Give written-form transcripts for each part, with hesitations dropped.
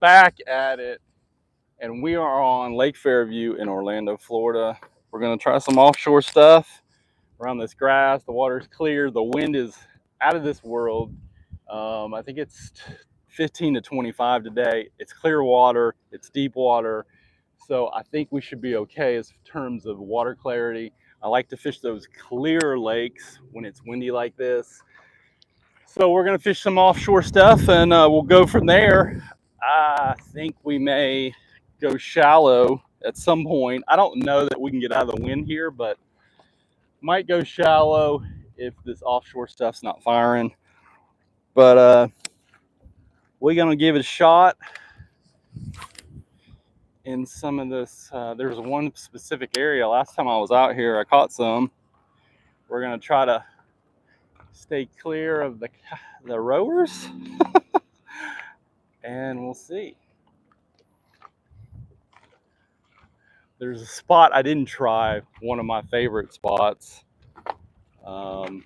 Back at it, and we are on Lake Fairview in Orlando, Florida. We're gonna try some offshore stuff around this grass. The water's clear. The wind is out of this world. I think it's 15 to 25 today. It's clear water. It's deep water. So I think we should be okay as terms of water clarity. I like to fish those clear lakes when it's windy like this. So we're gonna fish some offshore stuff, and we'll go from there. I think we may go shallow at some point. I don't know that we can get out of the wind here, but might go shallow if this offshore stuff's not firing. But we're gonna give it a shot in some of this. There's one specific area. Last time I was out here, I caught some. We're gonna try to stay clear of the rowers, and we'll see. There's a spot I didn't try, one of my favorite spots. We'll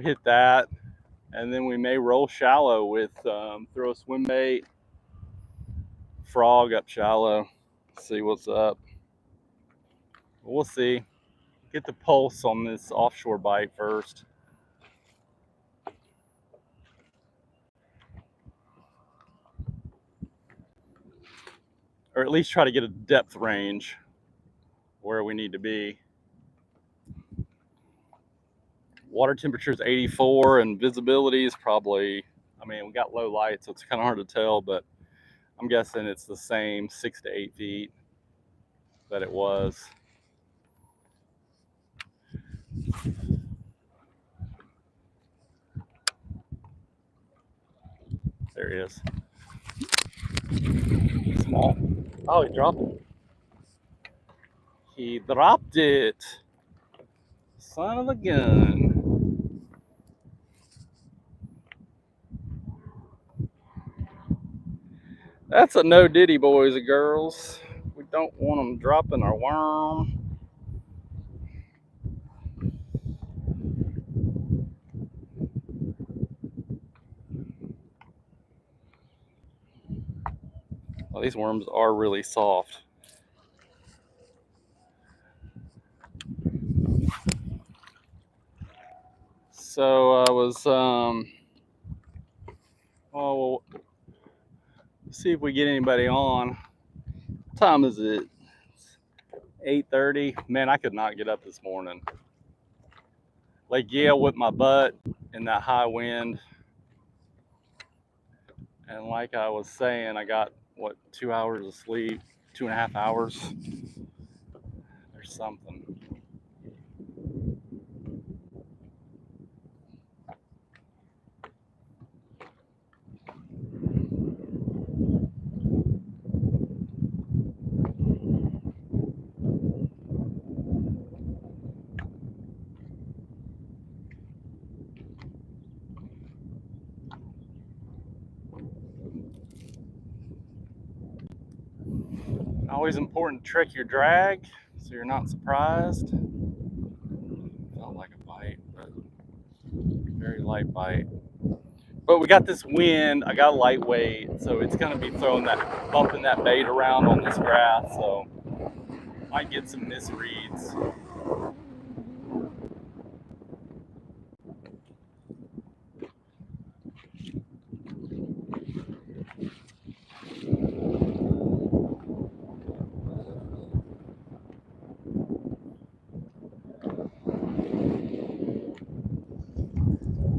hit that, and then we may roll shallow with throw a swim bait, frog up shallow, see what's up. We'll see. Get the pulse on this offshore bite first. Or at least try to get a depth range where we need to be. Water temperature is 84 and visibility is probably, I mean, we got low light, so it's kind of hard to tell, but I'm guessing it's the same 6 to 8 feet that it was. There he is. Small. Oh, he dropped it. He dropped it. Son of a gun. That's a no diddy, boys and girls. We don't want them dropping our worm. Well, these worms are really soft. So I was, well, see if we get anybody on. What time is it? 8:30. Man, I could not get up this morning. Lake Yale with my butt in that high wind. And like I was saying, I got, what, 2 hours of sleep, 2.5 hours. There's something. Always important to trick your drag so you're not surprised. Felt like a bite, but very light bite. But we got this wind. I got a lightweight, so it's going to be bumping that bait around on this grass. So might get some misreads.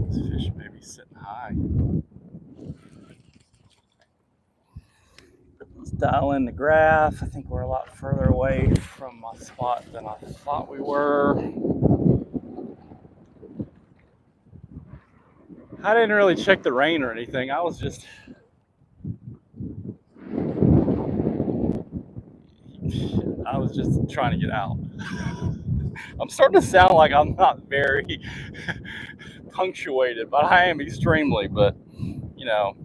This fish may be sitting high. Let's dial in the graph. I think we're a lot further away from my spot than I thought we were. I didn't really check the rain or anything. I was just trying to get out. I'm starting to sound like I'm not very punctuated, but I am extremely. But you know,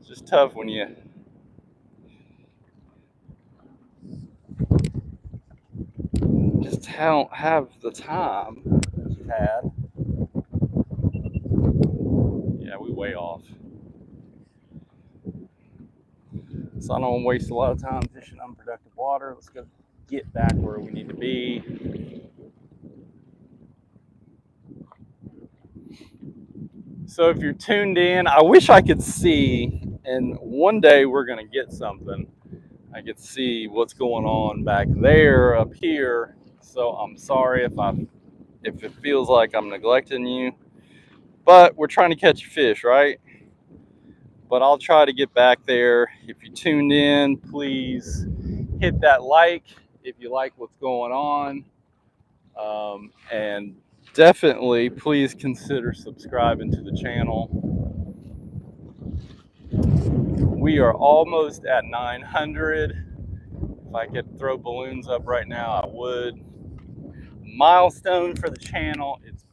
it's just tough when you just don't have the time that you had. Yeah, we way off. So I don't want to waste a lot of time fishing unproductive water. Let's go get back where we need to be. So if you're tuned in, I wish I could see, and one day we're going to get something. I could see what's going on back there, up here. So I'm sorry if it feels like I'm neglecting you, but we're trying to catch a fish, right? But I'll try to get back there. If you tuned in, please hit that like if you like what's going on. And definitely please consider subscribing to the channel. We are almost at 900. If I could throw balloons up right now, I would. Milestone for the channel. It's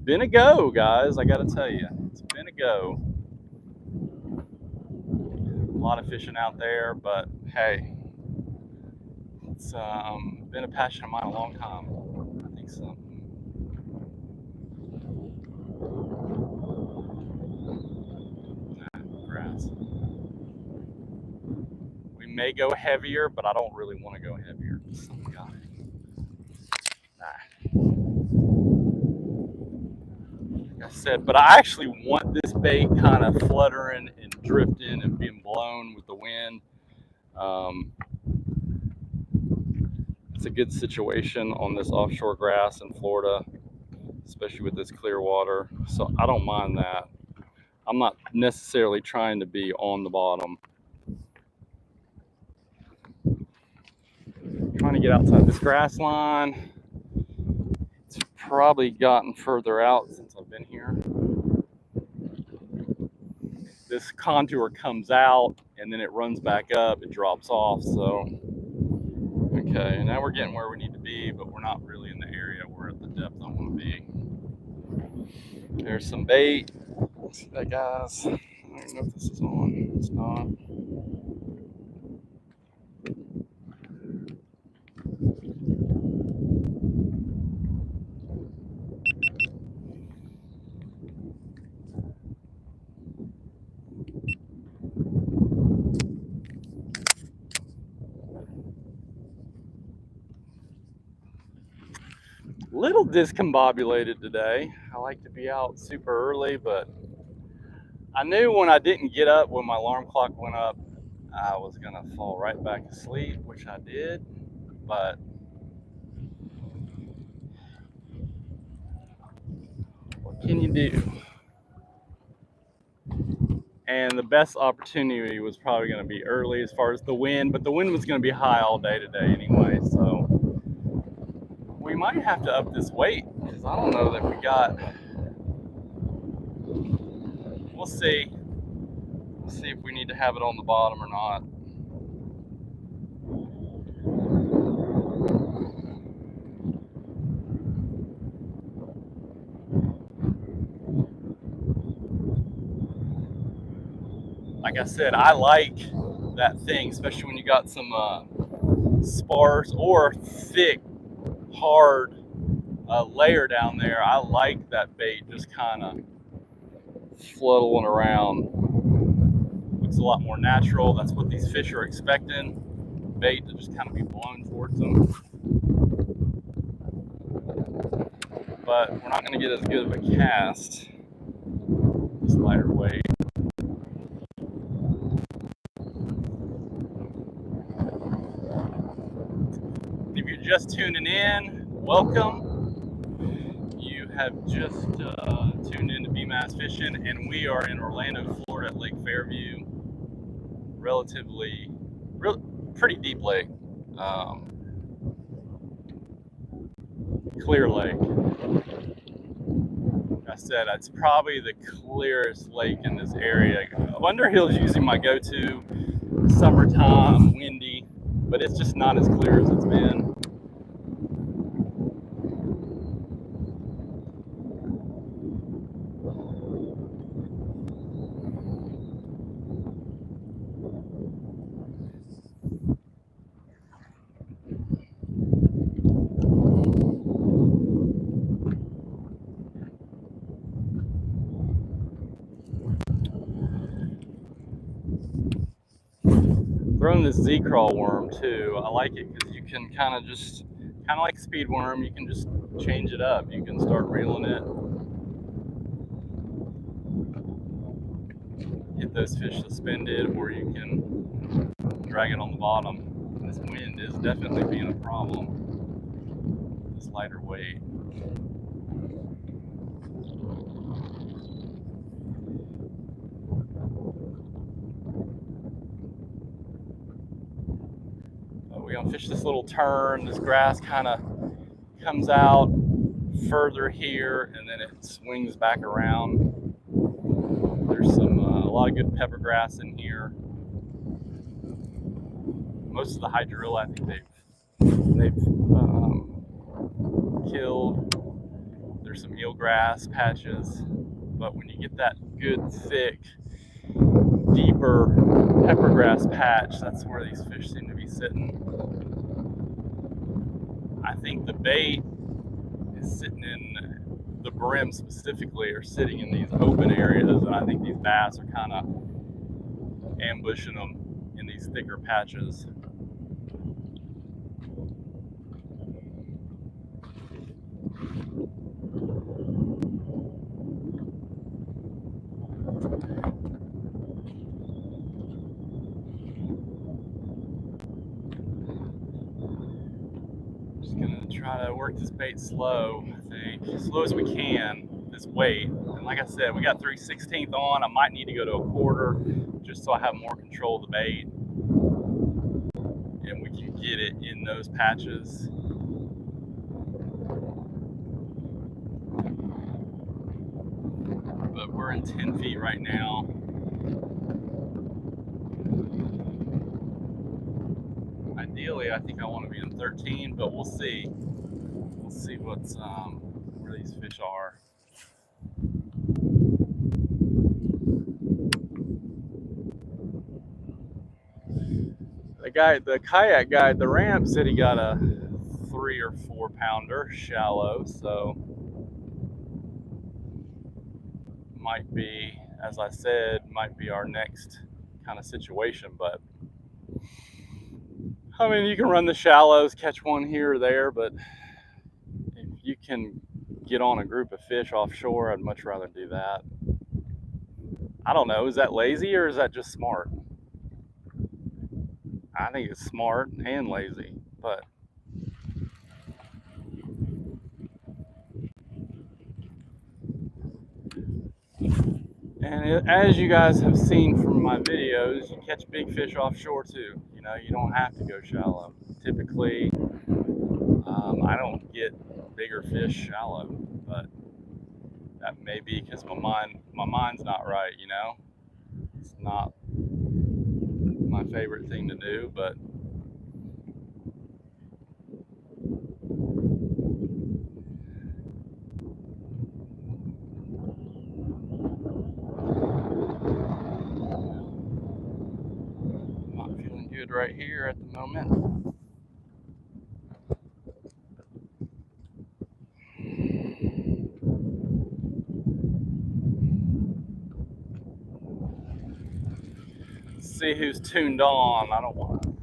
been a go, guys. I gotta tell you, it's been a go. A lot of fishing out there, but hey, it's been a passion of mine a long time. I think so. Grass. We may go heavier, but I don't really want to go heavier. Oh, God. Like I said, but I actually want this bait kind of fluttering and drifting and being blown with the wind. It's a good situation on this offshore grass in Florida, especially with this clear water. So I don't mind that. I'm not necessarily trying to be on the bottom. Trying to get outside this grass line. It's probably gotten further out since I've been here. This contour comes out and then it runs back up, it drops off. So okay, now we're getting where we need to be, but we're not really in the area. We're at the depth I want to be. There's some bait. See that, guys? I don't even know if this is on. It's not. Little discombobulated today. I like to be out super early, but I knew when I didn't get up when my alarm clock went up, I was gonna fall right back asleep, which I did. But what can you do? And the best opportunity was probably going to be early as far as the wind, but the wind was going to be high all day today anyway, so we might have to up this weight because I don't know that we got. We'll see. We'll see if we need to have it on the bottom or not. Like I said, I like that thing, especially when you got some sparse or thick, hard layer down there. I like that bait just kind of fluttling around. Looks a lot more natural. That's what these fish are expecting. Bait to just kind of be blown towards them. But we're not going to get as good of a cast. This lighter weight. If you're just tuning in, welcome. You have just tuned in to Bmaz Fishing, and we are in Orlando, Florida at Lake Fairview. Pretty deep lake. Clear lake. Like I said, it's probably the clearest lake in this area. Underhill is usually my go-to. Summertime, windy, but it's just not as clear as it's been. growing this Z-crawl worm too. I like it because you can kind of like speed worm, you can just change it up. You can start reeling it, get those fish suspended, or you can drag it on the bottom. This wind is definitely being a problem. This lighter weight. We're gonna fish this little turn. This grass kind of comes out further here, and then it swings back around. There's a lot of good pepper grass in here. Most of the hydrilla, I think they've killed. There's some eelgrass patches, but when you get that good thick, deeper peppergrass patch, that's where these fish seem to be sitting. I think the bait is sitting in the brim specifically, or sitting in these open areas, and I think these bass are kind of ambushing them in these thicker patches. Just gonna try to work this bait slow, I think, as slow as we can, this weight. And like I said, we got 3/16 on. I might need to go to a quarter just so I have more control of the bait and we can get it in those patches. But we're in 10 feet right now. Ideally, I think I want to be in 13, but we'll see. We'll see what's where these fish are. The kayak guy at the ramp said he got a 3 or 4 pounder shallow, so might be, as I said, might be our next kind of situation. But I mean, you can run the shallows, catch one here or there, but if you can get on a group of fish offshore, I'd much rather do that. I don't know, is that lazy or is that just smart? I think it's smart and lazy, but and as you guys have seen from my videos, you catch big fish offshore too. You know, you don't have to go shallow. Typically, I don't get bigger fish shallow, but that may be because my mind's not right. You know, it's not my favorite thing to do, but I'm not feeling good right here at the moment. See who's tuned on. I don't want to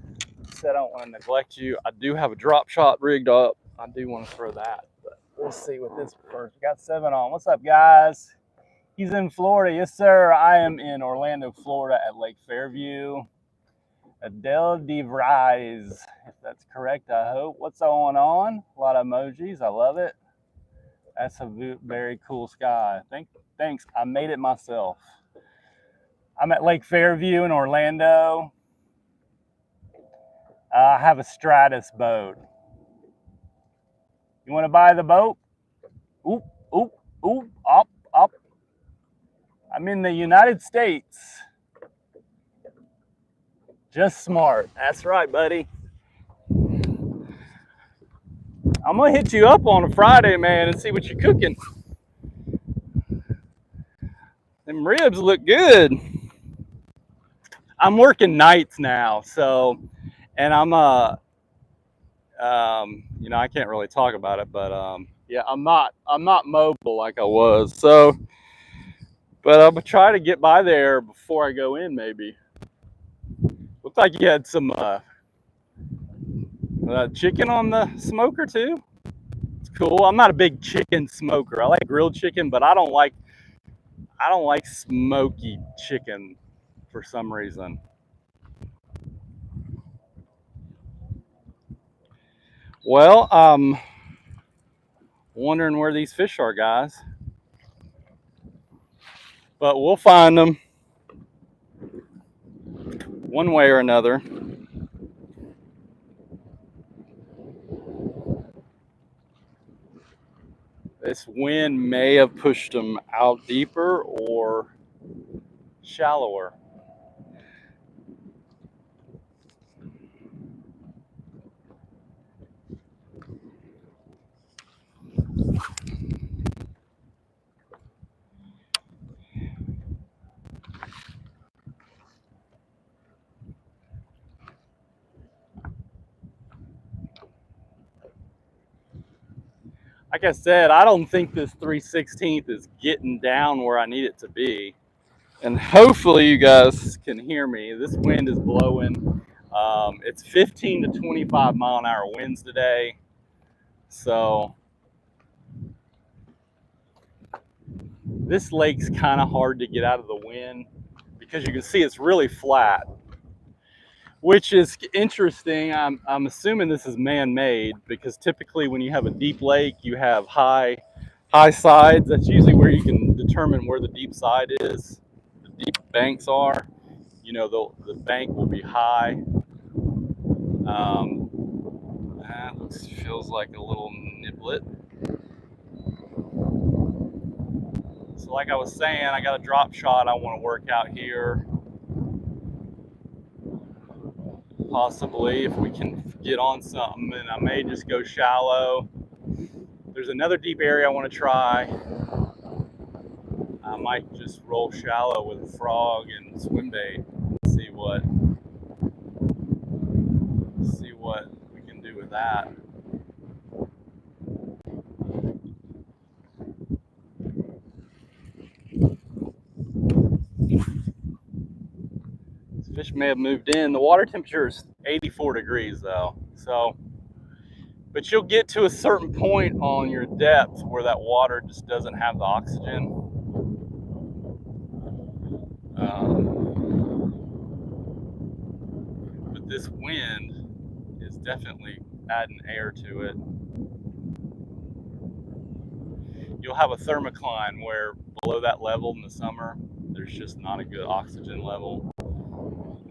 neglect you. I do have a drop shot rigged up. I do want to throw that, but we'll see with this first. We got 7 on. What's up, guys? He's in Florida. Yes, sir. I am in Orlando, Florida at Lake Fairview. Adele DeVries, if that's correct, I hope. What's going on? A lot of emojis. I love it. That's a very cool sky. Thanks. I made it myself. I'm at Lake Fairview in Orlando. I have a Stratus boat. You want to buy the boat? Oop, oop, oop, up, up. I'm in the United States. Just smart. That's right, buddy. I'm going to hit you up on a Friday, man, and see what you're cooking. Them ribs look good. I'm working nights now, so, and I'm you know, I can't really talk about it, but yeah, I'm not mobile like I was, so, but I'm gonna try to get by there before I go in, maybe. Looks like you had some chicken on the smoker too. It's cool. I'm not a big chicken smoker. I like grilled chicken, but I don't like smoky chicken for some reason. Well, wondering where these fish are, guys. But we'll find them one way or another. This wind may have pushed them out deeper or shallower. Like I said, I don't think this 3/16 is getting down where I need it to be. And hopefully you guys can hear me. This wind is blowing. It's 15 to 25 mile an hour winds today. So this lake's kind of hard to get out of the wind because you can see it's really flat, which is interesting. I'm assuming this is man-made because typically when you have a deep lake, you have high sides. That's usually where you can determine where the deep side is. The deep banks are. You know, the bank will be high. That feels like a little niblet. So like I was saying, I got a drop shot I want to work out here. Possibly if we can get on something, and I may just go shallow. There's another deep area I want to try. I might just roll shallow with a frog and swim bait and see what we can do with that. This fish may have moved in. The water temperature is 84 degrees though, so but you'll get to a certain point on your depth where that water just doesn't have the oxygen. But this wind is definitely adding air to it. You'll have a thermocline where below that level in the summer, there's just not a good oxygen level,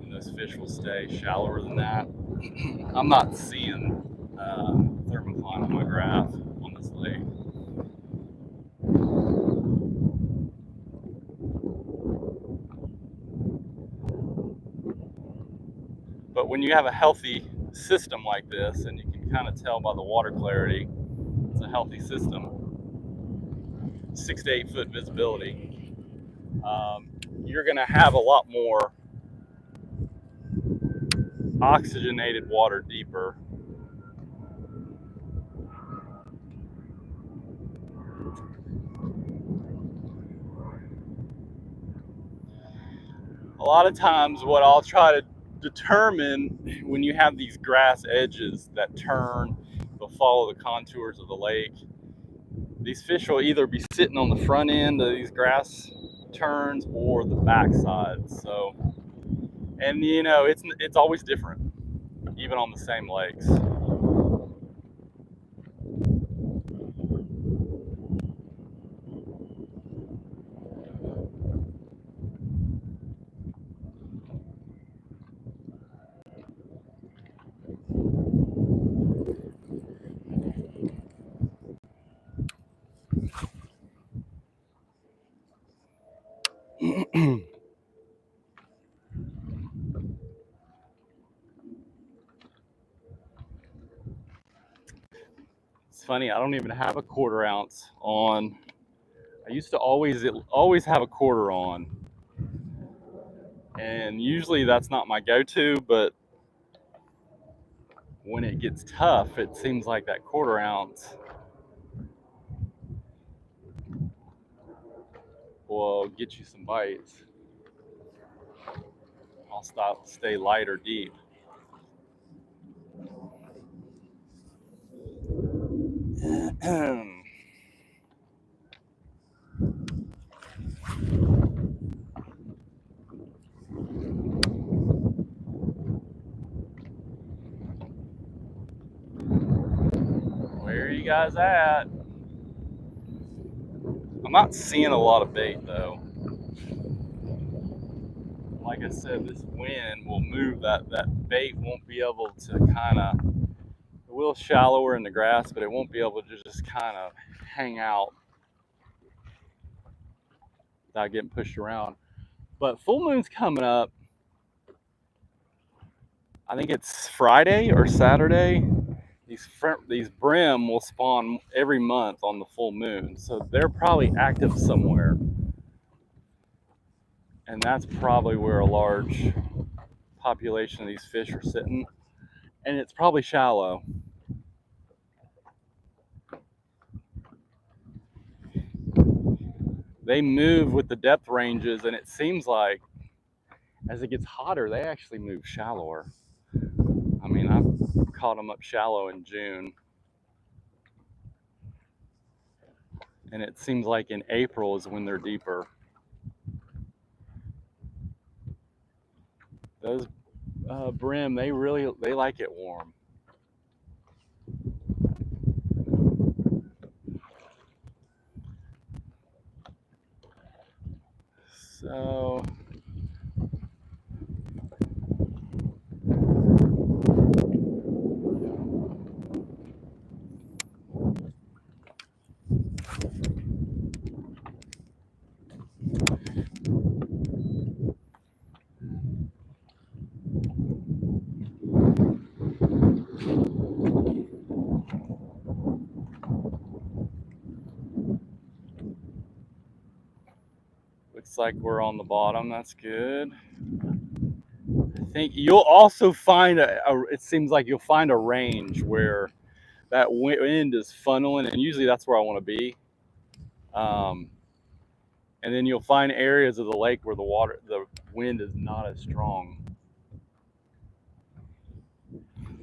and those fish will stay shallower than that. I'm not seeing thermocline on my graph on this lake. But when you have a healthy system like this, and you can kind of tell by the water clarity, it's a healthy system. 6 to 8 foot visibility. You're going to have a lot more oxygenated water deeper. A lot of times what I'll try to determine when you have these grass edges that turn, they'll follow the contours of the lake. These fish will either be sitting on the front end of these grass turns or the back side. So, and you know, it's always different, even on the same lakes. It's funny, I don't even have a 1/4 ounce on. I used to always have a 1/4 on, and usually that's not my go-to, but when it gets tough, it seems like that 1/4 ounce will get you some bites. I'll stay light or deep. Where are you guys at? I'm not seeing a lot of bait though. Like I said, this wind will move that bait won't be able to kind of, it will shallower in the grass, but it won't be able to just kind of hang out without getting pushed around. But full moon's coming up. I think it's Friday or Saturday. These brim will spawn every month on the full moon, so they're probably active somewhere, and that's probably where a large population of these fish are sitting, and it's probably shallow. They move with the depth ranges, and it seems like as it gets hotter, they actually move shallower. I mean, I've caught them up shallow in June, and it seems like in April is when they're deeper. Those brim, they like it warm. So looks like we're on the bottom. That's good. I think you'll also find it seems like you'll find a range where that wind is funneling, and usually that's where I want to be. And then you'll find areas of the lake where the wind is not as strong.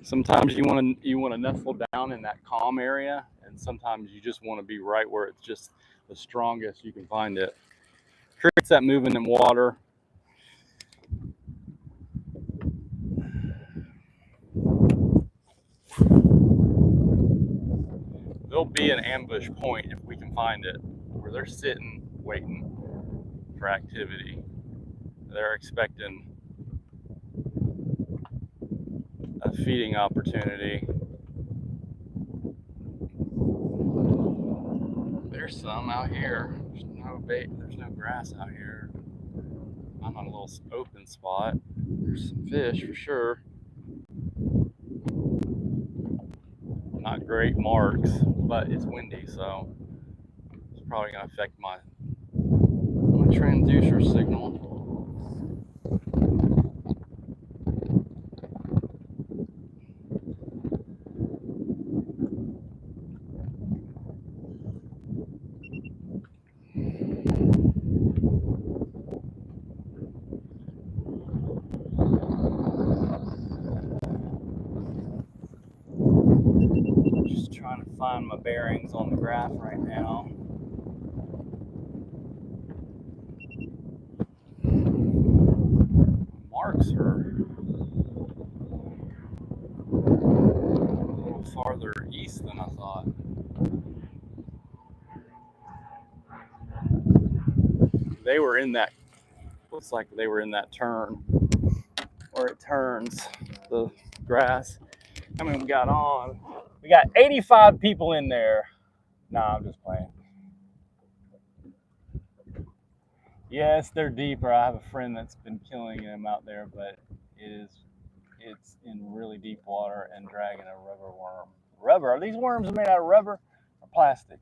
Sometimes you want to nestle down in that calm area, and sometimes you just want to be right where it's just the strongest you can find it. Creates that movement in water. There'll be an ambush point if we can find it, where they're sitting waiting for activity. They're expecting a feeding opportunity. There's some out here. There's no bait, there's no grass out here. I'm on a little open spot. There's some fish for sure. Not great marks, but it's windy, so it's probably gonna affect my transducer signal. Just trying to find my bearings on the graph right now. Marks are a little farther east than I thought. They were in that, looks like they were in that turn where it turns the grass. How many we got on? We got 85 people in there. Nah, I'm just playing. Yes, they're deeper. I have a friend that's been killing them out there, but it's in really deep water and dragging a rubber worm. Rubber? Are these worms made out of rubber or plastic?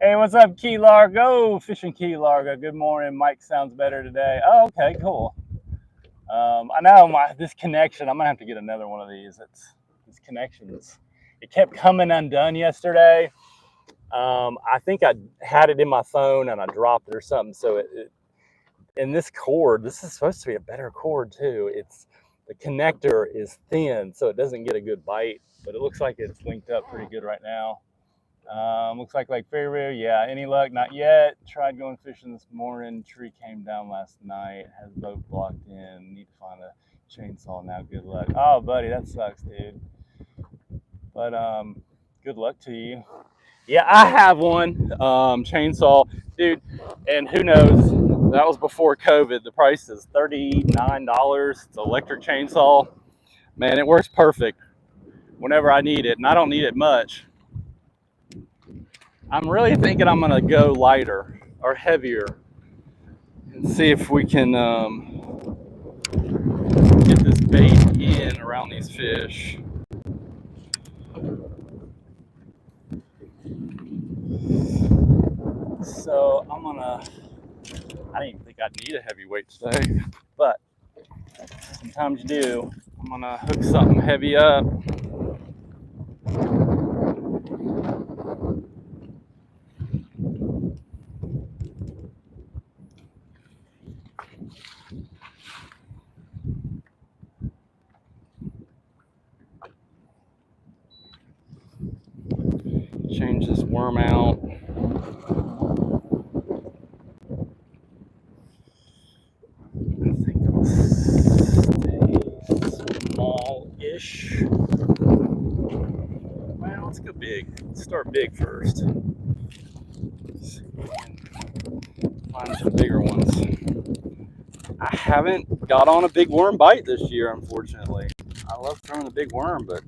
Hey, what's up, Key Largo? Fishing Key Largo. Good morning. Mike sounds better today. Oh, okay, cool. I know this connection. I'm gonna have to get another one of these. These connections. It kept coming undone yesterday. I think I had it in my phone and I dropped it or something, so And this cord, this is supposed to be a better cord too. The connector is thin, so it doesn't get a good bite, but it looks like it's linked up pretty good right now. Looks like Fairview. Yeah, any luck? Not yet. Tried going fishing this morning. Tree came down last night. Has boat blocked in. Need to find a chainsaw now. Good luck. Oh, buddy, that sucks, dude. But good luck to you. Yeah, I have one chainsaw, dude. And who knows? That was before COVID. The price is $39. It's an electric chainsaw. Man, it works perfect whenever I need it, and I don't need it much. I'm really thinking I'm gonna go lighter or heavier and see if we can get this bait in around these fish. So I didn't even think I'd need a heavyweight today, but sometimes you do. I'm gonna hook something heavy up. Change this worm out. I think it'll stay small-ish. Well, let's go big. Let's start big first. See if we can find some bigger ones. I haven't got on a big worm bite this year, unfortunately. I love throwing the big worm, but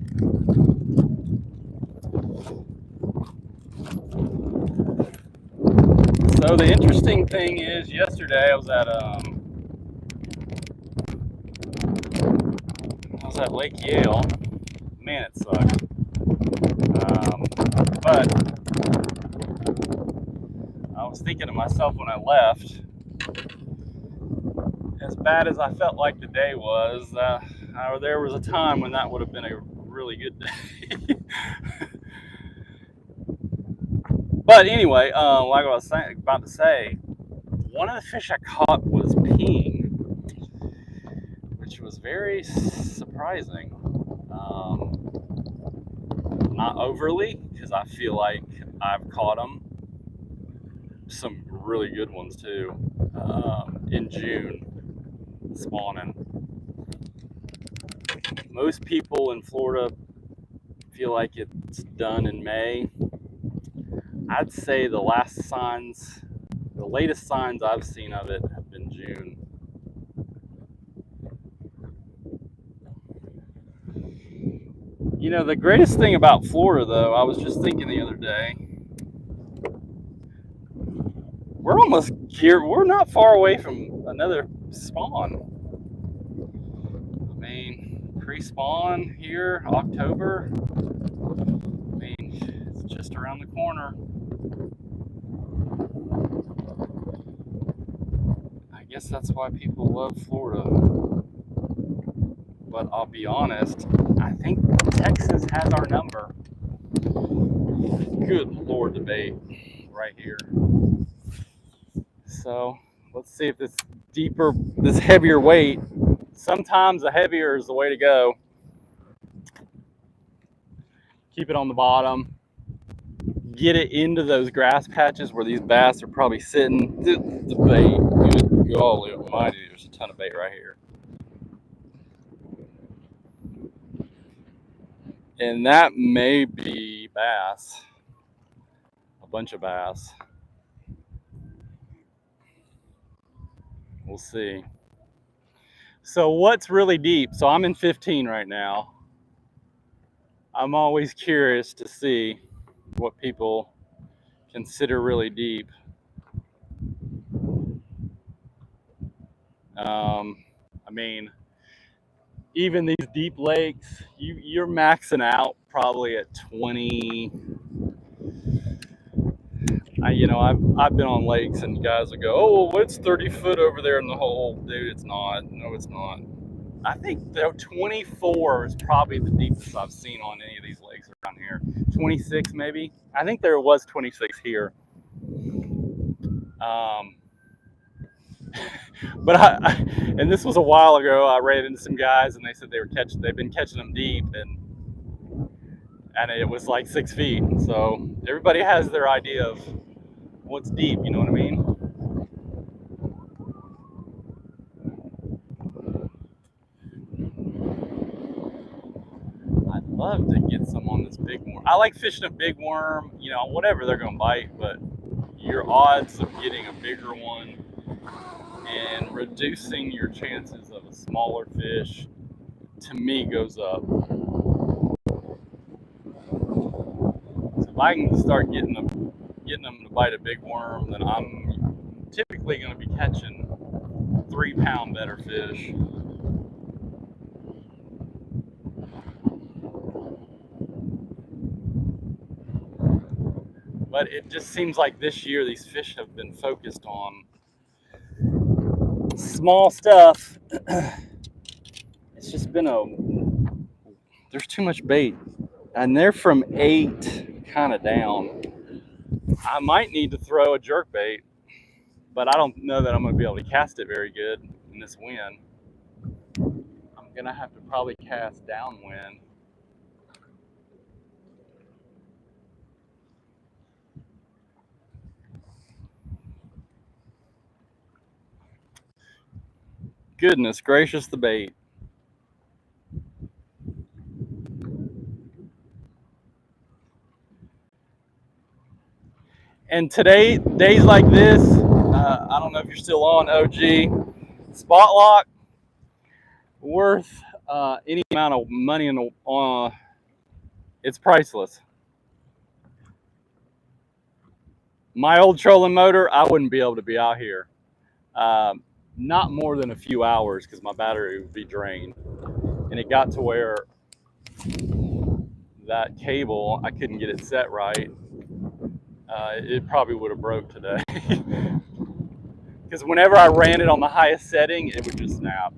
so the interesting thing is, yesterday I was at Lake Yale. Man, it sucked. But I was thinking to myself when I left, as bad as I felt like the day was, there was a time when that would have been a really good day. But anyway, like I was about to say, one of the fish I caught was peeing, which was very surprising. Not overly, because I feel like I've caught them, some really good ones too, in June, spawning. Most people in Florida feel like it's done in May. I'd say the latest signs I've seen of it have been June. You know, the greatest thing about Florida, though, I was just thinking the other day, we're not far away from another spawn. I mean, pre-spawn here, October. I mean, it's just around the corner. I guess that's why people love Florida. But I'll be honest, I think Texas has our number. Good Lord, the bait right here. So let's see if this heavier weight, sometimes the heavier is the way to go. Keep it on the bottom. Get it into those grass patches where these bass are probably sitting. The bait, good golly almighty, there's a ton of bait right here. And that may be bass, a bunch of bass. We'll see. So what's really deep? So I'm in 15 right now. I'm always curious to see what people consider really deep. I mean, even these deep lakes, you're maxing out probably at 20. I've been on lakes and guys will go, oh, well, it's 30 foot over there in the hole. Dude, it's not. No, it's not. I think 24 is probably the deepest I've seen on any of these lakes around here. 26 maybe. I think there was 26 here. But and this was a while ago. I ran into some guys, and they said they've been catching them deep, and it was like 6 feet. So everybody has their idea of what's deep. You know what I mean? I'd love to get some on this big worm. I like fishing a big worm. You know, whatever they're gonna bite, but your odds of getting a bigger one and reducing your chances of a smaller fish, to me, goes up. So if I can start getting them to bite a big worm, then I'm typically going to be catching 3 pound better fish. But it just seems like this year these fish have been focused on small stuff. It's just been there's too much bait, and they're from 8 kind of down. I might need to throw a jerk bait, but I don't know that I'm going to be able to cast it very good in this wind. I'm going to have to probably cast downwind. Goodness gracious, the bait. And today, days like this, I don't know if you're still on OG, spot lock, worth any amount of money in the, it's priceless. My old trolling motor, I wouldn't be able to be out here. Not more than a few hours because my battery would be drained. And it got to where that cable, I couldn't get it set right. It probably would have broke today. Because whenever I ran it on the highest setting, it would just snap.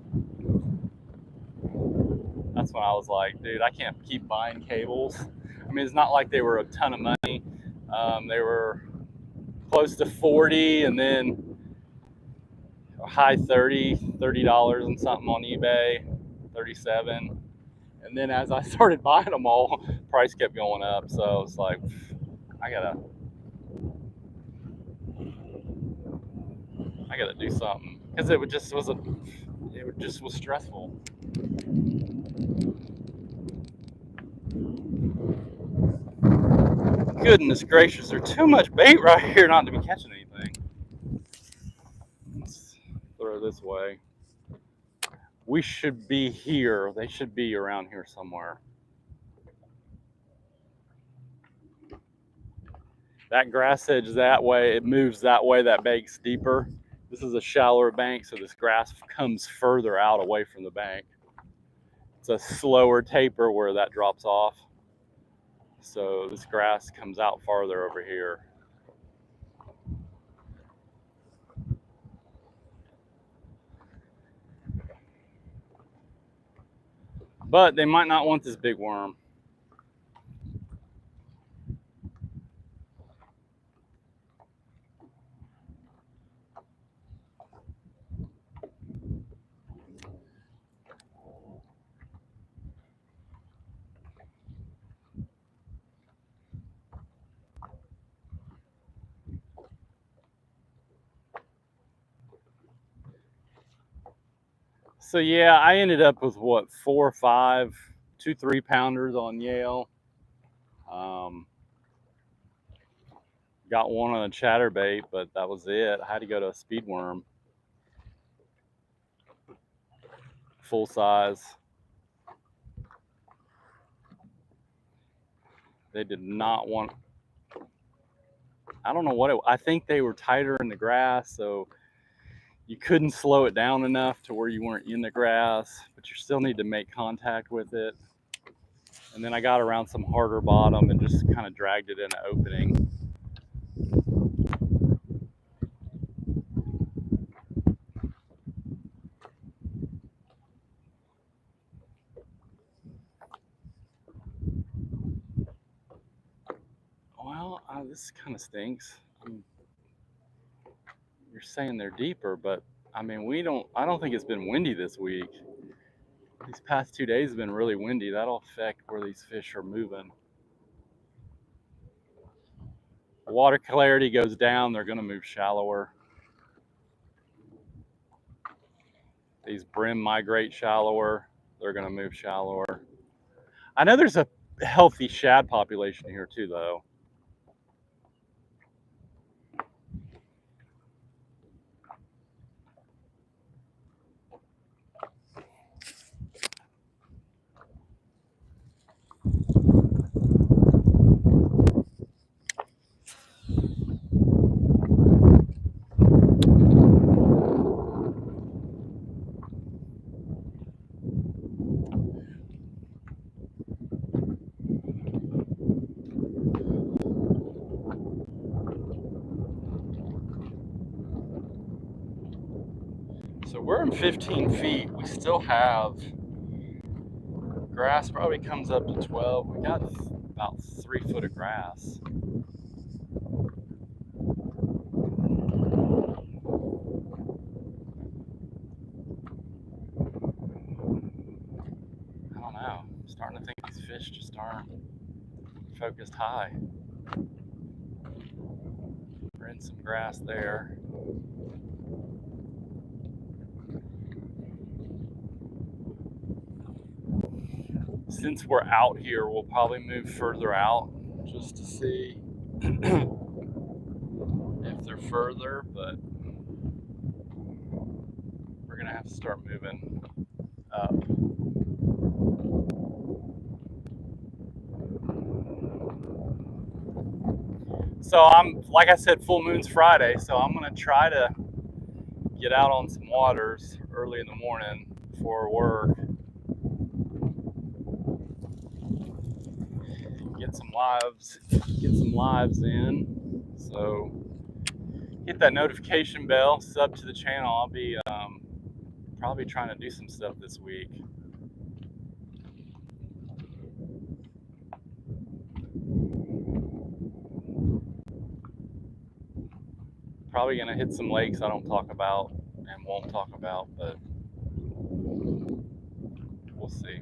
That's when I was like, dude, I can't keep buying cables. I mean, it's not like they were a ton of money. They were close to 40 and then high $30 and something on eBay, 37. And then as I started buying them all, price kept going up. So it's like, I gotta do something because it just was stressful. Goodness gracious, there's too much bait right here not to be catching anything. Let's throw this way. We should be here. They should be around here somewhere. That grass edge that way, it moves that way, that bank's deeper. This is a shallower bank, so this grass comes further out away from the bank. It's a slower taper where that drops off. So this grass comes out farther over here. But they might not want this big worm. So yeah, I ended up with what, 4 or 5, 2 3-pounders on Yale. Got one on a chatterbait, but that was it. I had to go to a speed worm, full size. They did not want. I don't know what it. I think they were tighter in the grass, so you couldn't slow it down enough to where you weren't in the grass, but you still need to make contact with it. And then I got around some harder bottom and just kind of dragged it in an opening. Well, this kind of stinks. You're saying they're deeper, but I mean, I don't think it's been windy this week. These past 2 days have been really windy. That'll affect where these fish are moving. Water clarity goes down, they're going to move shallower. These brim migrate shallower, they're going to move shallower. I know there's a healthy shad population here too, though. So we're in 15 feet. We still have grass, probably comes up to 12. We got about 3 foot of grass. I don't know. I'm starting to think these fish just aren't focused high. We're in some grass there. Since we're out here, we'll probably move further out just to see if they're further, but we're gonna have to start moving up. So like I said, full moon's Friday, so I'm gonna try to get out on some waters early in the morning before work. Get some lives in. So hit that notification bell, sub to the channel. I'll be probably trying to do some stuff this week. Probably gonna hit some lakes I don't talk about and won't talk about, but we'll see.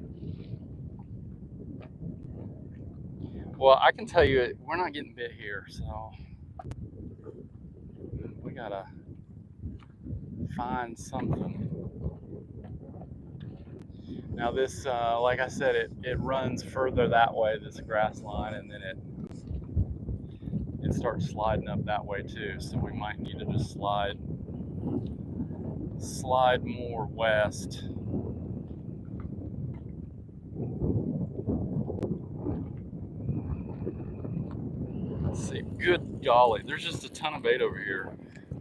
Well, I can tell you we're not getting bit here, so we gotta find something. Now this, like I said, it runs further that way, this grass line, and then it starts sliding up that way too. So we might need to just slide more west. Let's see. Good golly, there's just a ton of bait over here.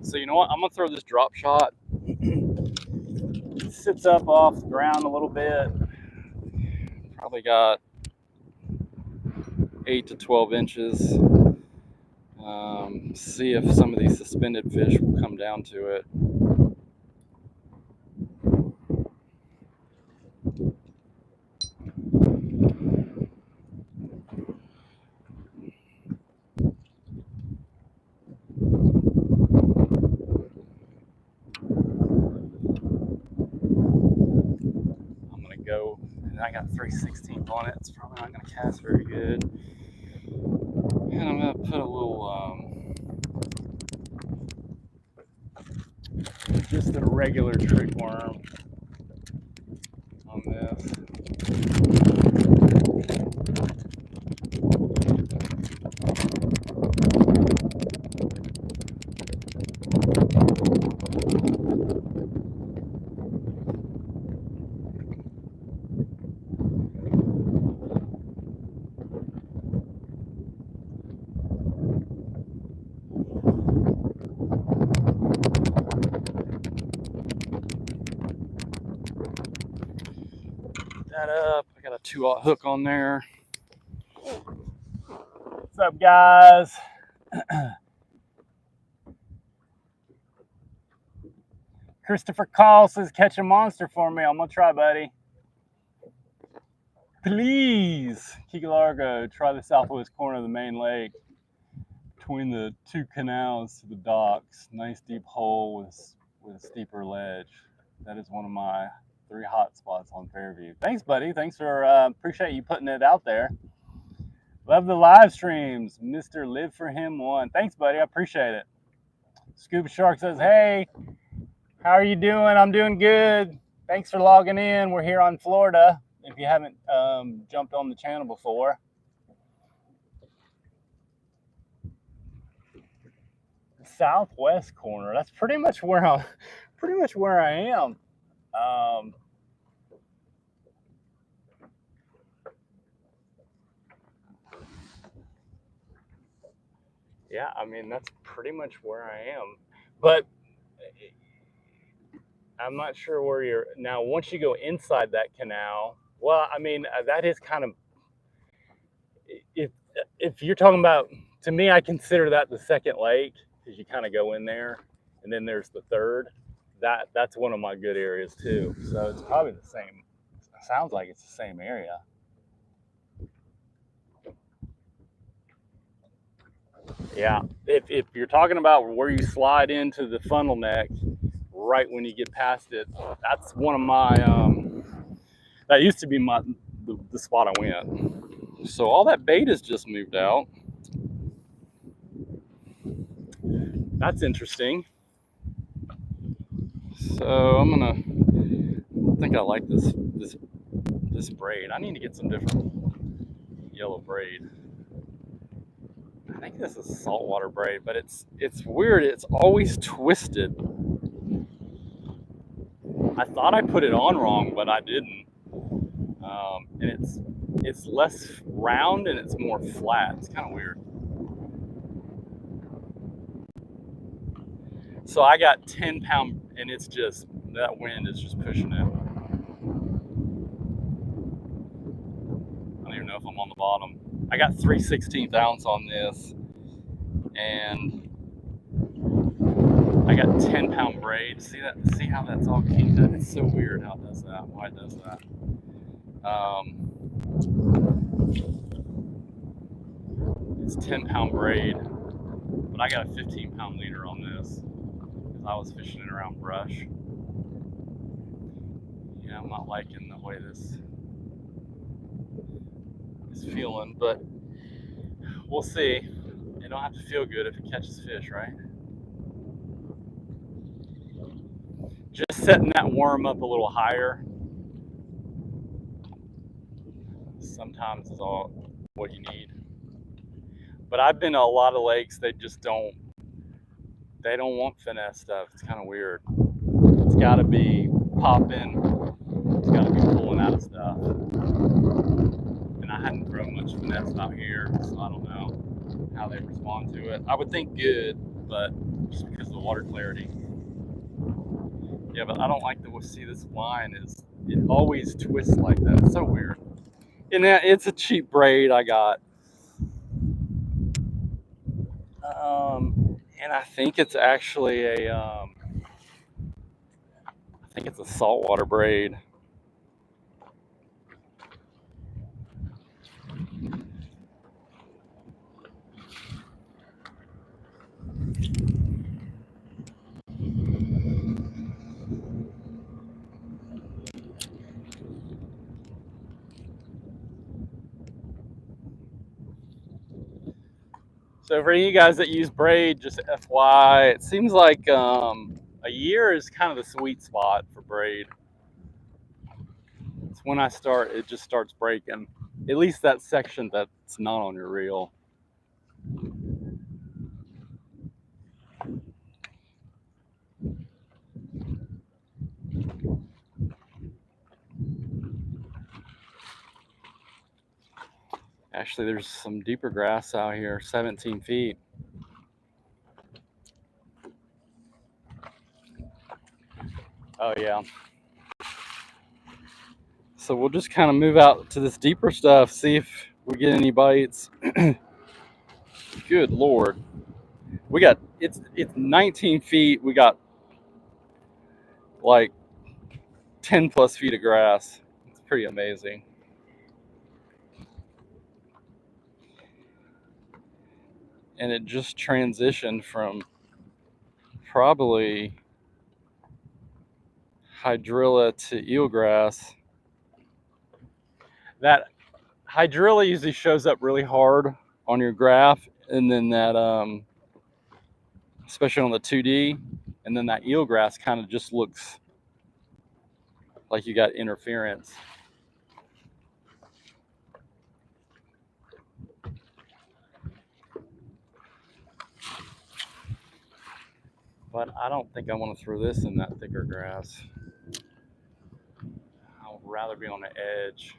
So you know what? I'm gonna throw this drop shot. It sits up off the ground a little bit. Probably got 8 to 12 inches. See if some of these suspended fish will come down to it. I'm gonna go, and I got 3/16 on it. It's probably not gonna cast very good. And I'm gonna put a little, just a regular trick worm on this. That up. I got a 2/0 hook on there. What's up, guys? Christopher Call says, catch a monster for me. I'm gonna try, buddy. Please, Key Largo, try the southwest corner of the main lake between the 2 canals to the docks. Nice deep hole with with a steeper ledge. That is one of my 3 hot spots on Fairview. Thanks, buddy. Thanks for appreciate you putting it out there. Love the live streams, Mr. Live for Him 1. Thanks, buddy. I appreciate it. Scuba Shark says, hey, how are you doing? I'm doing good. Thanks for logging in. We're here on Florida. If you haven't jumped on the channel before. The southwest corner. That's pretty much where I am. Yeah, I mean, that's pretty much where I am. But I'm not sure where you're now. Once you go inside that canal, well, I mean, that is kind of, if you're talking about, to me, I consider that the second lake, because you kind of go in there, and then there's the third. That's one of my good areas too. So it's probably the same. Sounds like it's the same area. Yeah, if you're talking about where you slide into the funnel neck, right when you get past it, that's one of my that used to be the spot I went. So all that bait has just moved out. That's interesting. So I think I like this braid. I need to get some different yellow braid. I think this is saltwater braid, but it's weird. It's always twisted. I thought I put it on wrong, but I didn't. And it's less round and it's more flat. It's kind of weird. So I got 10-pound, and it's just, that wind is just pushing it. I don't even know if I'm on the bottom. I got 3/16 ounce on this, and I got 10-pound braid. See that? See how that's all kinked up? It's so weird how it does that. Why it does that? It's 10-pound braid, but I got a 15-pound leader on this because I was fishing it around brush. Yeah, I'm not liking the way this is feeling, but we'll see. It don't have to feel good if it catches fish, right? Just setting that worm up a little higher sometimes is all what you need. But I've been to a lot of lakes, they don't want finesse stuff. It's kind of weird. It's got to be popping. It's got to be pulling out of stuff. And I hadn't thrown much finesse out here, so I don't know how they respond to it. I would think good, but just because of the water clarity. Yeah, but I don't like to see this line. It always twists like that. It's so weird. And it's a cheap braid I got. And I think it's actually I think it's a saltwater braid. So for you guys that use braid, just FYI, it seems like a year is kind of the sweet spot for braid. It's when it just starts breaking. At least that section that's not on your reel. Actually, there's some deeper grass out here, 17 feet. Oh yeah. So we'll just kind of move out to this deeper stuff, see if we get any bites. Good Lord. We got, it's 19 feet. We got like 10 plus feet of grass. It's pretty amazing. And it just transitioned from probably hydrilla to eelgrass. That hydrilla usually shows up really hard on your graph, and then that especially on the 2D, and then that eelgrass kind of just looks like you got interference. But I don't think I want to throw this in that thicker grass. I would rather be on the edge.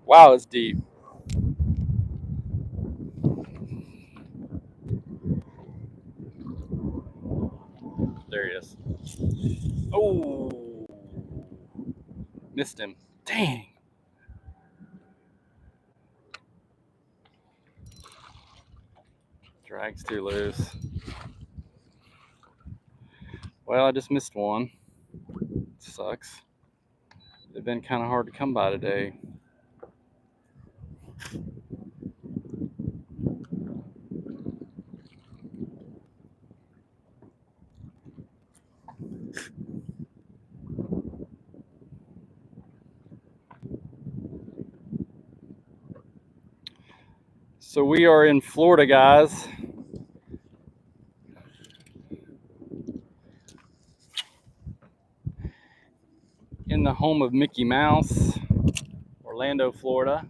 Wow, it's deep. There he is. Oh, missed him. Dang. Drag's too loose. Well, I just missed one. Sucks. They've been kind of hard to come by today. So we are in Florida, guys. In the home of Mickey Mouse, Orlando, Florida.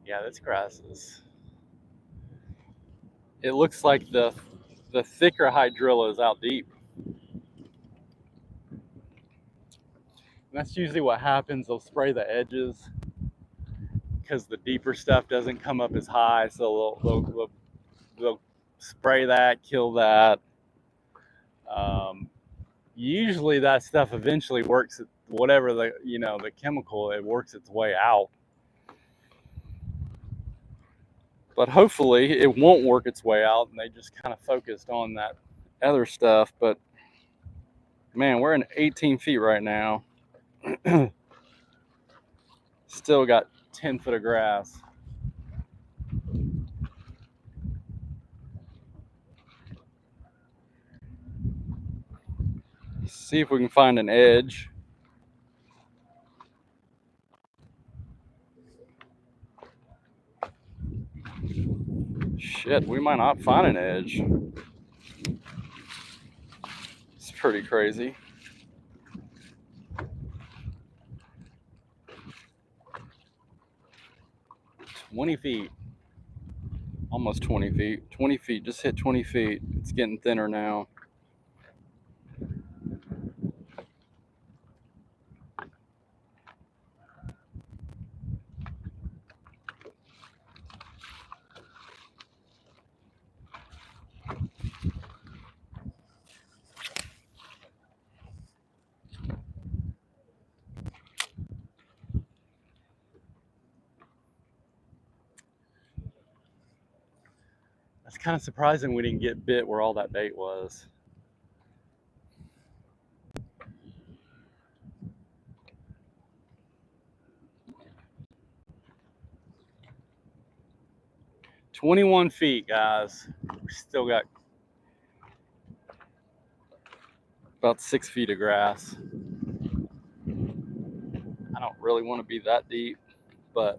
Yeah, this grass is. It looks like the thicker hydrilla is out deep. And that's usually what happens. They'll spray the edges because the deeper stuff doesn't come up as high. So they'll spray that, kill that. Usually that stuff eventually works. Whatever the chemical, it works its way out. But hopefully it won't work its way out, and they just kind of focused on that other stuff. But man, we're in 18 feet right now. Still got 10 foot of grass. See if we can find an edge. Shit, we might not find an edge. It's pretty crazy. $20 almost 20 feet. 20 feet, just hit 20 feet. It's getting thinner now. That's kind of surprising we didn't get bit where all that bait was. "21 feet, guys. We still got about 6 feet of grass. I don't really want to be that deep, but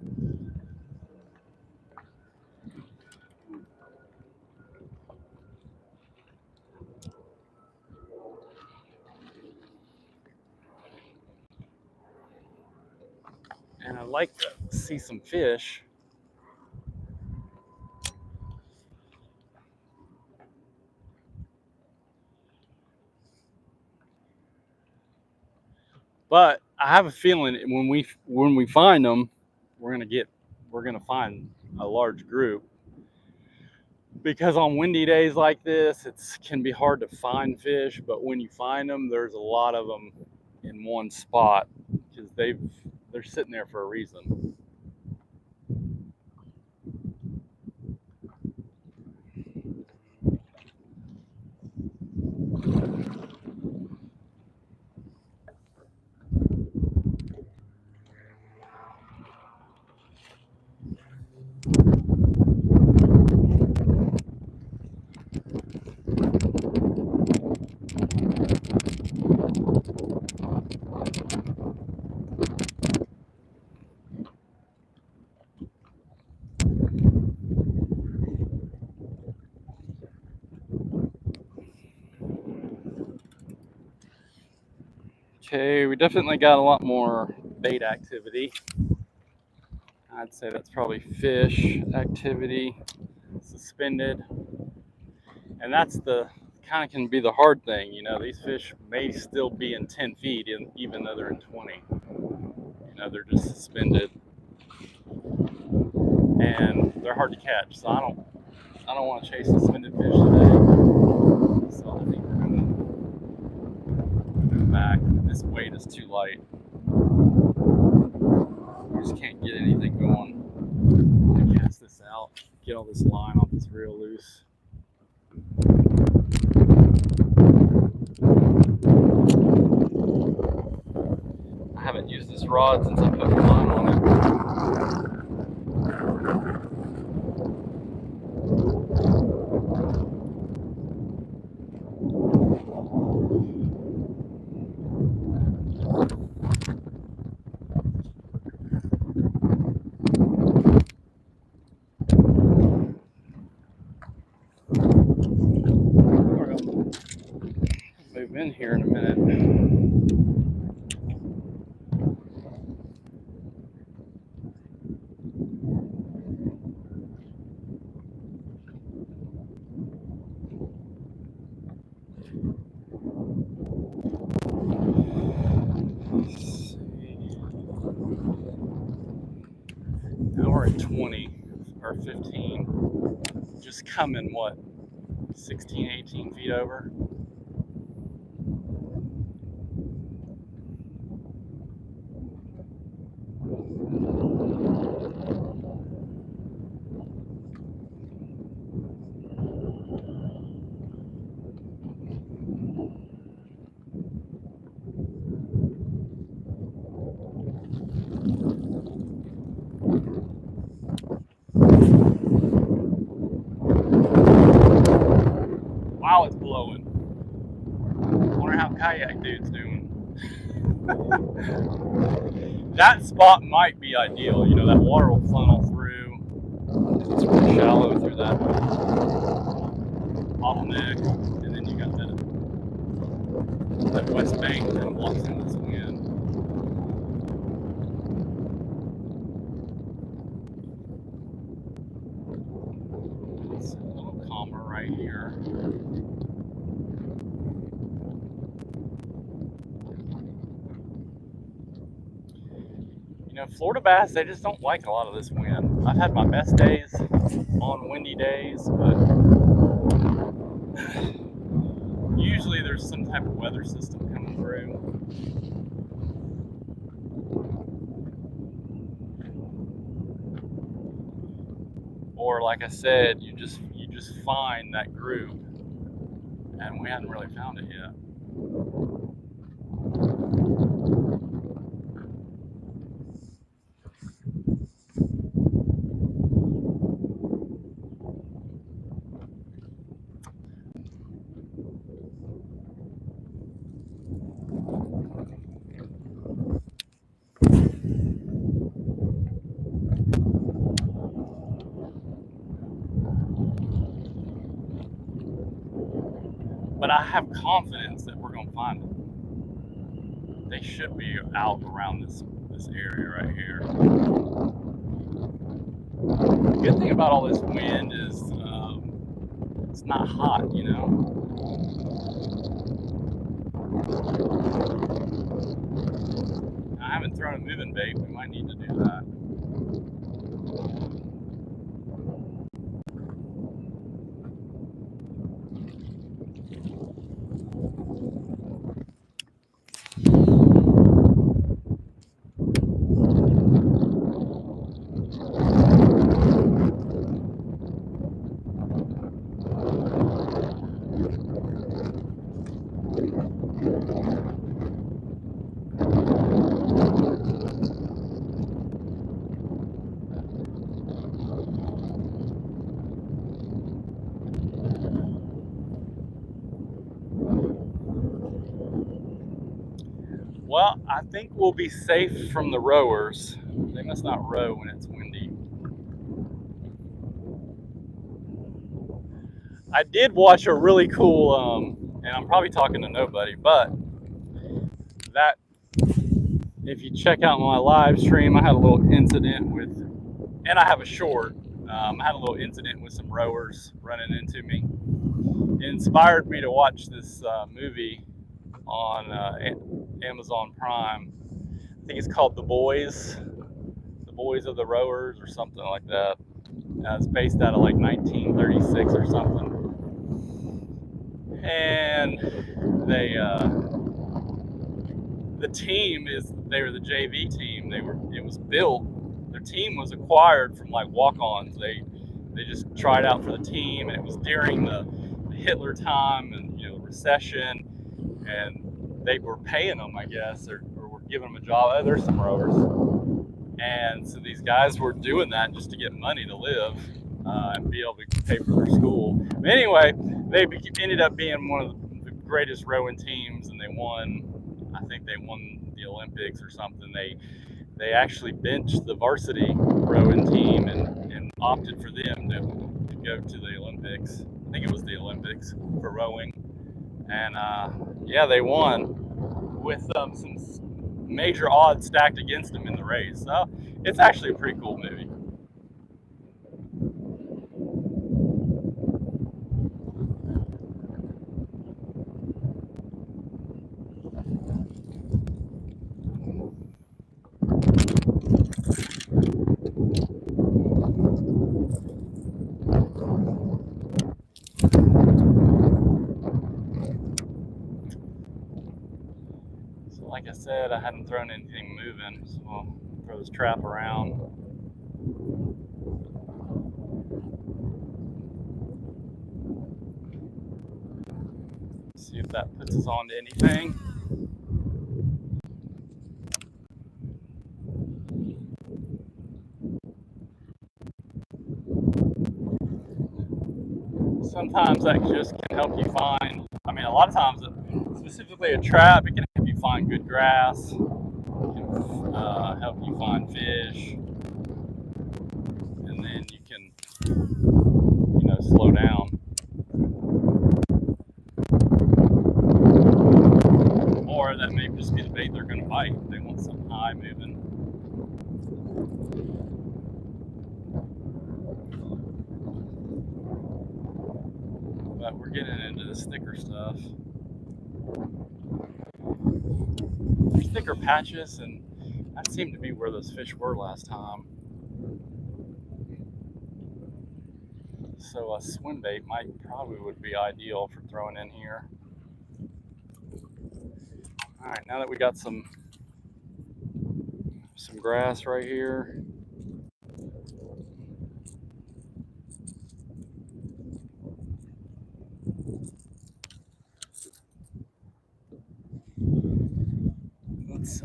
like to see some fish. But I have a feeling when we find them, we're gonna find a large group, because on windy days like this, it can be hard to find fish. But when you find them, there's a lot of them in one spot because they're sitting there for a reason. Okay, we definitely got a lot more bait activity. I'd say that's probably fish activity suspended. And that's the kind of can be the hard thing. These fish may still be in 10 feet, even though they're in 20. They're just suspended. And they're hard to catch. So I don't want to chase suspended fish today. So I think we're going to go back. This weight is too light. We just can't get anything going. I'm going to cast this out, get all this line off this reel loose. I haven't used this rod since I put the line on it. Move in here in a minute. Now we're at 20 or 15. Just coming, 16, 18 feet over. Wow, it's blowing. I wonder how Kayak Dude's doing. That spot might be ideal. That water will funnel through. It's really shallow through that bottleneck, and then you got that west bank that blocks in this wind. It's a little calmer right here. Florida bass, they just don't like a lot of this wind. I've had my best days on windy days, but usually there's some type of weather system coming through. Or like I said, you just find that group, and we hadn't really found it yet. But I have confidence that we're going to find it. They should be out around this this area right here. The good thing about all this wind is it's not hot, you know. I haven't thrown a moving bait. We might need to do that. Well, I think we'll be safe from the rowers. They must not row when it's windy. I did watch a really cool, and I'm probably talking to nobody, but that, if you check out my live stream, I had a little incident with, and I have a short, I had a little incident with some rowers running into me. It inspired me to watch this movie on Amazon Prime. I think it's called The Boys of the Rowers or something like that. It's based out of like 1936 or something. And the team they were the JV team. It was built. Their team was acquired from like walk-ons. They just tried out for the team, and it was during the Hitler time and, you know, the recession, and they were paying them, I guess, or were giving them a job. Oh, there's some rowers. And so these guys were doing that just to get money to live and be able to pay for their school. But anyway, they ended up being one of the greatest rowing teams, and they won. I think they won the Olympics or something. They actually benched the varsity rowing team and opted for them to go to the Olympics. I think it was the Olympics for rowing. And yeah, they won with some major odds stacked against them in the race. So it's actually a pretty cool movie. So like I said, I hadn't thrown anything moving, so I'll throw this trap around. See if that puts us onto anything. Sometimes that just can help you find, I mean, a lot of times, specifically a trap, it can help you find good grass, it can help you find fish, and then you can, you know, slow down. Or that may just be the bait they're going to bite. They want something high moving. But we're getting into this thicker stuff. There's thicker patches, and that seemed to be where those fish were last time. So a swim bait probably would be ideal for throwing in here. All right, now that we got some grass right here, let's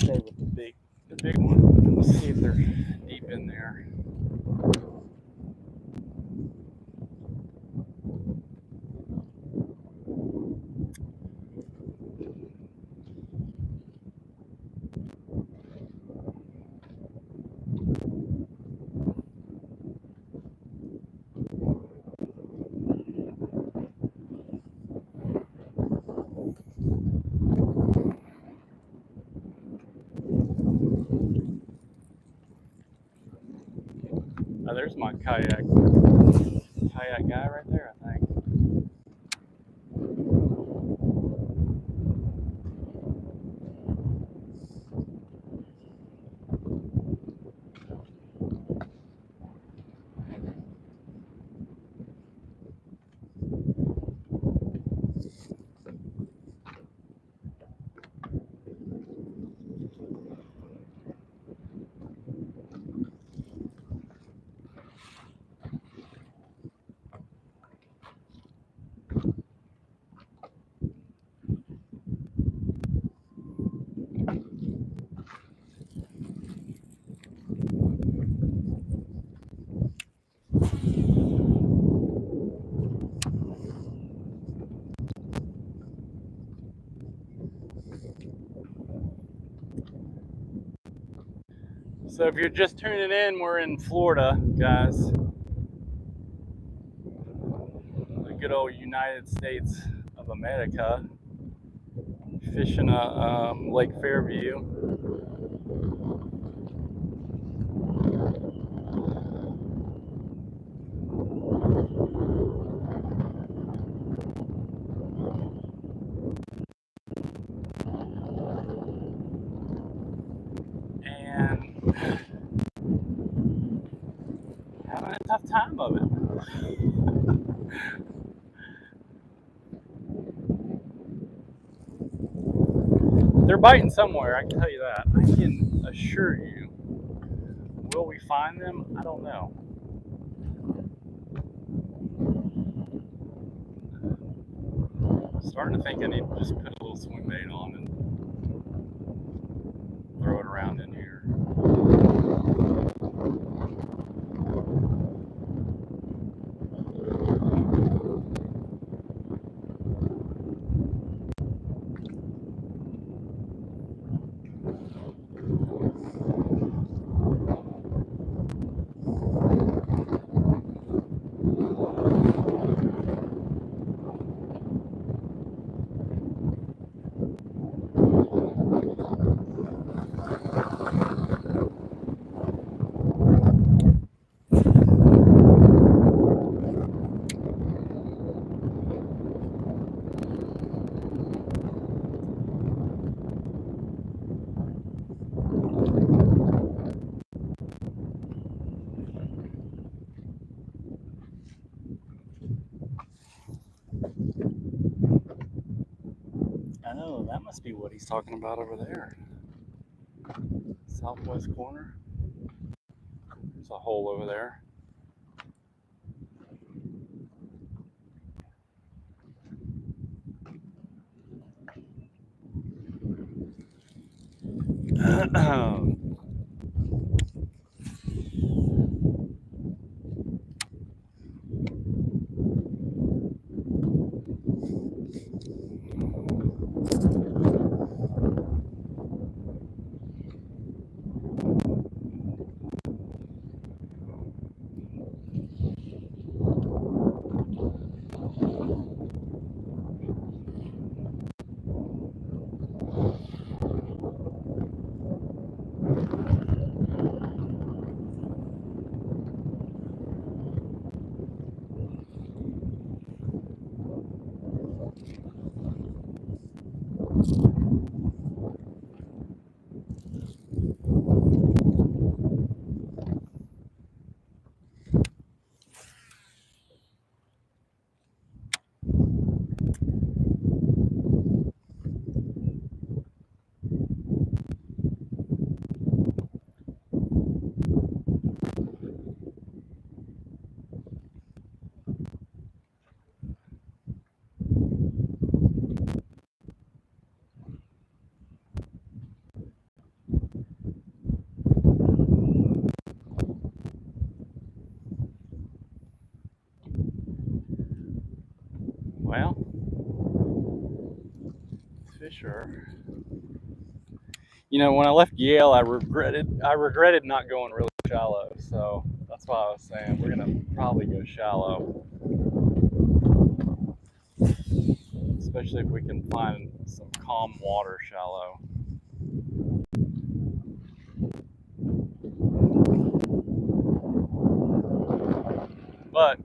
stay with the big one. Let's see if they're deep in there. Oh, there's my kayak guy right there, I think. So if you're just tuning in, we're in Florida, guys. The good old United States of America. Fishing Lake Fairview. And having a tough time of it. They're biting somewhere, I can tell you that. I can assure you. Will we find them? I don't know. I'm starting to think I need to just put a little swim bait on and throw it around in here. I know, that must be what he's talking about over there. Southwest corner. There's a hole over there. Well, fish are. You know, when I left Yale, I regretted not going really shallow. So that's why I was saying we're gonna probably go shallow, especially if we can find some calm water shallow. But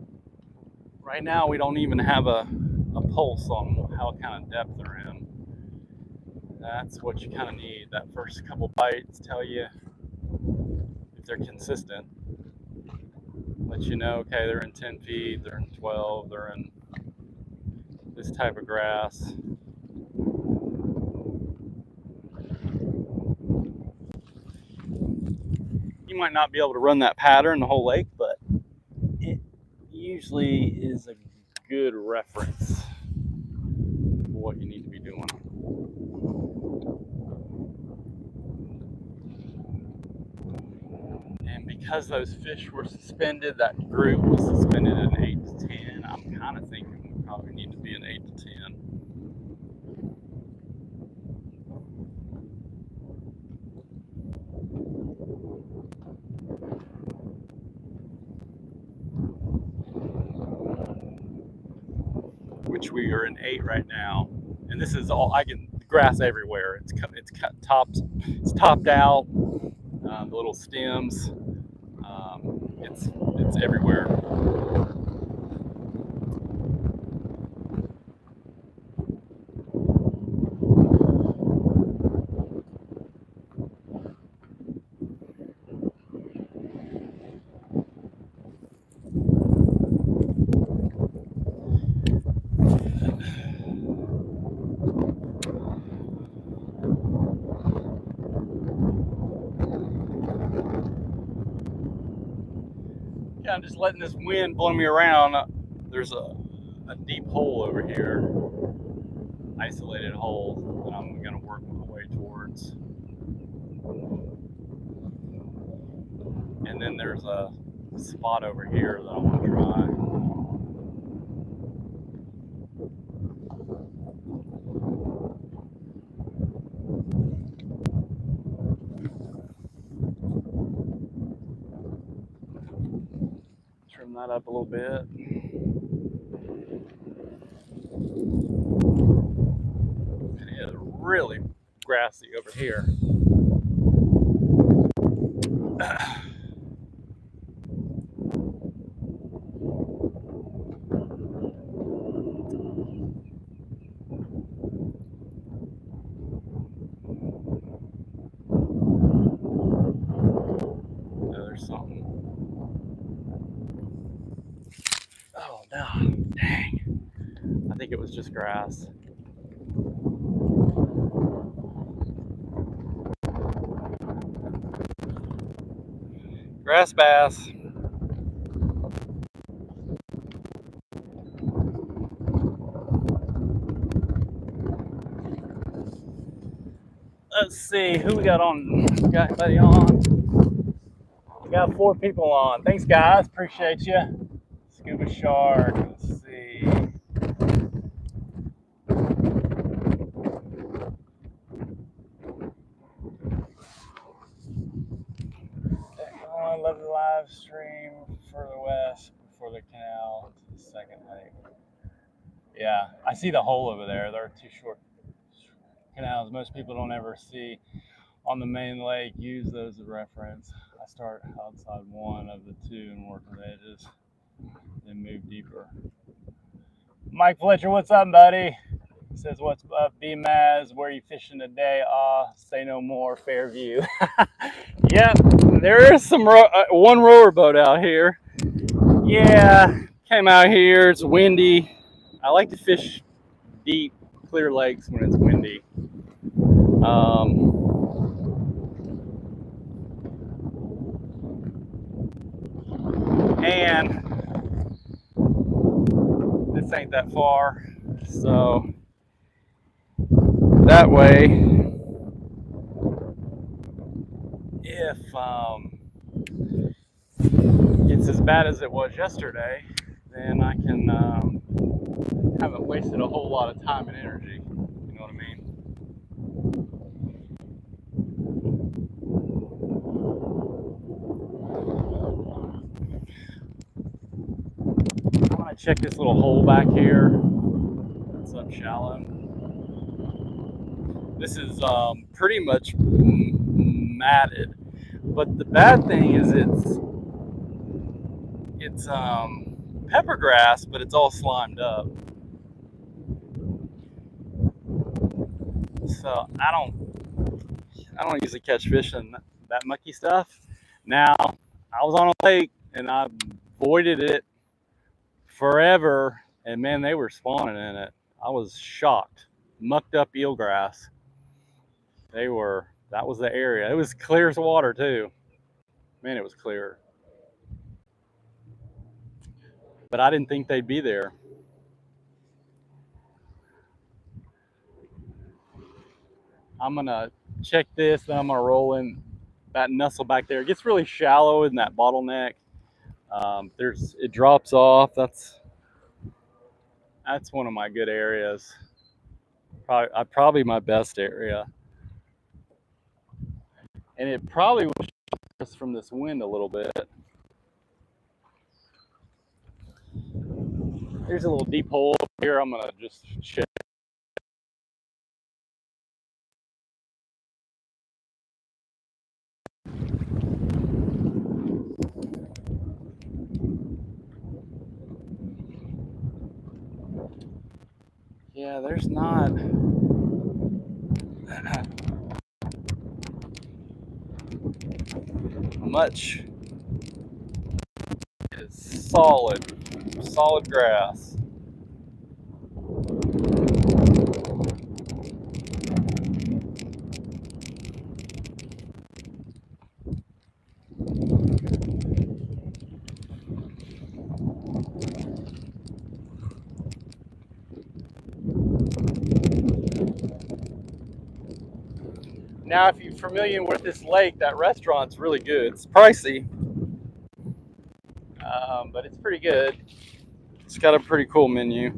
right now we don't even have a pulse on how kind of depth they're in. That's what you kind of need. That first couple bites tell you if they're consistent. Let you know, okay, they're in 10 feet, they're in 12, they're in this type of grass. You might not be able to run that pattern the whole lake, but it usually is a good reference for what you need to be doing. And because those fish were suspended, that group was suspended at 8 to 10. I'm kind of thinking we probably need to be an 8 to 10. Which we are in 8 right now. And this is all, I get grass everywhere. It's topped out, the little stems. It's everywhere. Yeah, I'm just letting this wind blow me around. There's a deep hole over here, isolated hole that I'm going to work my way towards. And then there's a spot over here that I want to try. Trim that up a little bit. It is really grassy over here. There's something. Oh no, dang. I think it was just grass. Grass bass. Let's see who we got on. We got anybody on? We got 4 people on. Thanks, guys. Appreciate you. Scuba Shark. Let's see. I love the live stream further west before the canal to the second lake. Yeah, I see the hole over there. There are 2 short canals most people don't ever see on the main lake. Use those as a reference. I start outside one of the 2 and work with edges, then move deeper. Mike Fletcher, what's up, buddy? He says, what's up, Bmaz? Where are you fishing today? Say no more, Fairview. Yep, there is some one rower boat out here. Yeah, came out here. It's windy. I like to fish deep, clear lakes when it's windy. And this ain't that far, so that way, if it's as bad as it was yesterday, then I can haven't wasted a whole lot of time and energy. You know what I mean? I want to check this little hole back here. It's up shallow. This is pretty much matted, but the bad thing is it's pepper grass, but it's all slimed up. So I don't usually catch fish in that mucky stuff. Now, I was on a lake and I avoided it forever, and man, they were spawning in it. I was shocked. Mucked up eelgrass. That was the area. It was clear as water too. Man, it was clear. But I didn't think they'd be there. I'm gonna check this, then I'm gonna roll in that nestle back there. It gets really shallow in that bottleneck. It drops off. That's one of my good areas. Probably my best area. And it probably was just from this wind a little bit. There's a little deep hole here. I'm gonna just check. Yeah, there's not much. It's solid grass. Now, if you're familiar with this lake, that restaurant's really good. It's pricey, but it's pretty good. It's got a pretty cool menu.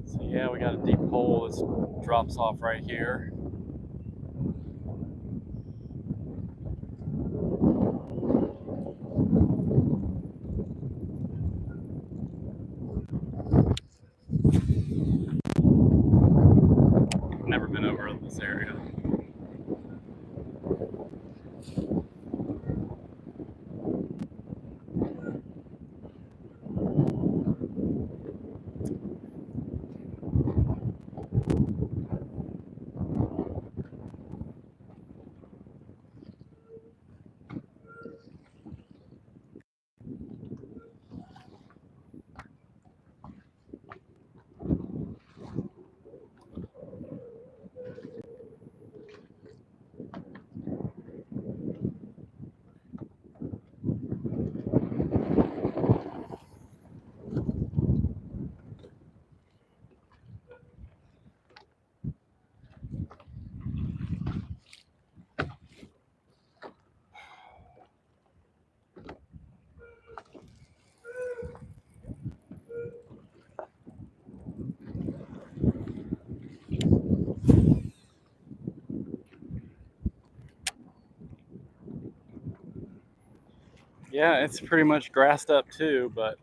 So yeah, we got a deep hole that drops off right here. Never been over this area. Yeah, it's pretty much grassed up too, but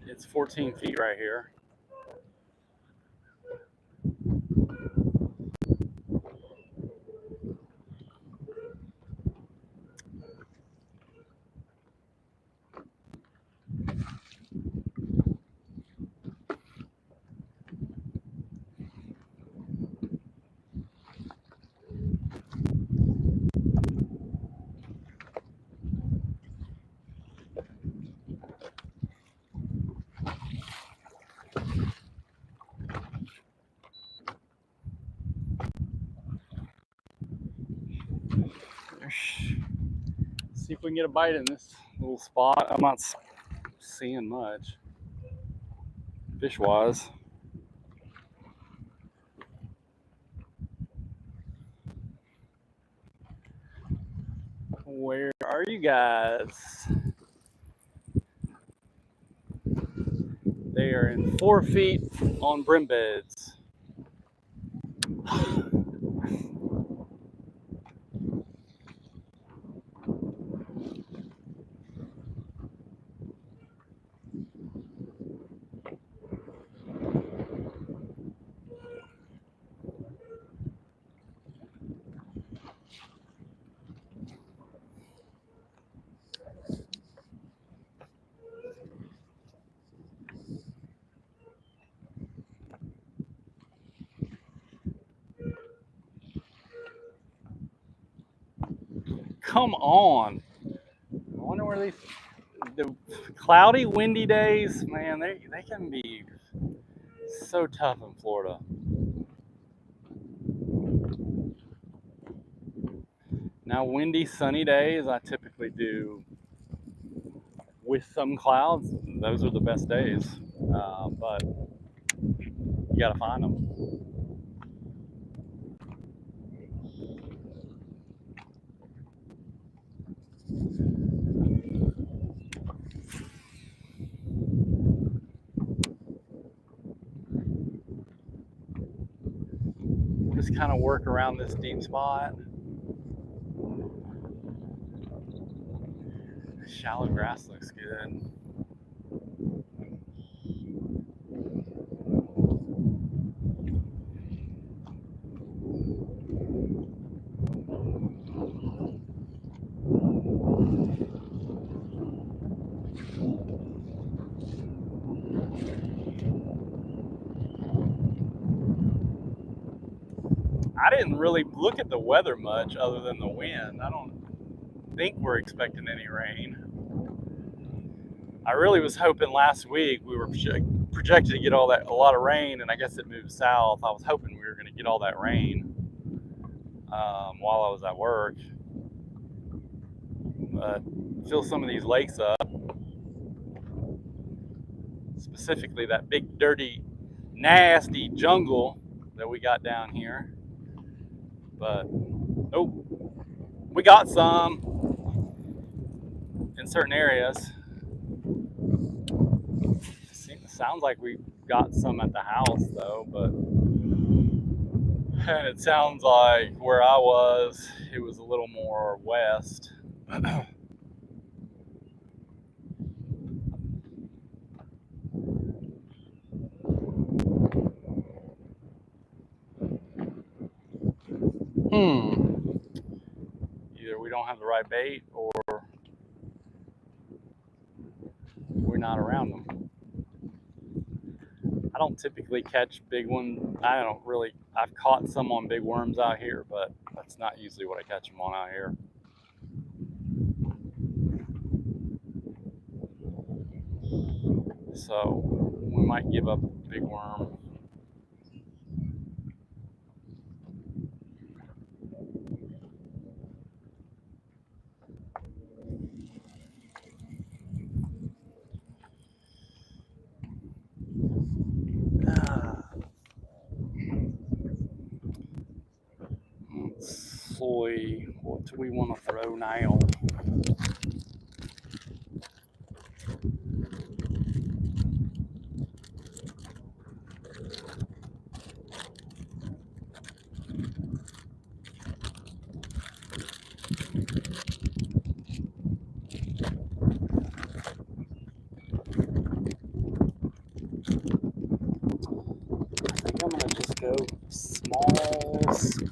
it's 14 feet right here. See if we can get a bite in this little spot. I'm not seeing much fish wise. Where are you guys? They are in 4 feet on brim beds. Come on. I wonder where the cloudy, windy days, man, they can be so tough in Florida. Now, windy, sunny days, I typically do with some clouds. Those are the best days, but you got to find them. Just kind of work around this deep spot. Shallow grass looks good. I didn't really look at the weather much other than the wind. I don't think we're expecting any rain. I really was hoping last week we were projected to get a lot of rain, and I guess it moved south. I was hoping we were going to get all that rain while I was at work. But fill some of these lakes up, specifically that big, dirty, nasty jungle that we got down here. But oh, we got some in certain areas. Sounds like we got some at the house though, but and it sounds like where I was, it was a little more west. Either we don't have the right bait or we're not around them. I don't typically catch big ones. I've caught some on big worms out here, but that's not usually what I catch them on out here. So we might give up a big worm. Soy, what do we want to throw now?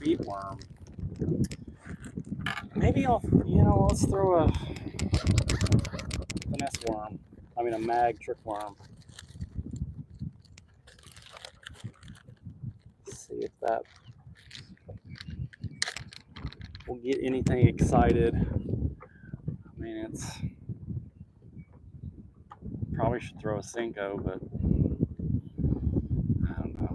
meat worm. Maybe I'll, you know, let's throw a finesse worm. I mean, a mag trick worm. See if that will get anything excited. I mean, it's probably should throw a Cinco, but I don't know.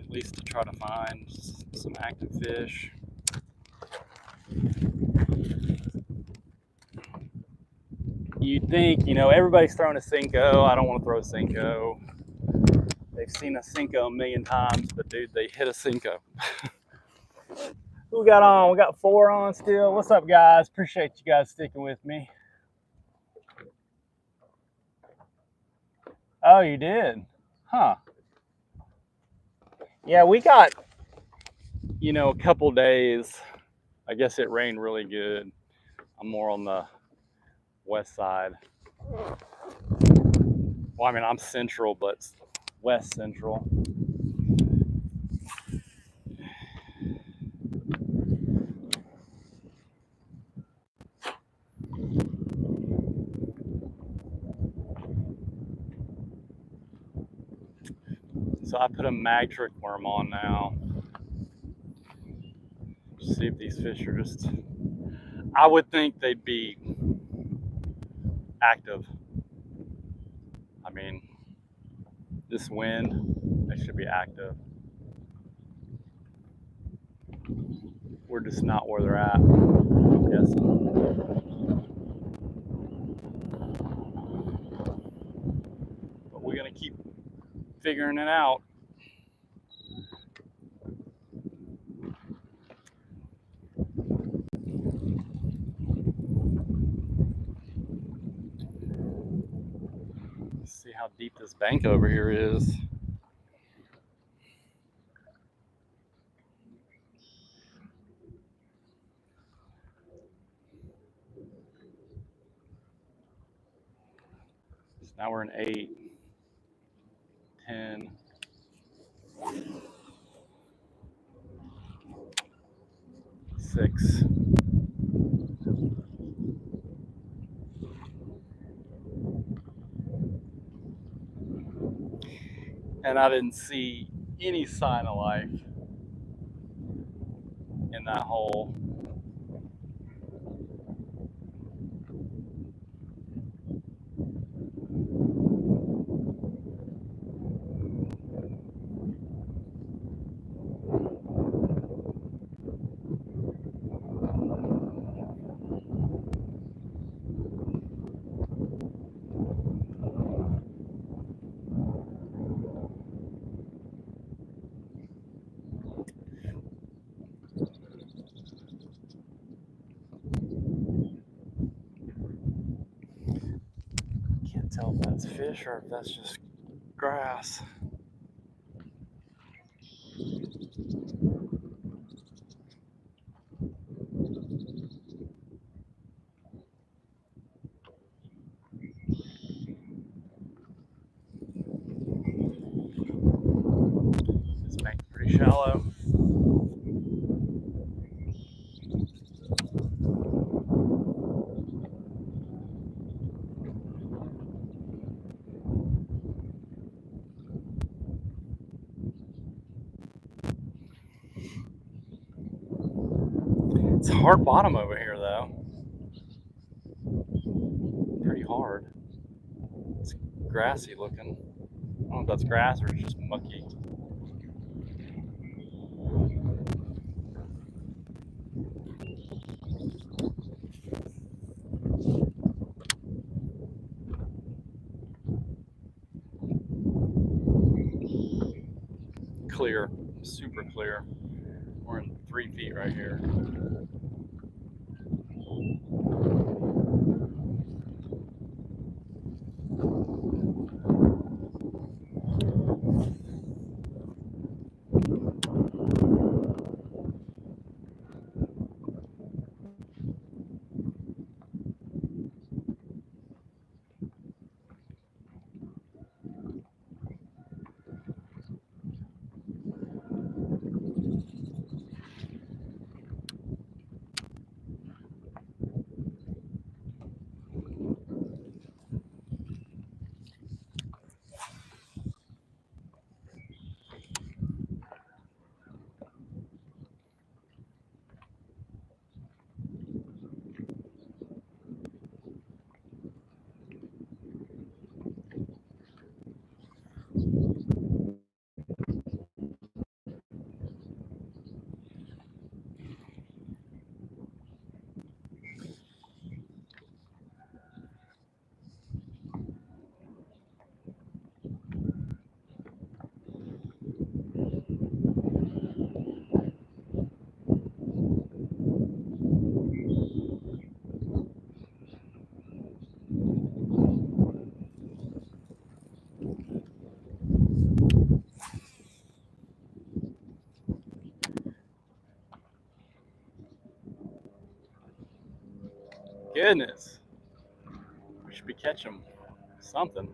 At least to try to find some active fish. You'd think, you know, everybody's throwing a Cinco. I don't want to throw a Cinco. They've seen a Cinco a million times, but dude, they hit a Cinco. Who we got on? We got 4 on still. What's up, guys? Appreciate you guys sticking with me. Oh, you did? Huh. Yeah, we got, you know, a couple days. I guess it rained really good. I'm more on the west side. Well, I mean, I'm central, but west central. So I put a mag trick worm on now. See if these fish are just, I would think they'd be active. I mean, this wind, they should be active. We're just not where they're at, I'm guessing. But we're gonna keep figuring it out. Let's see how deep this bank over here is. So now we're in 8, 10, 6. And I didn't see any sign of life in that hole. Can't tell if that's fish or if that's just grass. This bank's pretty shallow. It's a hard bottom over here, though. Pretty hard. It's grassy looking. I don't know if that's grass or it's just mucky. Clear, super clear. We're in 3 feet right here. goodness. We should be catching something.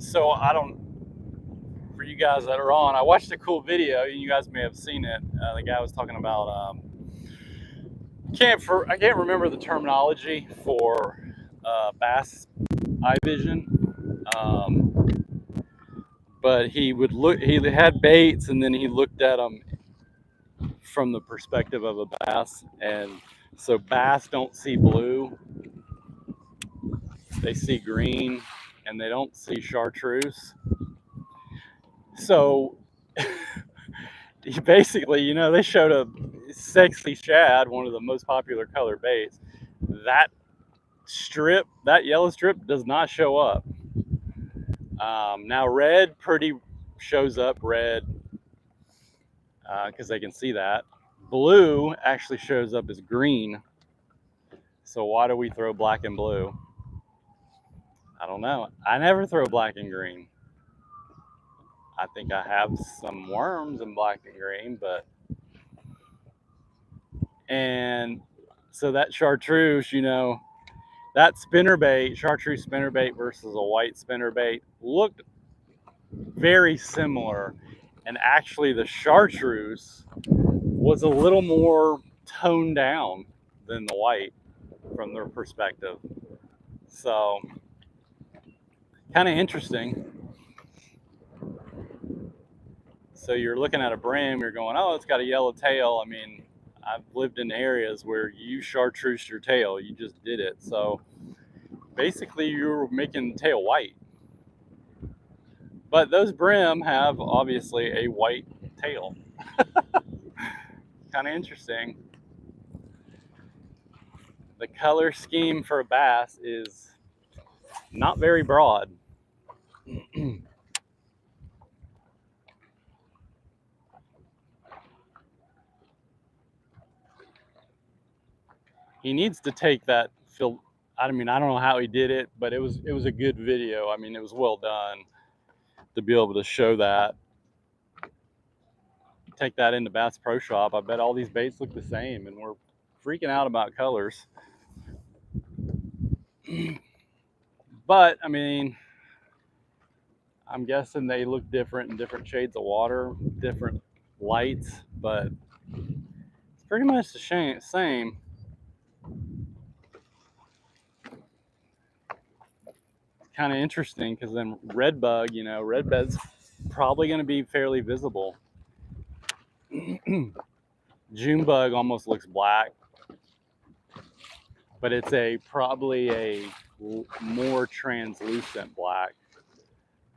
So I don't, for you guys that are on, I watched a cool video, and you guys may have seen it. The guy was talking about, I can't remember the terminology for bass eye vision, but he would look. He had baits, and then he looked at them from the perspective of a bass, and so bass don't see blue; they see green, and they don't see chartreuse. So basically, you know, they showed a sexy shad, one of the most popular color baits. That strip, that yellow strip, does not show up. Now red pretty shows up red because they can see that. Blue actually shows up as green. So why do we throw black and blue? I don't know. I never throw black and green. I think I have some worms in black and green, but and so that chartreuse, you know, that spinnerbait, chartreuse spinnerbait versus a white spinnerbait looked very similar, and actually the chartreuse was a little more toned down than the white from their perspective. So kind of interesting. So you're looking at a brim, you're going, oh, it's got a yellow tail. I mean, I've lived in areas where you chartreuse your tail, you just did it. So basically you're making the tail white. But those brim have obviously a white tail. Kind of interesting. The color scheme for a bass is not very broad. He needs to take that film. I mean, I don't know how he did it, but it was a good video. I mean, it was well done to be able to show that. Take that into Bass Pro Shop. I bet all these baits look the same, and we're freaking out about colors. But I mean, I'm guessing they look different in different shades of water, different lights, but it's pretty much the same. Kind of interesting because then red bug, you know, red bed's probably going to be fairly visible. June bug almost looks black, but it's probably a more translucent black.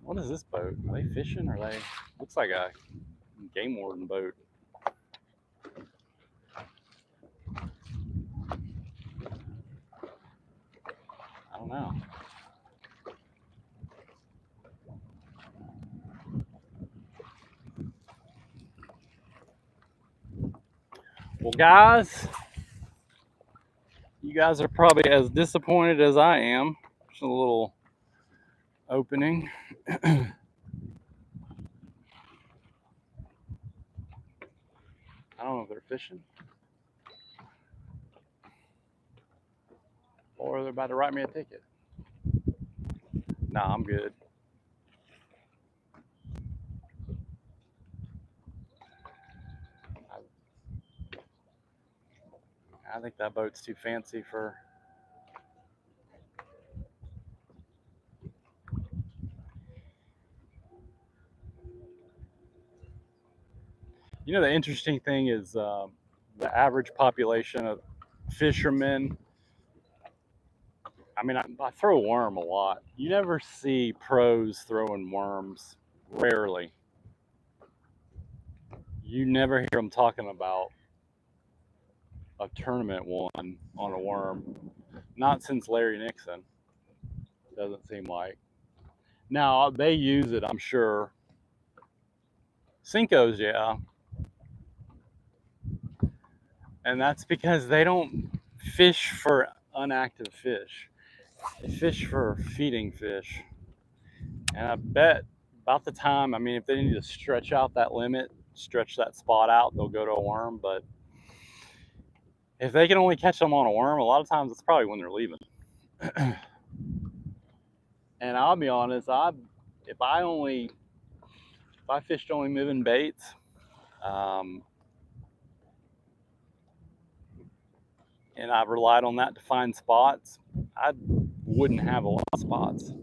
What is this boat? Are they fishing? Or they? Looks like a game warden boat. I don't know. Well, guys, you guys are probably as disappointed as I am. Just a little opening. I don't know if they're fishing or they're about to write me a ticket. Nah, I'm good. I think that boat's too fancy for. You know, the interesting thing is the average population of fishermen. I mean, I throw a worm a lot. You never see pros throwing worms, rarely. You never hear them talking about a tournament won on a worm. Not since Larry Nixon. Doesn't seem like. Now, they use it, I'm sure. Cincos, yeah. And that's because they don't fish for unactive fish. They fish for feeding fish. And I bet about the time, I mean, if they need to stretch out that limit, stretch that spot out, they'll go to a worm. But if they can only catch them on a worm, a lot of times it's probably when they're leaving. And I'll be honest, if I fished only moving baits, and I relied on that to find spots, I wouldn't have a lot of spots.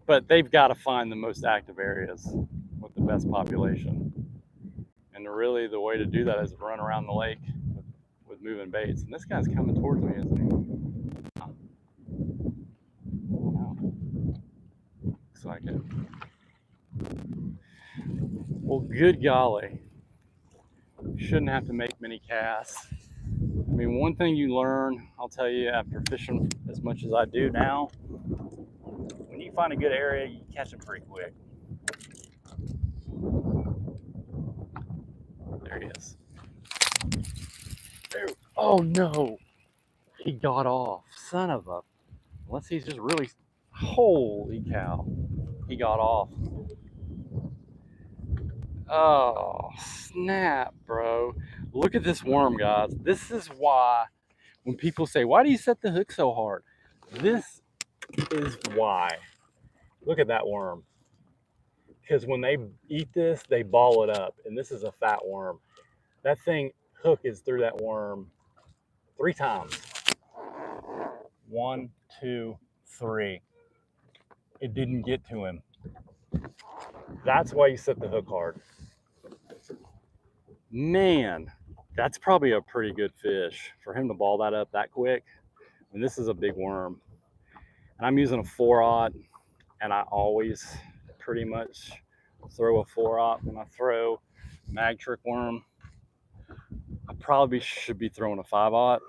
But they've got to find the most active areas with the best population. And really, the way to do that is to run around the lake with moving baits. And this guy's coming towards me, isn't he? No. Looks like it. Well, good golly. You shouldn't have to make many casts. I mean, one thing you learn, I'll tell you, after fishing as much as I do now, when you find a good area, you catch them pretty quick. There he is. There. Oh no, he got off. Son of a. Unless he's just really. Holy cow, he got off. Oh snap, bro! Look at this worm, guys. This is why when people say, "Why do you set the hook so hard?" This is why. Look at that worm. Because when they eat this, they ball it up, and this is a fat worm. That thing hook is through that worm 3 times. 1, 2, 3. It didn't get to him. That's why you set the hook hard. Man, that's probably a pretty good fish for him to ball that up that quick. And this is a big worm. And I'm using a 4-aught, and I always pretty much throw a 4-aught when I throw mag trick worm. I probably should be throwing a 5-aught.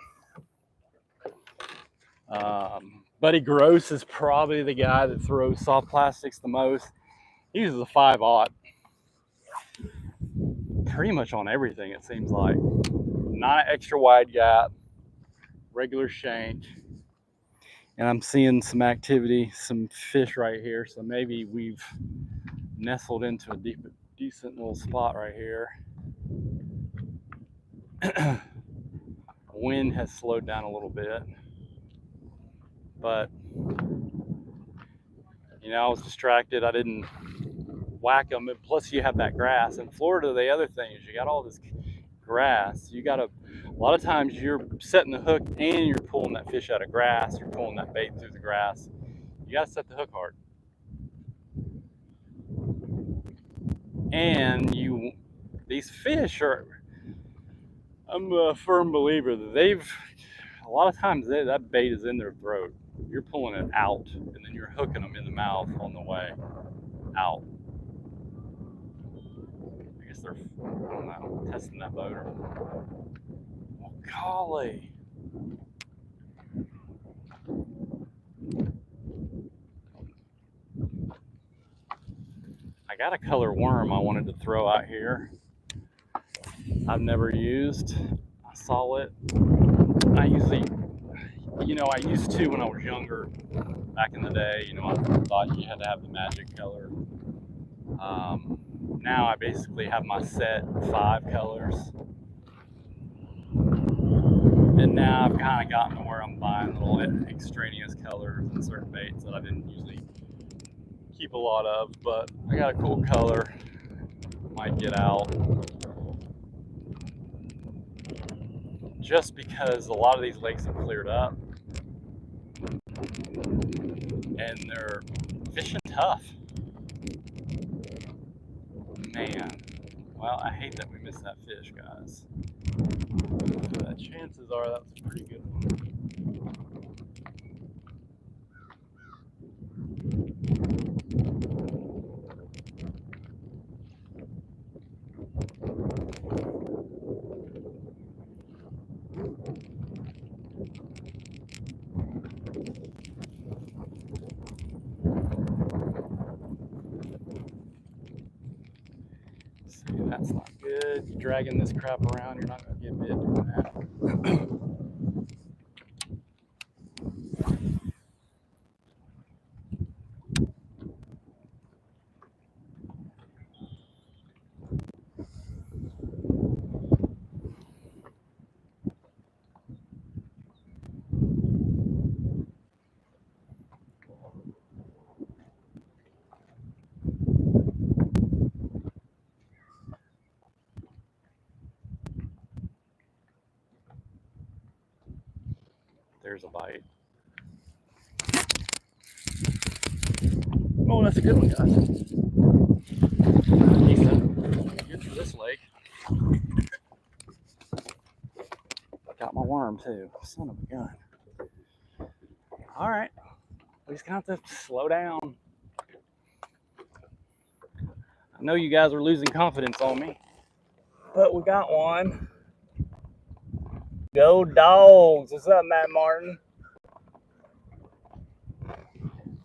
Buddy Gross is probably the guy that throws soft plastics the most. He uses a 5-aught pretty much on everything, it seems like. Not an extra wide gap, regular shank. And I'm seeing some activity, some fish right here. So maybe we've nestled into a decent little spot right here. Wind has slowed down a little bit. But, you know, I was distracted. I didn't whack them. And plus you have that grass. In Florida, the other thing is you got all this grass. You got a lot of times you're setting the hook and you're pulling that fish out of grass. You're pulling that bait through the grass. You got to set the hook hard. And these fish are, I'm a firm believer that a lot of times that bait is in their throat. You're pulling it out and then you're hooking them in the mouth on the way out. I guess they're, I don't know, testing that motor. Oh, golly. I got a color worm I wanted to throw out here. I've never used. I saw it. I usually, I used to when I was younger, back in the day. I thought you had to have the magic color. Now I basically have my set 5 colors. And now I've kind of gotten to where I'm buying little extraneous colors and certain baits that I didn't usually keep a lot of, but I got a cool color. Might get out. Just because a lot of these lakes have cleared up and they're fishing tough. Man, well, I hate that we missed that fish, guys. But chances are that was a pretty good one. That's not good. You're dragging this crap around, you're not going to get bit doing that. There's a bite. Oh, that's a good one, guys. Decent. Good for this lake. Got my worm too. Son of a gun. All right. We just gonna have to slow down. I know you guys are losing confidence on me, but we got one. Go Dogs. What's up, Matt Martin?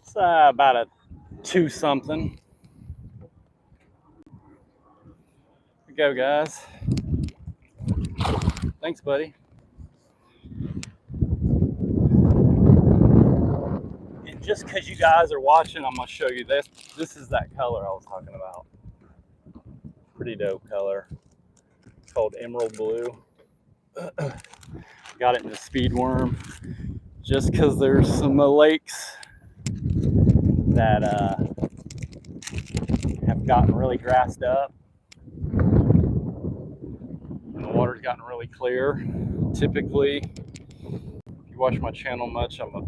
It's about a 2-something. Here we go, guys. Thanks, buddy. And just because you guys are watching, I'm going to show you this. This is that color I was talking about. Pretty dope color. It's called Emerald Blue. Got it in the speed worm. Just because there's some lakes that have gotten really grassed up. And the water's gotten really clear. Typically, if you watch my channel much, I'm a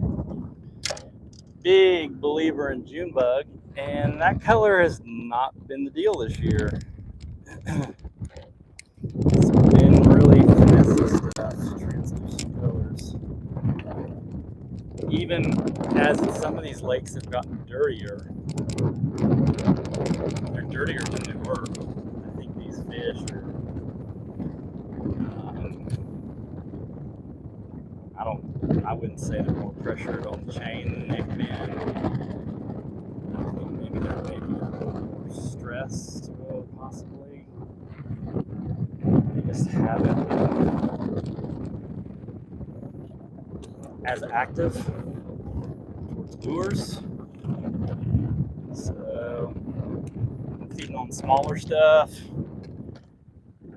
big believer in June bug, and that color has not been the deal this year. It's been really finesse stuff, translucent colors. Even as some of these lakes have gotten dirtier, they're dirtier than they were. I think these fish are, I wouldn't say they're more pressured on the chain than they've been. I think maybe they're more stressed, possibly. They just haven't been as active towards lures. So I'm feeding on smaller stuff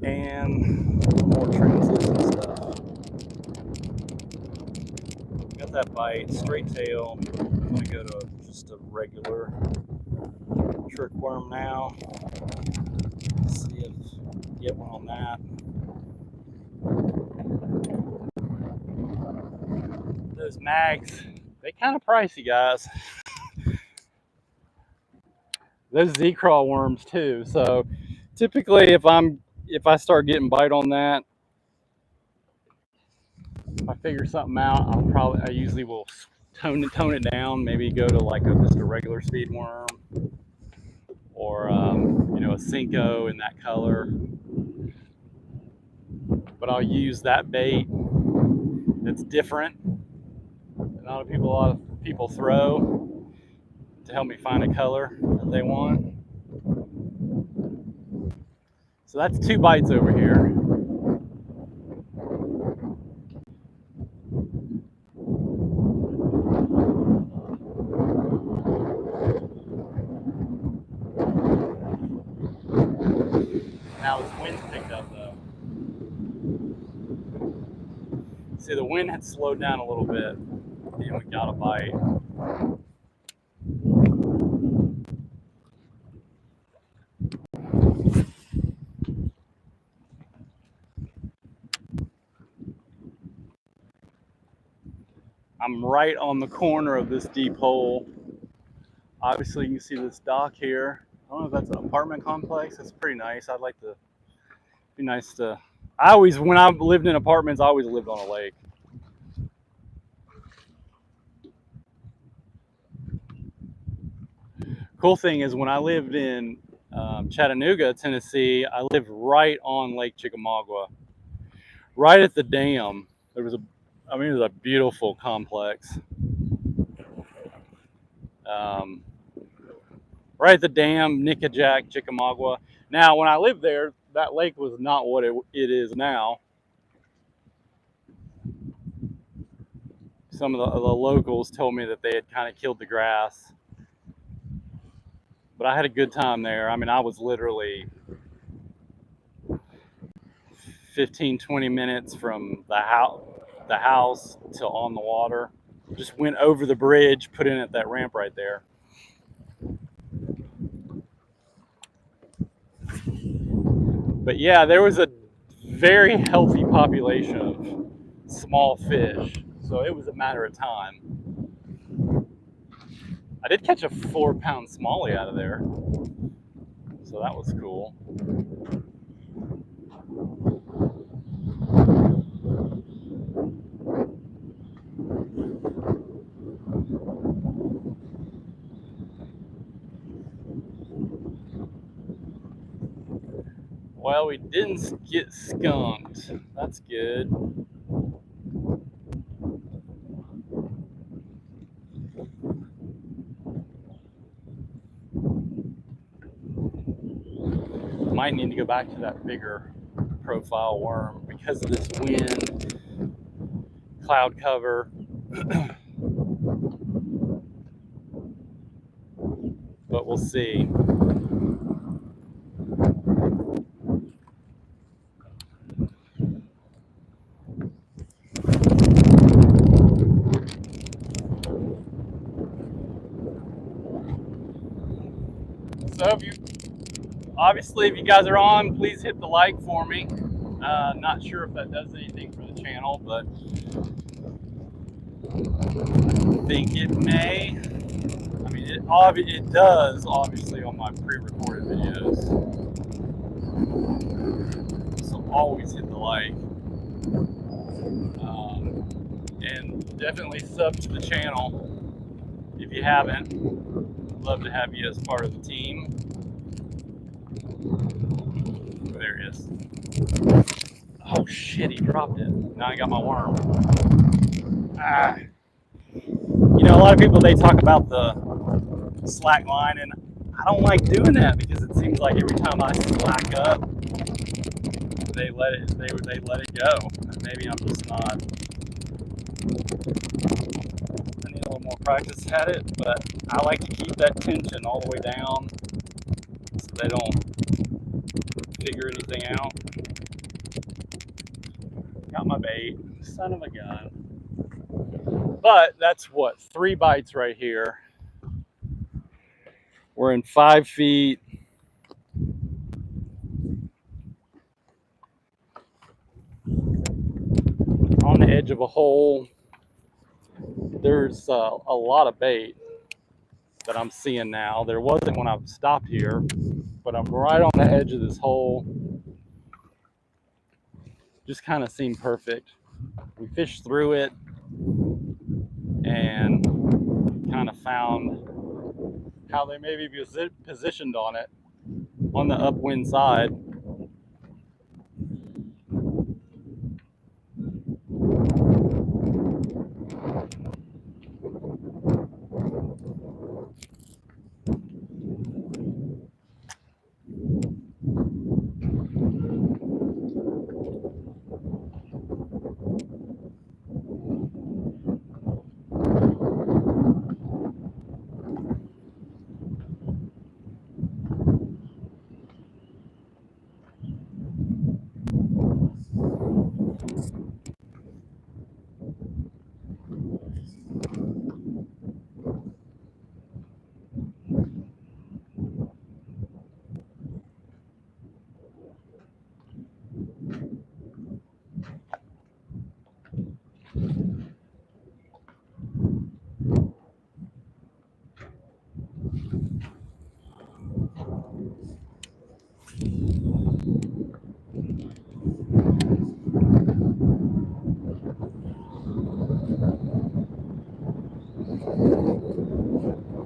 and more translucent stuff. Got that bite, straight tail. I'm gonna go to just a regular trick worm now. See if I get one on that. Those mags, they kind of pricey, guys. Those Z-crawl worms too. So typically, if I start getting bite on that, if I figure something out, I usually will tone it down. Maybe go to like just a regular speed worm, or a Cinco in that color. But I'll use that bait that's different than a lot of people throw to help me find a color that they want. So that's 2 bites over here. Now this wind's picked up though. See, the wind had slowed down a little bit and we got a bite. I'm right on the corner of this deep hole. Obviously, you can see this dock here. I don't know if that's an apartment complex. It's pretty nice. I'd like to, be nice to, when I lived in apartments, I always lived on a lake. Cool thing is when I lived in Chattanooga, Tennessee, I lived right on Lake Chickamauga, right at the dam. It was a beautiful complex. right at the dam, Nickajack, Chickamauga. Now, when I lived there, that lake was not what it is now. Some of the locals told me that they had kind of killed the grass, but I had a good time there. I mean, I was literally 15, 20 minutes from the house to on the water. Just went over the bridge, put in at that ramp right there. But yeah, there was a very healthy population of small fish, so it was a matter of time. I did catch a 4-pound smallie out of there, so that was cool. Well, we didn't get skunked. That's good. Might need to go back to that bigger profile worm because of this wind, cloud cover. But we'll see. So if you guys are on, please hit the like for me. Not sure if that does anything for the channel, but I think it may. I mean, it does, obviously, on my pre-recorded videos. So always hit the like. And definitely sub to the channel if you haven't. I'd love to have you as part of the team. There it is. Oh shit, he dropped it. Now I got my worm. Ah. You know, a lot of people, they talk about the slack line, and I don't like doing that because it seems like every time I slack up, they let it go. Maybe I'm just not. I need a little more practice at it, but I like to keep that tension all the way down so they don't figure anything out. Got my bait, son of a gun. But that's what, 3 bites right here. We're in 5 feet. On the edge of a hole. There's a lot of bait that I'm seeing now. There wasn't when I stopped here, but I'm right on the edge of this hole. Just kind of seemed perfect. We fished through it and kind of found how they may be positioned on it on the upwind side.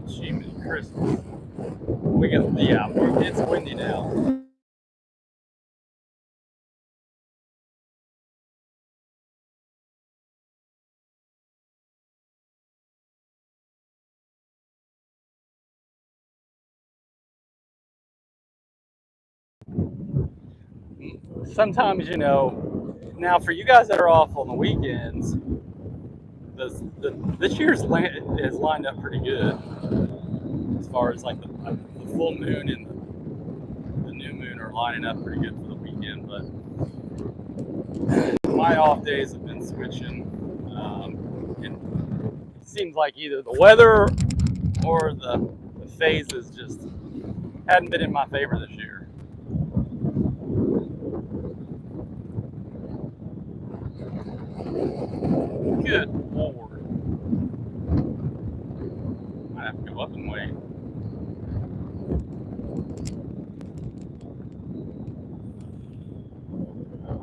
Jiminy Christmas. It's windy now. Sometimes, you know, now for you guys that are off on the weekends, this year's is lined up pretty good as far as like the full moon and the new moon are lining up pretty good for the weekend. But my off days have been switching, and it seems like either the weather or the phases just hadn't been in my favor this year. Good Lord. Might have to go up and wait.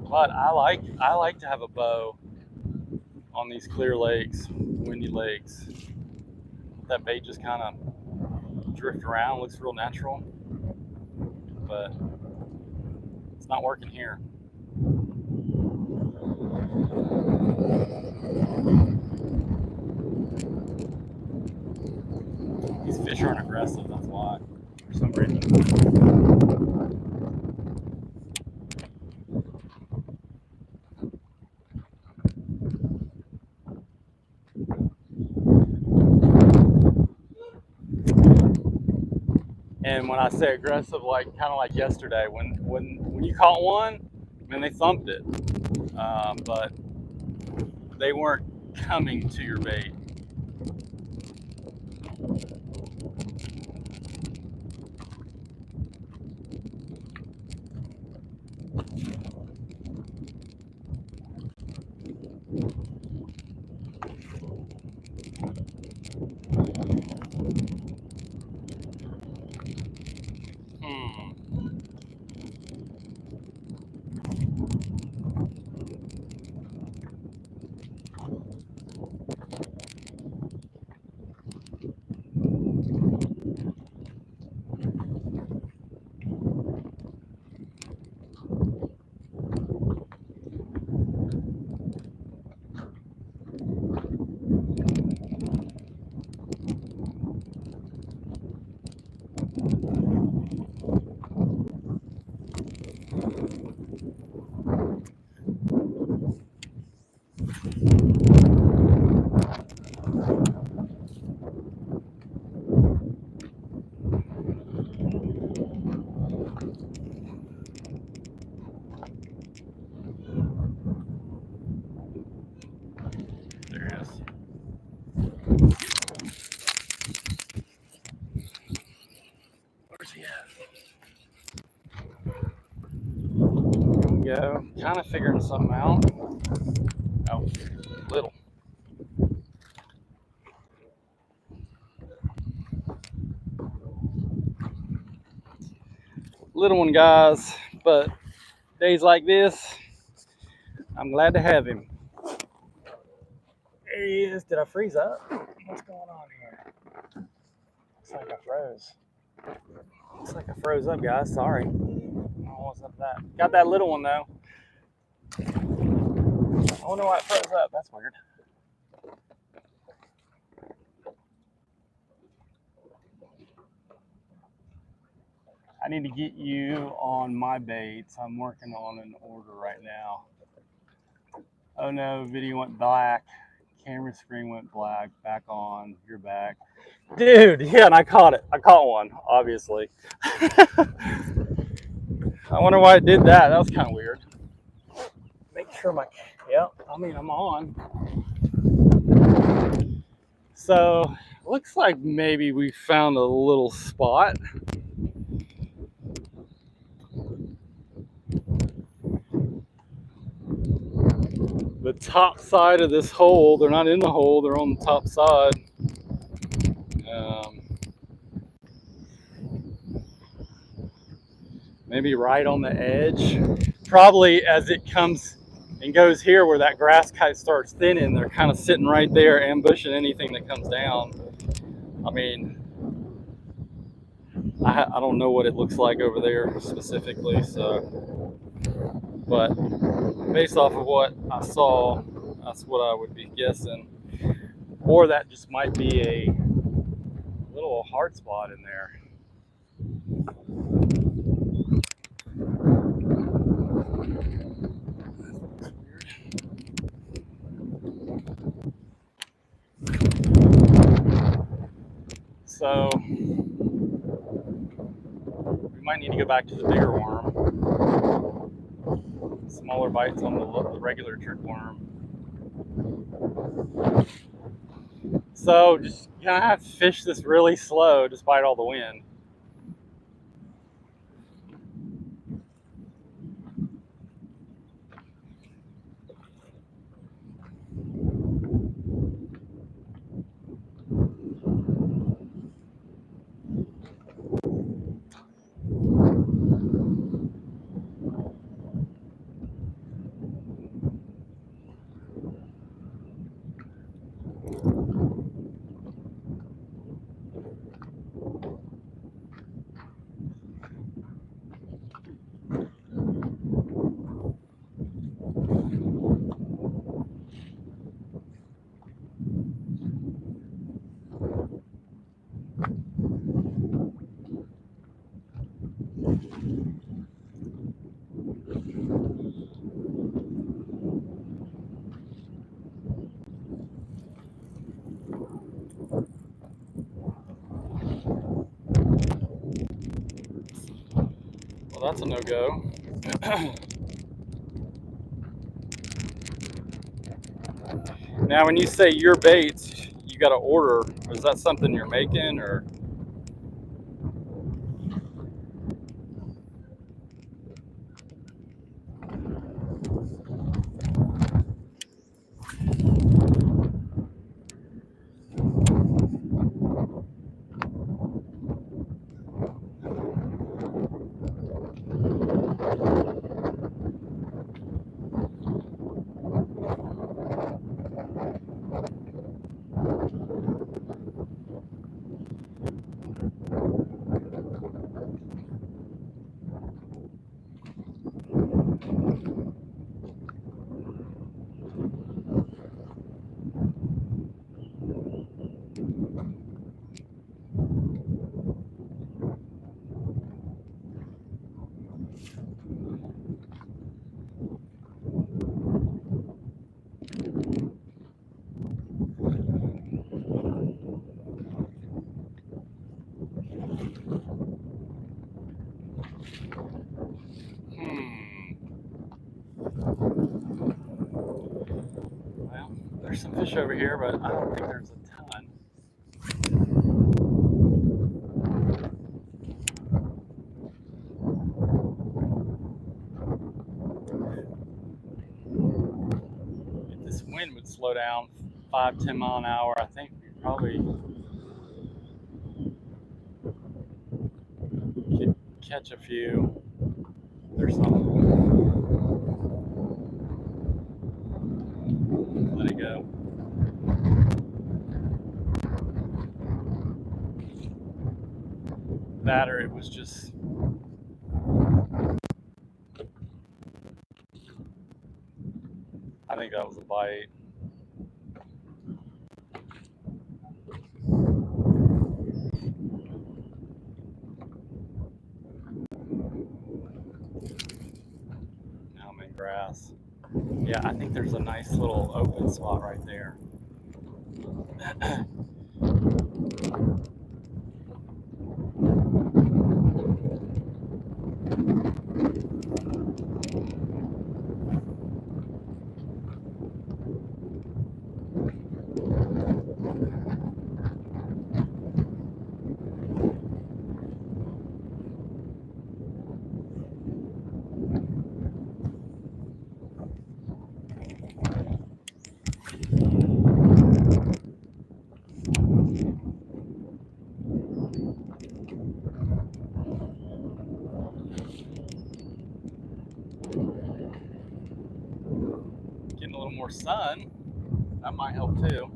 But I like to have a bow on these clear lakes, windy lakes. That bait just kind of drift around, looks real natural, but it's not working here. These fish aren't aggressive, that's why, for some reason. And when I say aggressive, like kind of like yesterday, when you caught one, man, they thumped it, but they weren't coming to your bait. There it is. Where's he at? There we go. Kind of figuring something out. Oh, little. Little one, guys, but days like this, I'm glad to have him. There he is. Did I freeze up? What's going on here? Looks like I froze. Looks like I froze up, guys. Sorry. I don't know what's up with that. Got that little one, though. I wonder why it froze up. That's weird. I need to get you on my baits. I'm working on an order right now. Oh no, video went black. Camera screen went black. Back on. You're back. Dude, yeah, and I caught it. I caught one, obviously. I wonder why it did that. That was kind of weird. Make sure I'm on. So, looks like maybe we found a little spot. The top side of this hole, they're not in the hole, they're on the top side. Maybe right on the edge. Probably as it comes and goes here where that grass kite starts thinning, they're kind of sitting right there ambushing anything that comes down. I mean, I don't know what it looks like over there specifically, so, but based off of what I saw, that's what I would be guessing. Or that just might be a little hard spot in there. So we might need to go back to the bigger worm. Smaller bites on the regular trick worm. So just gonna have to fish this really slow despite all the wind. Well, that's a no-go. Now, when you say your baits, you got to order. Is that something you're making, or? Well, there's some fish over here, but I don't think there's a ton. If this wind would slow down 5-10 mile an hour, I think we'd probably catch a few. There's some. Let it go. That, or it was just. I think that was a bite. Now I'm in grass. Yeah, I think there's a nice little open spot right there. Getting a little more sun, that might help too.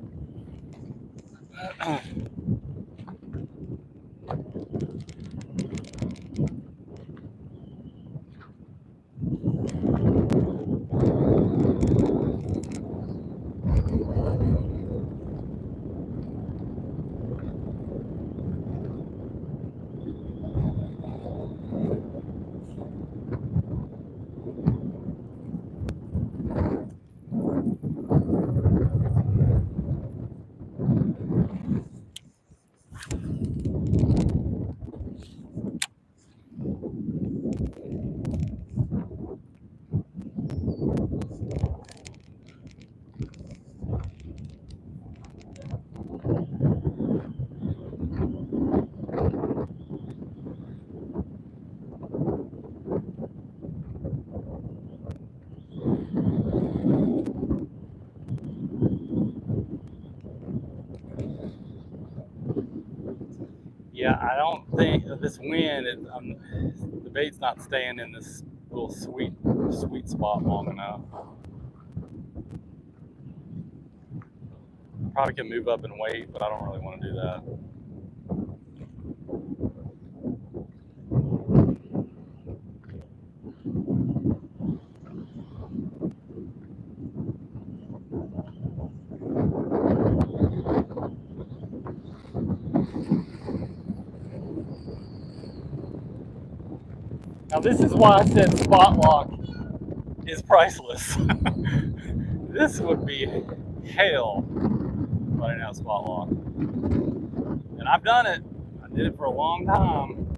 thing, this wind, the bait's not staying in this little sweet spot long enough. Probably can move up and wait, but I don't really want to do that. Now this is why I said spot lock is priceless. This would be hell if I didn't have spot lock. And I've done it. I did it for a long time.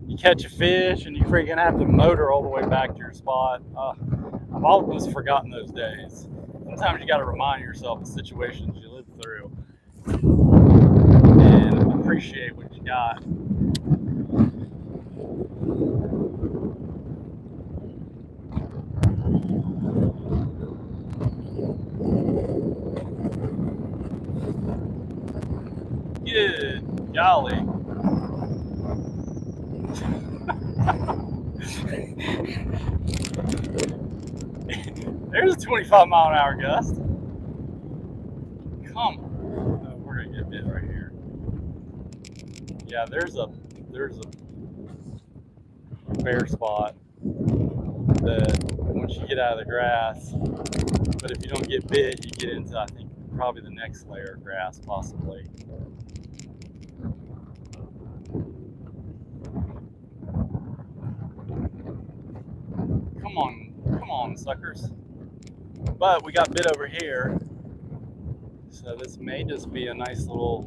You catch a fish and you freaking have to motor all the way back to your spot. I've almost forgotten those days. Sometimes you got to remind yourself of situations you lived through and appreciate what you got. Good golly. There's a 25-mile-an-hour gust. Come on. Oh, we're gonna get bit right here. Yeah, there's a bare spot that once you get out of the grass, but if you don't get bit, you get into, I think, probably the next layer of grass, possibly. Come on, suckers. But we got bit over here, so this may just be a nice little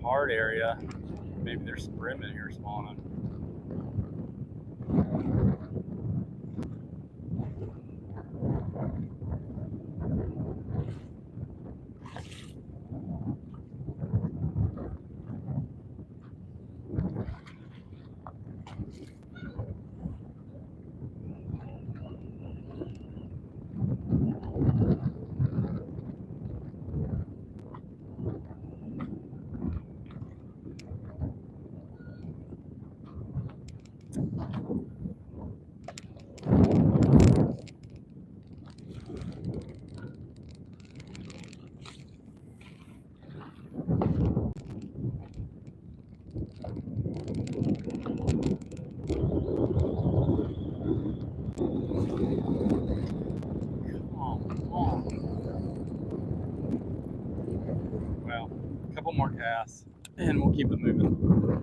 hard area. Maybe there's some brim in here spawning. Well, a couple more casts and we'll keep it moving.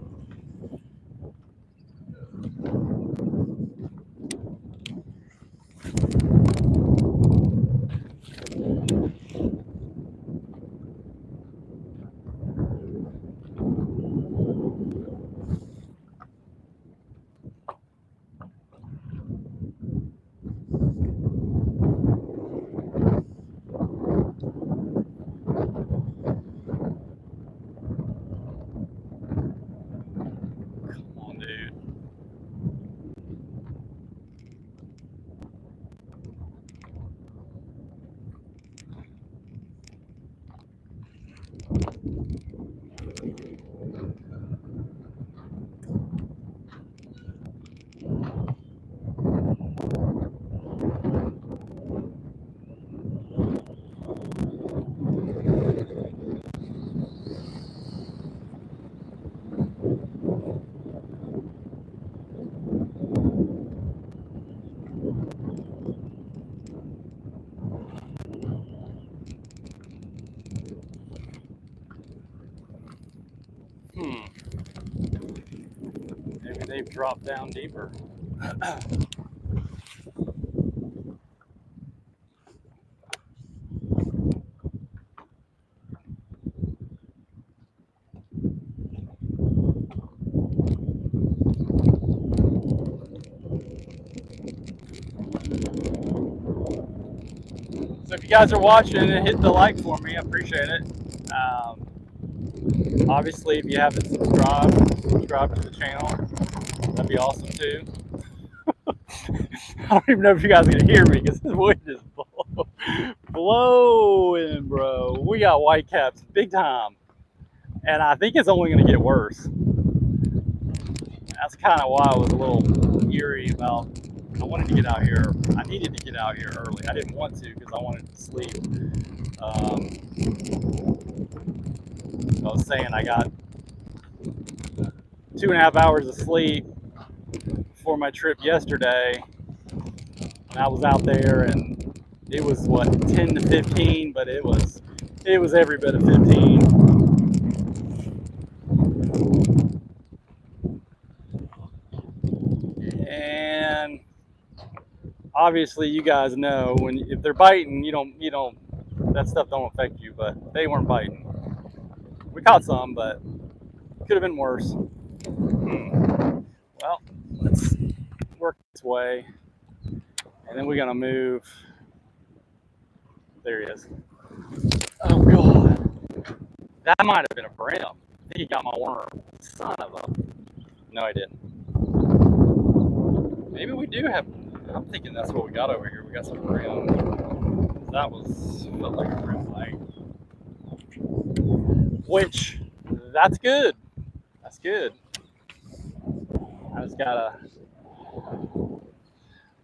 Maybe they've dropped down deeper. So if you guys are watching, hit the like for me. I appreciate it. Obviously, if you haven't subscribed to the channel. That'd be awesome too. don't even know if you guys are gonna hear me because this wind is blowing, bro. We got whitecaps big time, and I think it's only gonna get worse. That's kind of why I was a little eerie about. I wanted to get out here. I needed to get out here early. I didn't want to because I wanted to sleep. I was saying I got 2.5 hours of sleep before my trip yesterday, and I was out there, and it was what 10 to 15, but it was every bit of 15. And obviously, you guys know if they're biting, you don't that stuff don't affect you, but they weren't biting. We caught some, but could have been worse. Well, let's work this way, and then we're gonna move. There he is. Oh god, that might have been a brim. I think he got my worm. Son of a. No, I didn't. Maybe we do have. I'm thinking that's what we got over here. We got some brim. That felt like a brim bite. Which, that's good. That's good. I just gotta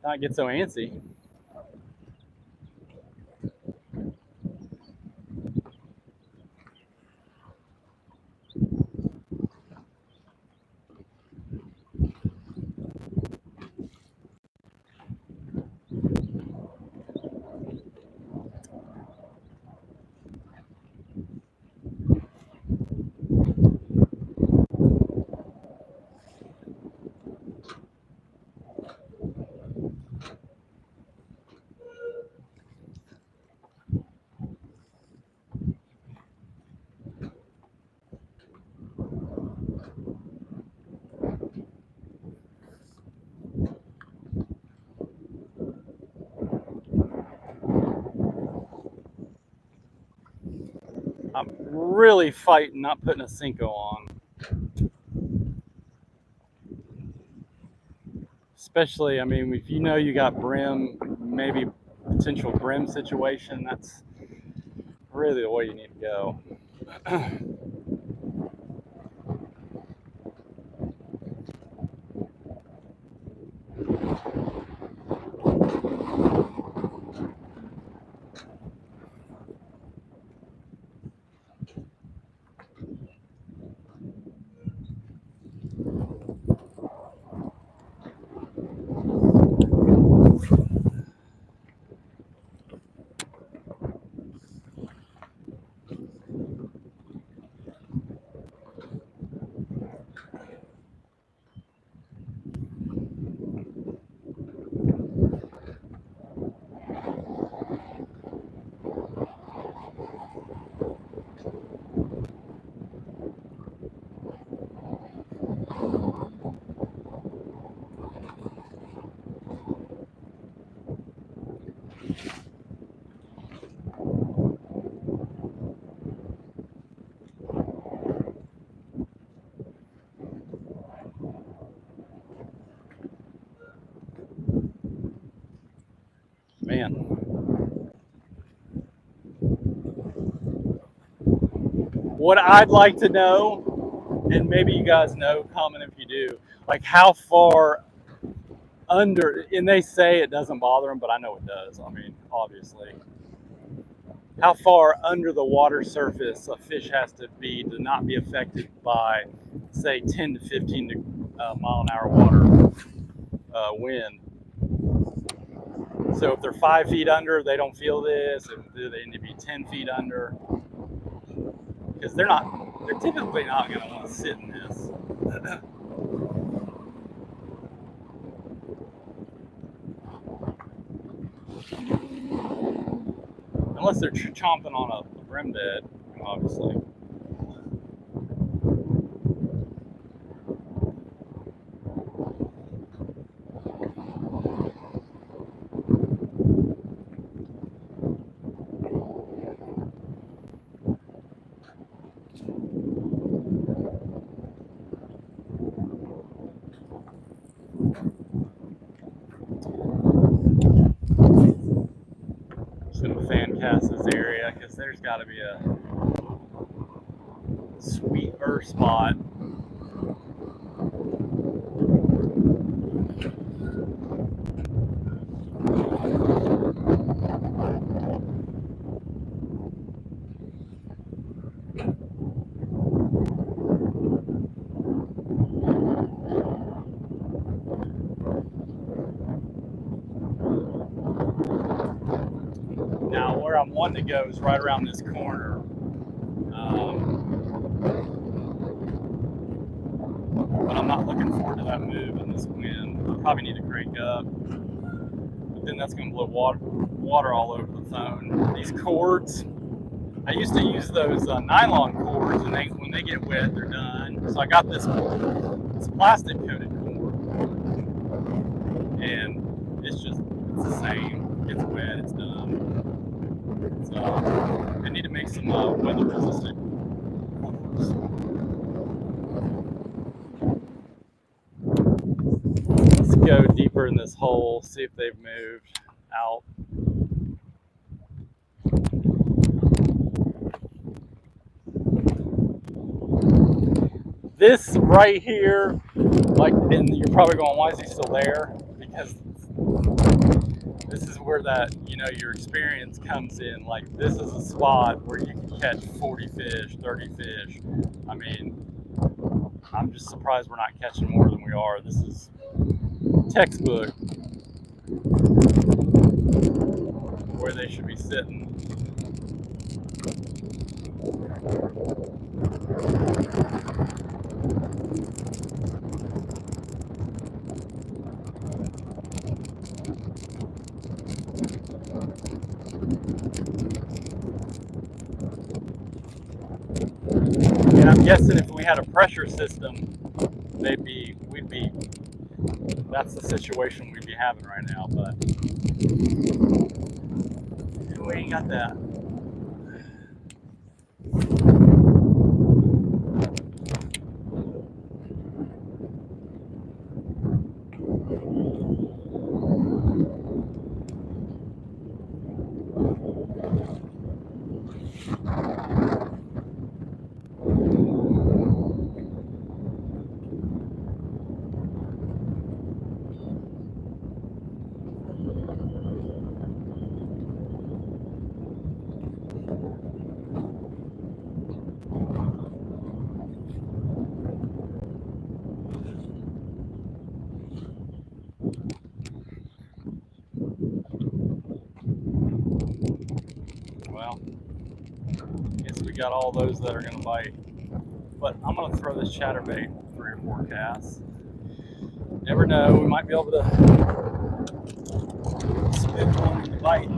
not get so antsy. I'm really fighting not putting a Cinco on. Especially, I mean, if you know you got brim, maybe potential brim situation, that's really the way you need to go. Man, what I'd like to know, and maybe you guys know, comment if you do, like how far under, and they say it doesn't bother them, but I know it does. I mean, obviously. How far under the water surface a fish has to be to not be affected by, say, 10 to 15 mile an hour water wind. So if they're 5 feet under, they don't feel this. If they need to be 10 feet under, because they're typically not going to want to sit in this. Unless they're chomping on a brim bed, obviously. forecast this area because there's got to be a sweet earth spot. Now, where I'm wanting to go is right around this corner. But I'm not looking forward to that move in this wind. I probably need to crank up. But then that's going to blow water all over the phone. These cords, I used to use those nylon cords, and when they get wet, they're done. So I got this plastic coated cord, and it's the same. It's wet, it's done. So I need to make some weather resistant cords. Let's go deeper in this hole, see if they've moved out. This right here, and you're probably going, why is he still there? Because this is where that, your experience comes in. Like, this is a spot where you can catch 40 fish, 30 fish. I mean, I'm just surprised we're not catching more than we are. This is textbook where they should be sitting. And I'm guessing if we had a pressure system, that's the situation we'd be having right now, but we ain't got that. Well, I guess we got all those that are going to bite. But I'm going to throw this chatterbait 3 or 4 casts. Never know, we might be able to spit one with the bite.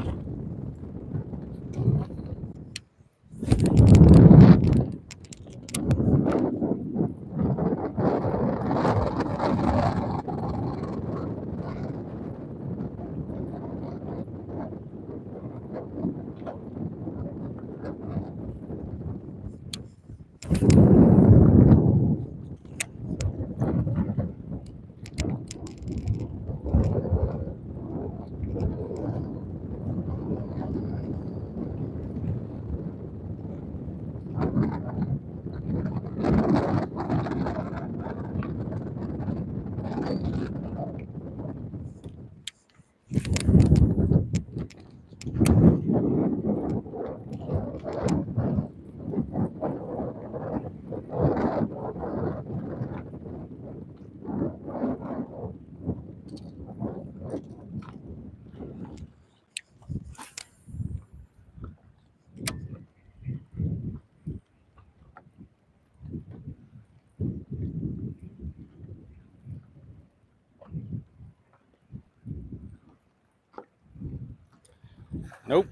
Nope.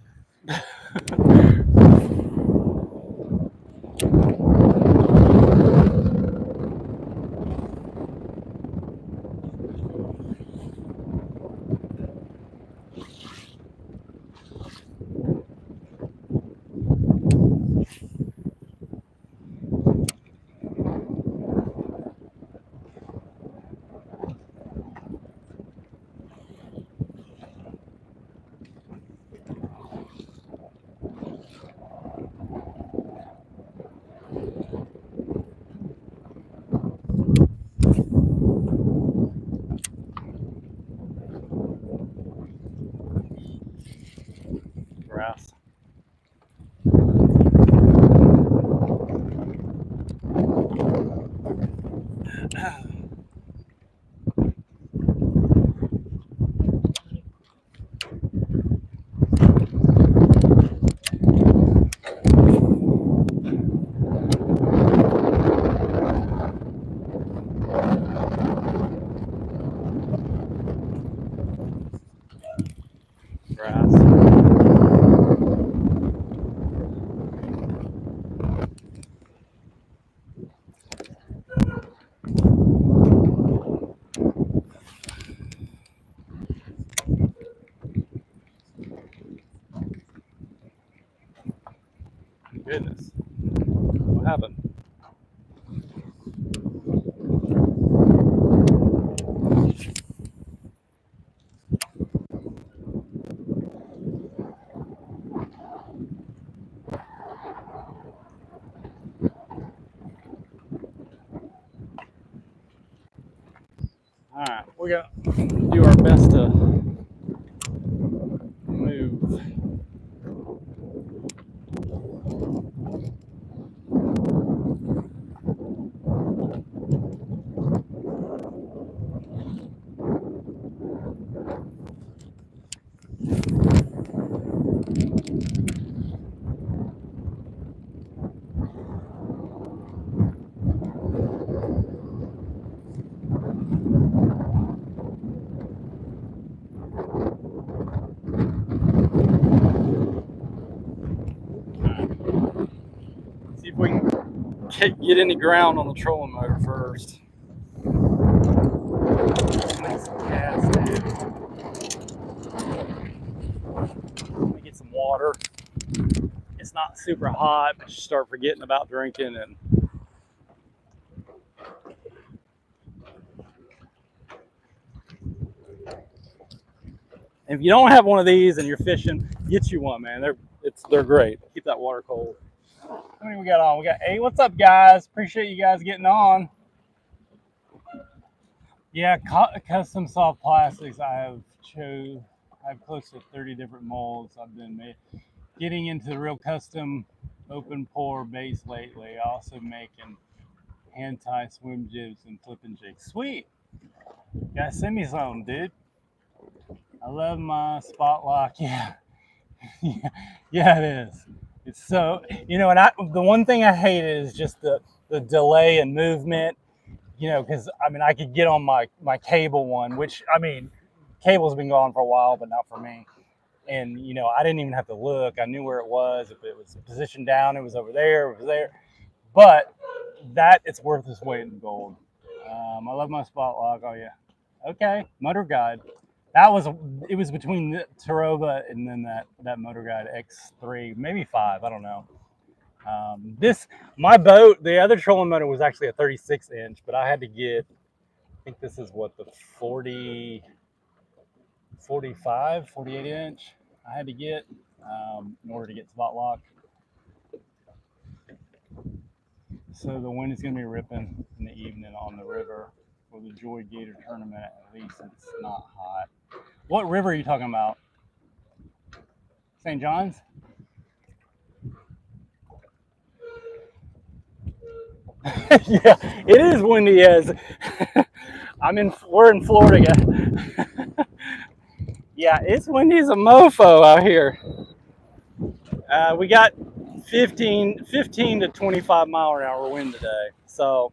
grass. Grass. Goodness. What happened? All right, we're gonna do our best to move. See if we can get any ground on the trolling motor first. Make some gas down. Let me get some water. It's not super hot, but you start forgetting about drinking. And if you don't have one of these and you're fishing, get you one, man. They're great. Keep that water cold. How many we got on? We got 8. What's up, guys? Appreciate you guys getting on. Yeah, custom soft plastics. I have close to 30 different molds. I've been getting into the real custom open pour base lately. Also making hand tie swim jibs and flipping jigs. Sweet. Gotta send me some, dude. I love my spot lock. Yeah. Yeah, it is. It's so, and the one thing I hate is just the delay in movement, because I could get on my cable one, which cable's been gone for a while, but not for me. And I didn't even have to look. I knew where it was. If it was positioned down, it was over there. It was there. But it's worth its weight in gold. I love my spot lock. Oh yeah. Okay, Motor Guide. It was between the Tarova and then that Motor Guide X3, maybe 5. I don't know. My boat, the other trolling motor was actually a 36 inch, but I had to get, I think this is what, the 40, 45, 48 inch I had to get in order to get spot lock. So the wind is going to be ripping in the evening on the river for the Joy Gator tournament. At least it's not hot. What river are you talking about? St. John's? Yeah, it is windy as we're in Florida. Yeah, it's windy as a mofo out here. We got 15 to 25 mile an hour wind today. So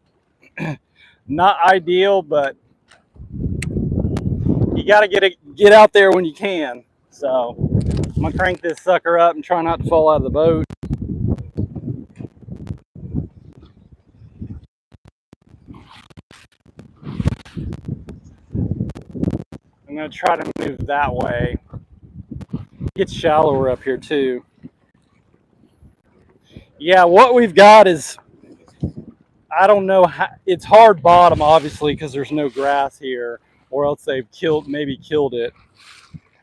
not ideal, but you got to get out there when you can. So I'm gonna crank this sucker up and try not to fall out of the boat. I'm gonna try to move that way. It gets shallower up here too. Yeah, what we've got is, I don't know how, it's hard bottom obviously because there's no grass here, or else they've maybe killed it.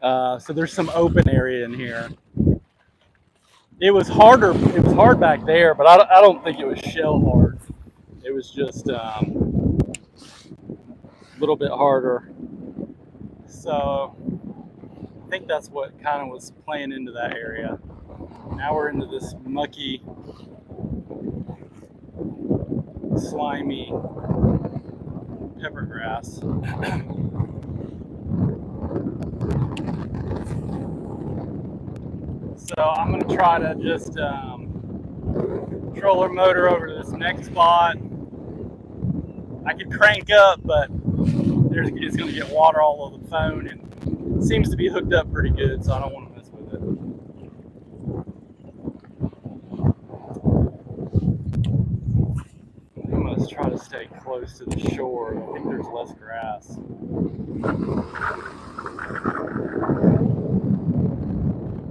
So there's some open area in here. It was hard back there, but I don't think it was shell hard. It was just a little bit harder. So think that's what kind of was playing into that area. Now we're into this mucky, slimy pepper grass. So I'm going to try to just controller motor over to this next spot. I could crank up, but it's going to get water all over the phone, and it seems to be hooked up pretty good, so I don't want to mess with it. I'm going to try to stay close to the shore. I think there's less grass.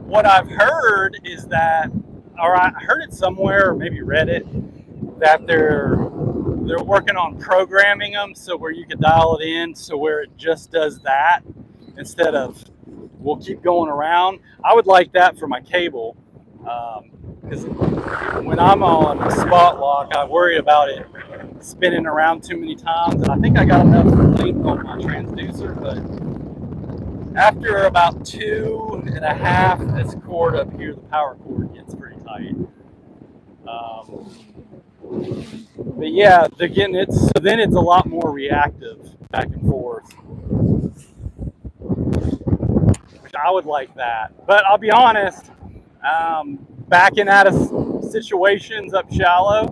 What I've heard is that, or I heard it somewhere, or maybe read it, that they're working on programming them so where you can dial it in so where it just does that instead of we'll keep going around. I would like that for my cable, because when I'm on a spot lock, I worry about it spinning around too many times, and I think I got enough length on my transducer, but after about 2.5, this cord up here, the power cord, gets pretty tight. But yeah, they're getting it, so then it's a lot more reactive back and forth, which I would like that. But I'll be honest, backing out of situations up shallow,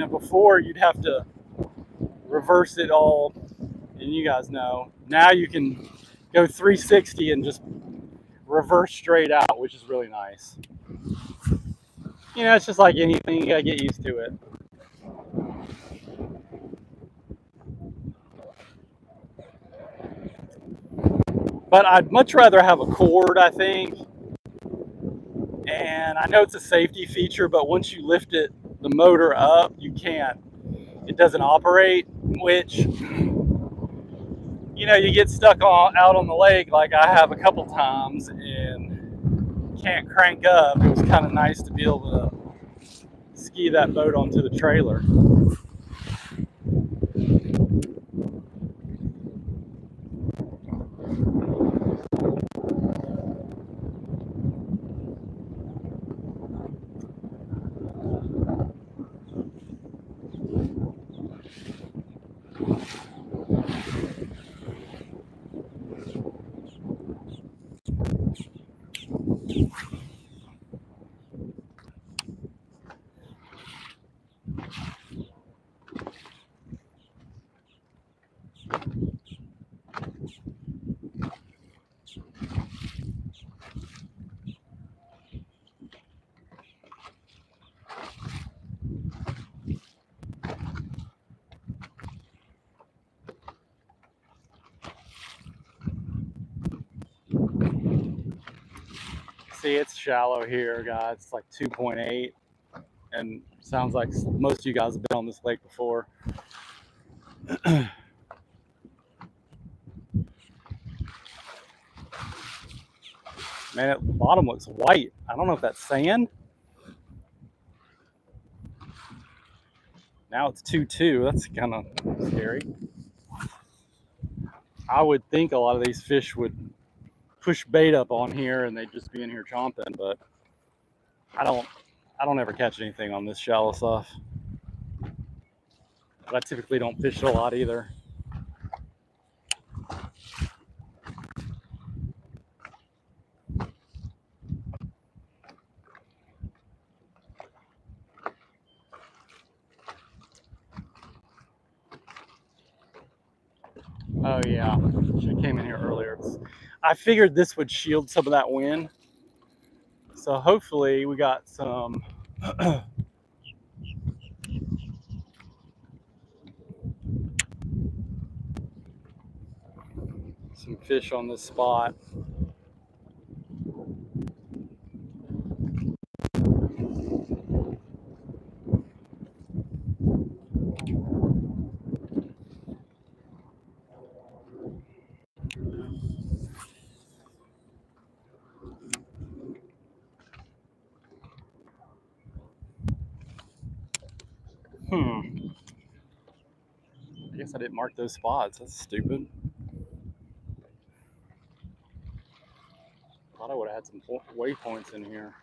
before you'd have to reverse it all, and you guys know, now you can go 360 and just reverse straight out, which is really nice. It's just like anything, you gotta get used to it. But I'd much rather have a cord, I think. And I know it's a safety feature, but once you lift the motor up, it doesn't operate, which, you get stuck out on the lake like I have a couple times and can't crank up. It was kind of nice to be able to ski that boat onto the trailer. See, it's shallow here, guys. It's like 2.8, and sounds like most of you guys have been on this lake before. Man, the bottom looks white. I don't know if that's sand. Now it's 2.2. That's kind of scary. I would think a lot of these fish would push bait up on here and they'd just be in here chomping, but I don't ever catch anything on this shallow stuff. But I typically don't fish it a lot either. Oh yeah, should have came in here earlier. I figured this would shield some of that wind. So hopefully we got some some fish on this spot. I guess I didn't mark those spots. That's stupid. had some waypoints in here.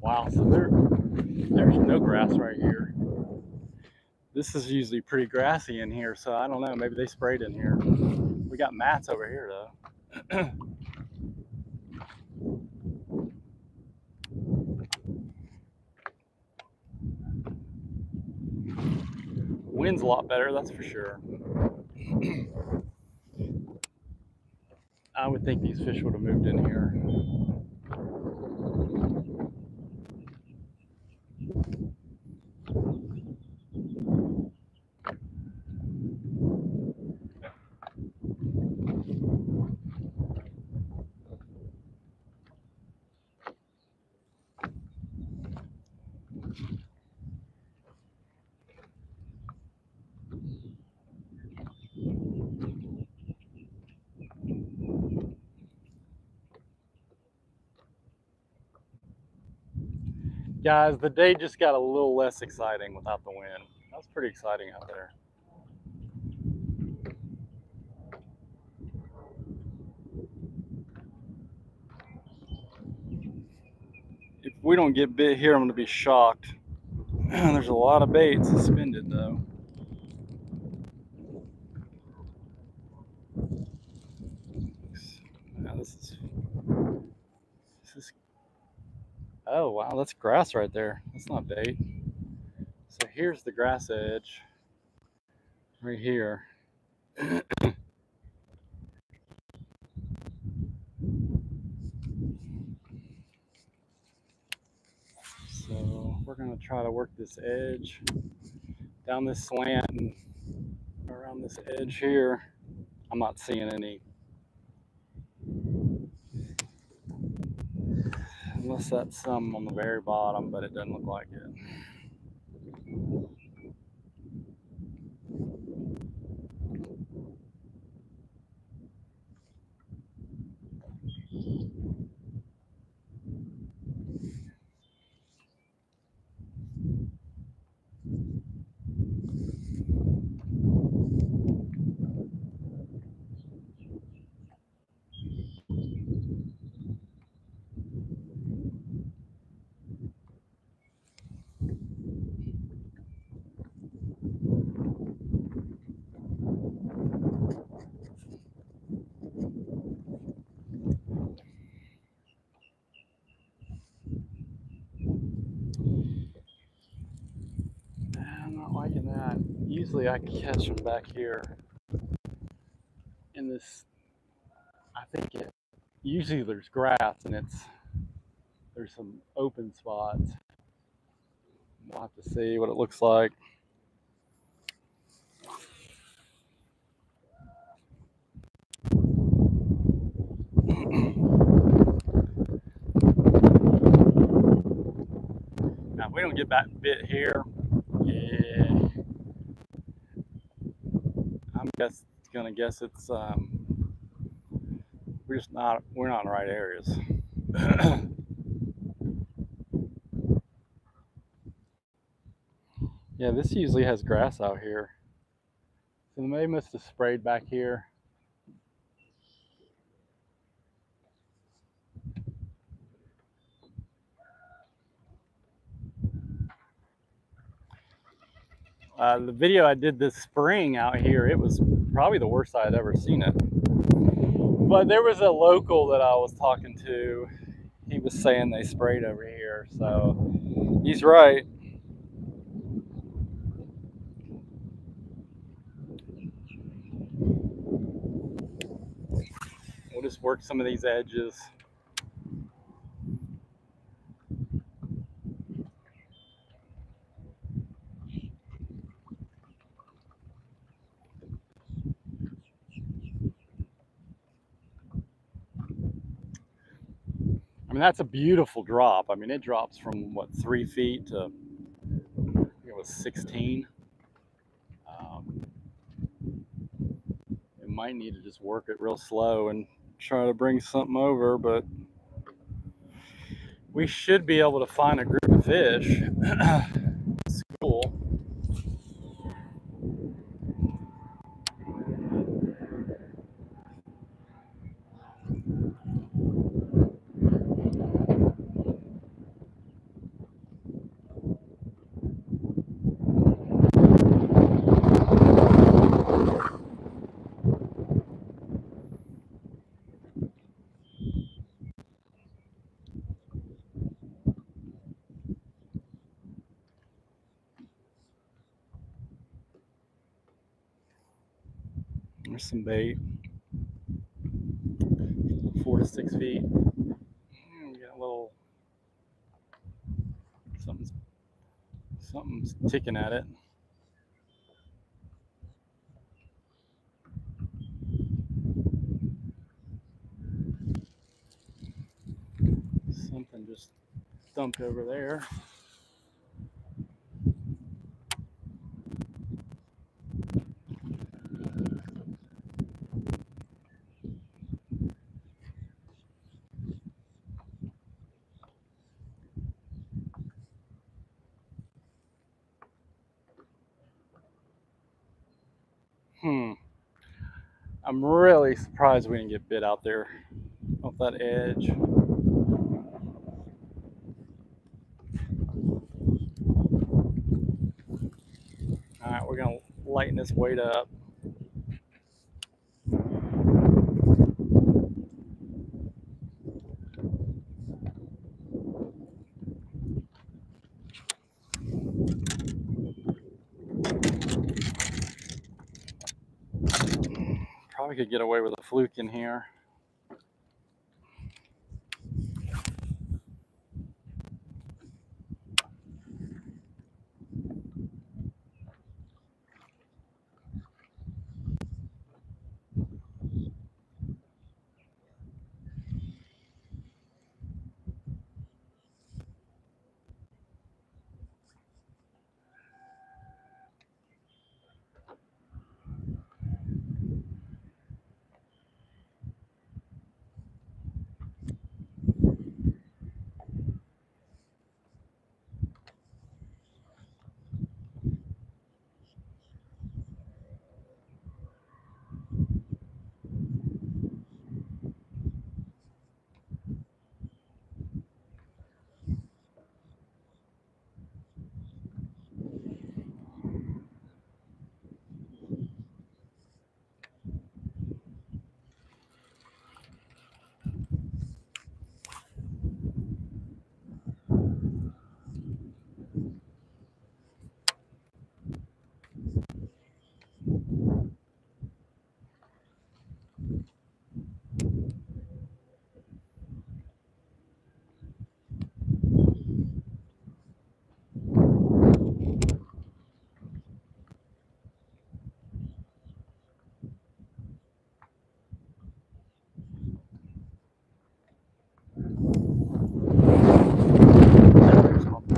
Wow, so there's no grass right here. This is usually pretty grassy in here, so I don't know, maybe they sprayed in here. We got mats over here though. Wind's a lot better, that's for sure. I would think these fish would have moved in here. Guys, the day just got a little less exciting without the wind. That was pretty exciting out there. If we don't get bit here, I'm going to be shocked. There's a lot of bait suspended though. Now this is oh wow, that's grass right there. That's not bait. So here's the grass edge right here. So we're going to try to work this edge down this slant and around this edge here. I'm not seeing any, unless that's some on the very bottom, but it doesn't look like it. I'm not liking that. Usually I catch them back here in this, I think usually there's grass and there's some open spots. We'll have to see what it looks like. Now, if we don't get back bit here, yeah, I'm gonna guess it's we're not in the right areas. Yeah, this usually has grass out here, so they must have sprayed back here. The video I did this spring out here, it was probably the worst I had ever seen it. But there was a local that I was talking to. He was saying they sprayed over here, so he's right. We'll just work some of these edges. I mean, that's a beautiful drop. I mean, it drops from what, 3 feet to it was 16. It might need to just work it real slow and try to bring something over, but we should be able to find a group of fish. It's cool. There's some bait, 4 to 6 feet. We got a little something's ticking at it. Something just dumped over there. I'm really surprised we didn't get bit out there off that edge. All right, we're gonna lighten this weight up. Probably could get away with a fluke in here.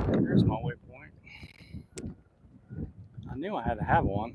There's my waypoint. I knew I had to have one.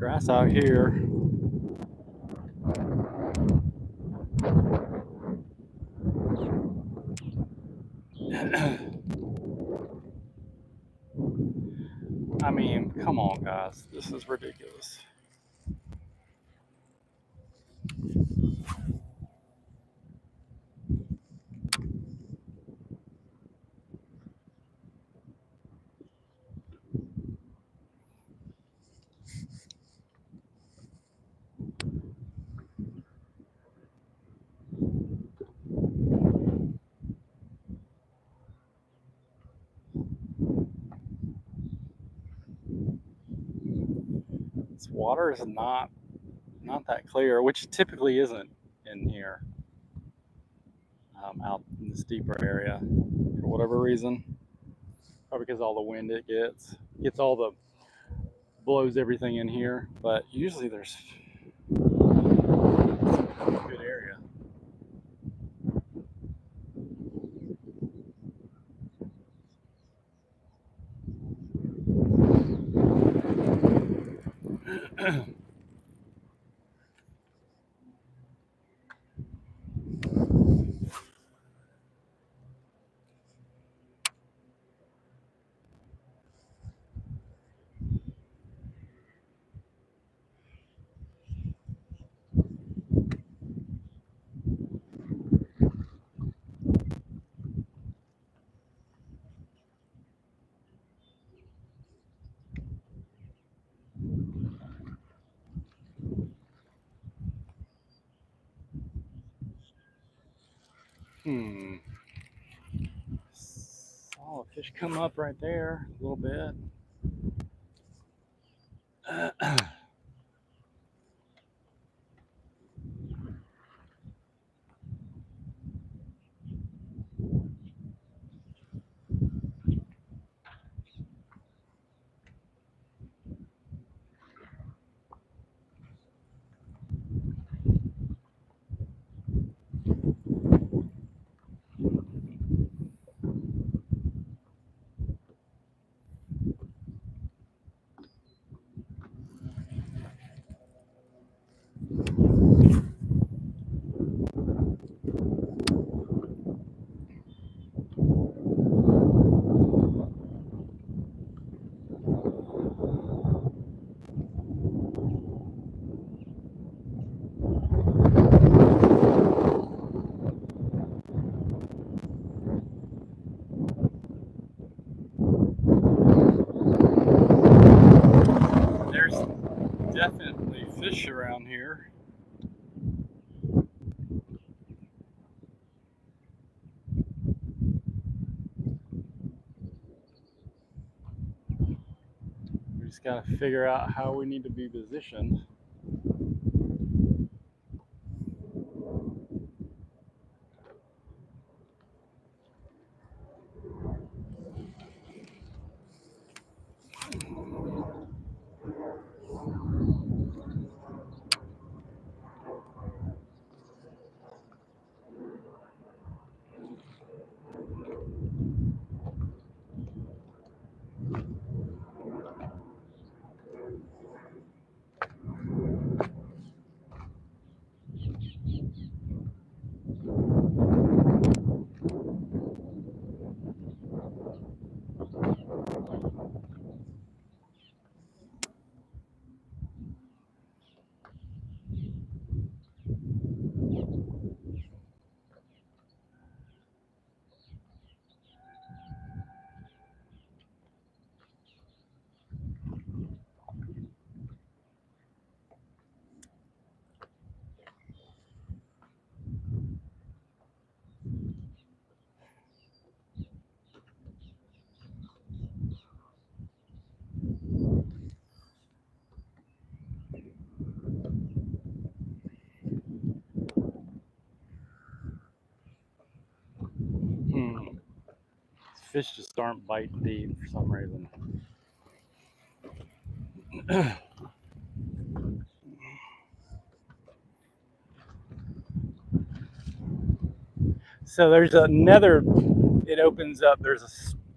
grass out here. I mean, come on, guys. This is ridiculous. This water is not that clear, which typically isn't in here, out in this deeper area for whatever reason. Probably because all the wind it gets all the blows everything in here. But usually there's a good area. Saw a fish come up right there a little bit. There's definitely fish around here. We just got to figure out how we need to be positioned. Fish just aren't biting deep for some reason. So there's another, it opens up, there's a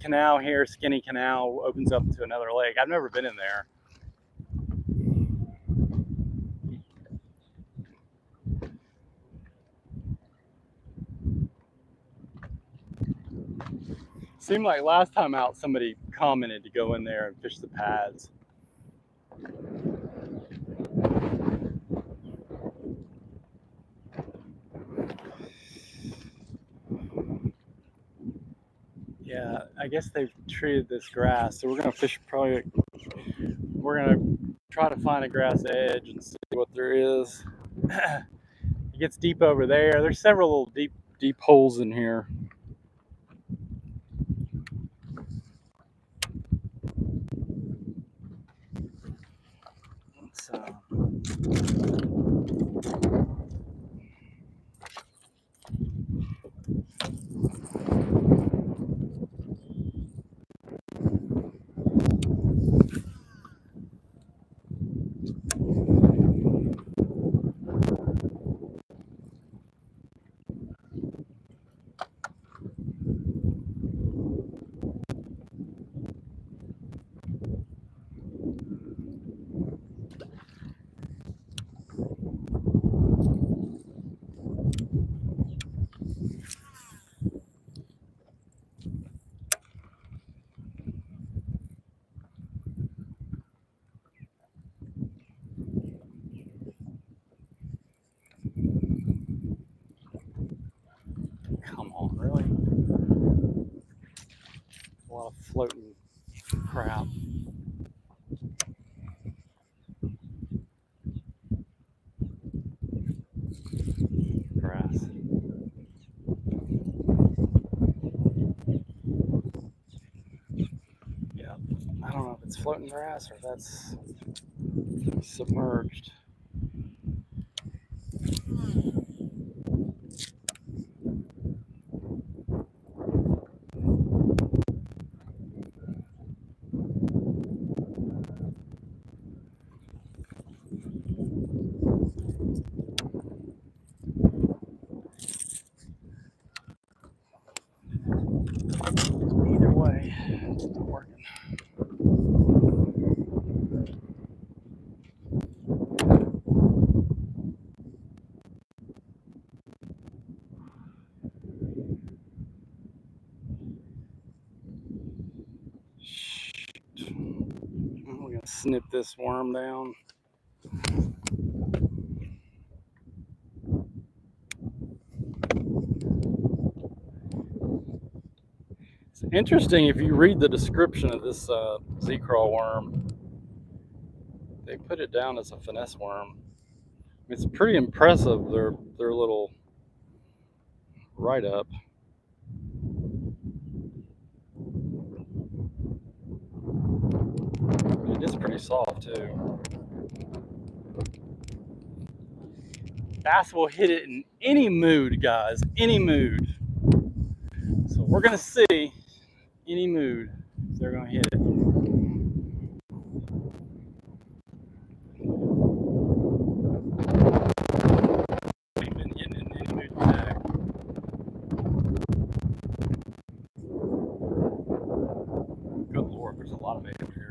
canal here, skinny canal, opens up to another lake. I've never been in there. Seemed like last time out somebody commented to go in there and fish the pads. Yeah, I guess they've treated this grass, so we're gonna fish probably. We're gonna try to find a grass edge and see what there is. It gets deep over there. There's several little deep holes in here. So come on, really? A lot of floating crap. Grass. Yeah, I don't know if it's floating grass or if that's submerged. Either way, it's not working. We're gonna snip this worm down. It's interesting if you read the description of this Z-crawl worm. They put it down as a finesse worm. It's pretty impressive. Their little write-up. It is pretty soft too. Bass will hit it in any mood, guys. Any mood. So we're gonna see any mood if they're gonna hit it. We've been hitting it in any mood today. Good Lord, there's a lot of bait over here.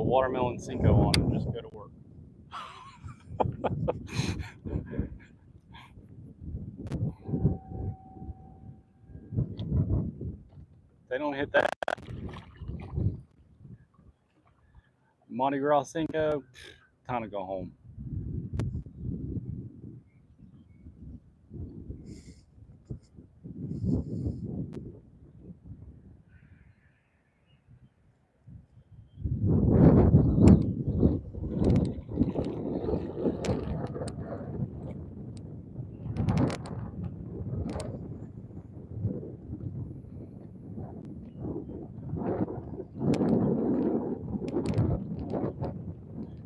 watermelon Cinco on and just go to work. They don't hit that Mardi Gras Cinco, time to go home.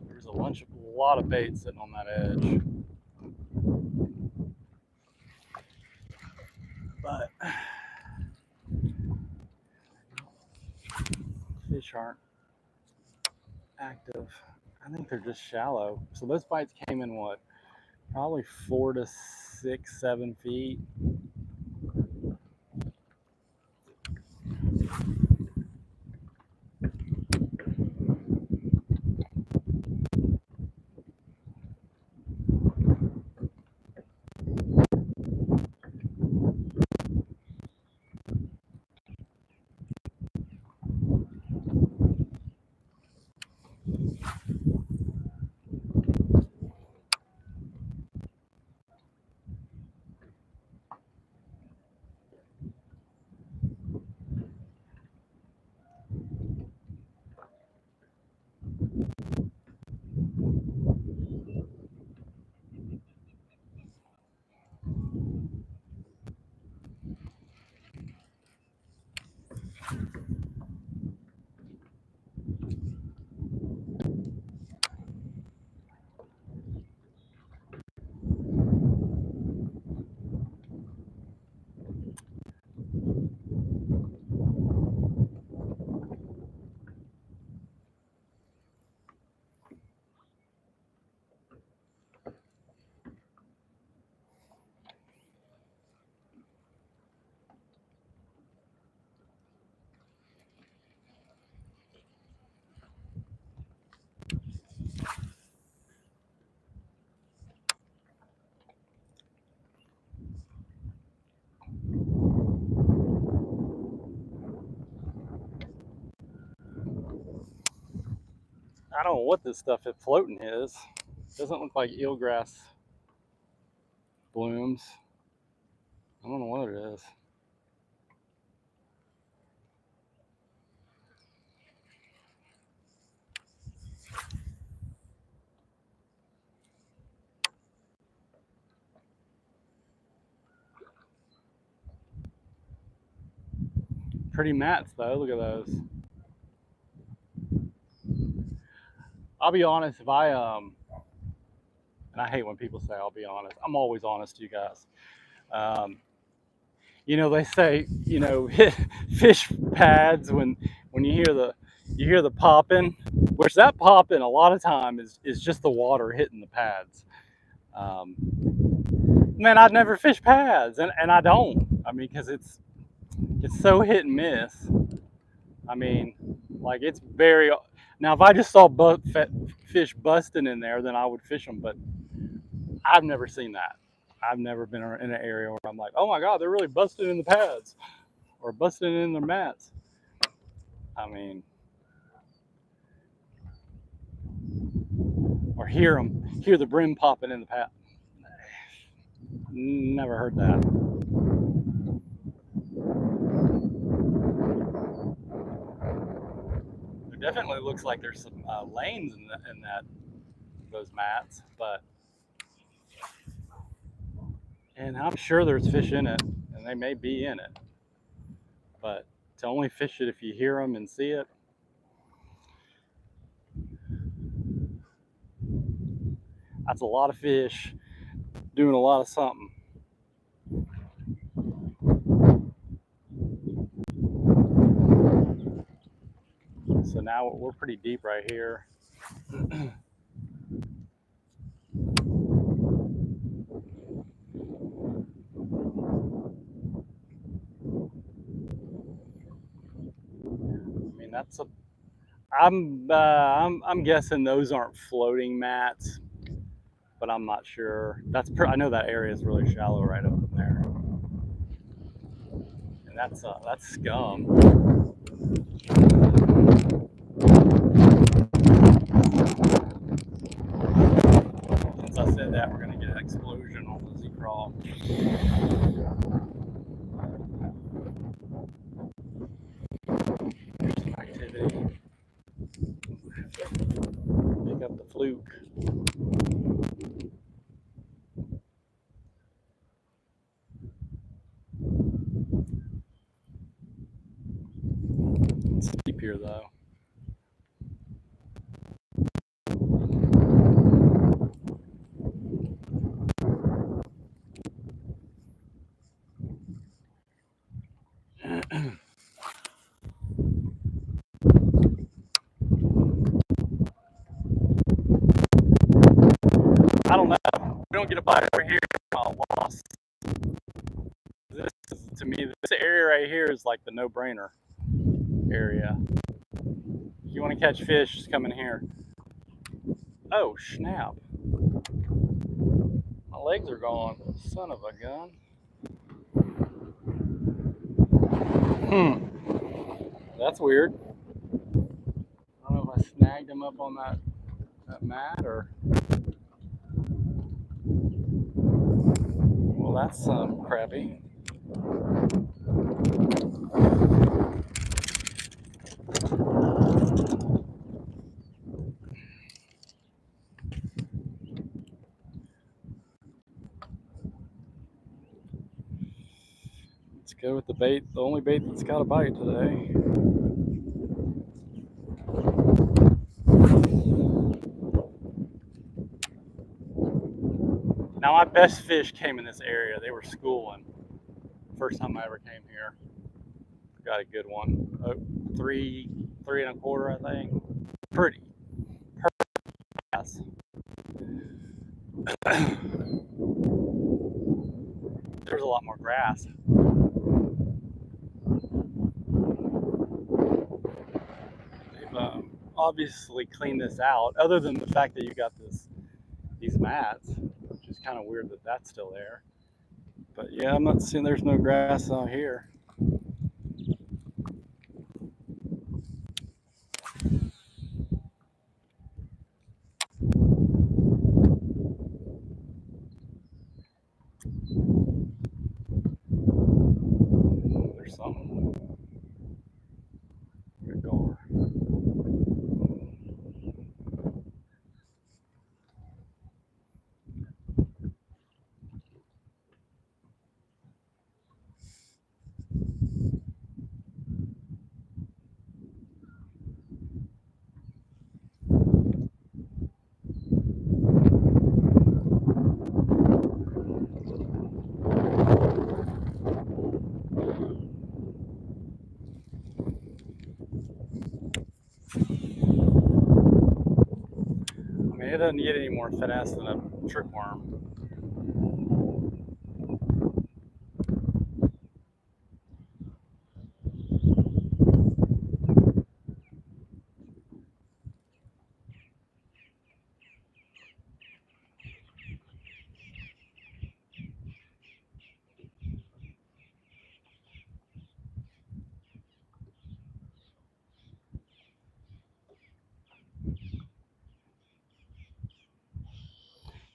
There's a lot of bait sitting on that edge. But fish aren't active. I think they're just shallow. So those bites came in what? Probably 4 to 6, 7 feet. I don't know what this stuff at floating is. Doesn't look like eelgrass blooms. I don't know what it is. Pretty mats though, look at those. I'll be honest, if I and I hate when people say I'll be honest. I'm always honest to you guys. You know, they say, you know, fish pads when you hear the popping, which that popping a lot of time is just the water hitting the pads. Um, Man, I'd never fish pads, and I don't. I mean, because it's so hit and miss. I mean, like it's very. Now, if I just saw fish busting in there, then I would fish them. But I've never seen that. I've never been in an area where I'm like, oh my God, they're really busting in the pads or busting in their mats. I mean, or hear the brim popping in the pad. Never heard that. It definitely looks like there's some lanes in those mats, but and I'm sure there's fish in it, and they may be in it, but to only fish it if you hear them and see it. That's a lot of fish doing a lot of something. So now we're pretty deep right here. I mean, I'm guessing those aren't floating mats, but I'm not sure. I know that area is really shallow right up in there, and that's scum. Since I said that, we're gonna get an explosion on the Z-Crawl. There's some activity. Pick up the fluke. It's deep here though. I don't know. We don't get a bite over here. I'm lost. This is, to me, this area right here is like the no-brainer area. If you want to catch fish, just come in here. Oh, snap. My legs are gone. Son of a gun. That's weird. I don't know if I snagged him up on that mat or... Well, that's crappy. Let's go with the bait, the only bait that's got a bite today. Now my best fish came in this area. They were schooling. First time I ever came here. Got a good one. Oh, three and a quarter, I think. Pretty. Perfect bass. There's a lot more grass. They've obviously cleaned this out, other than the fact that you got these mats, which is kind of weird that that's still there. But yeah, I'm not seeing, there's no grass out here. There's something. Good gar. It doesn't get any more finesse than a trickworm.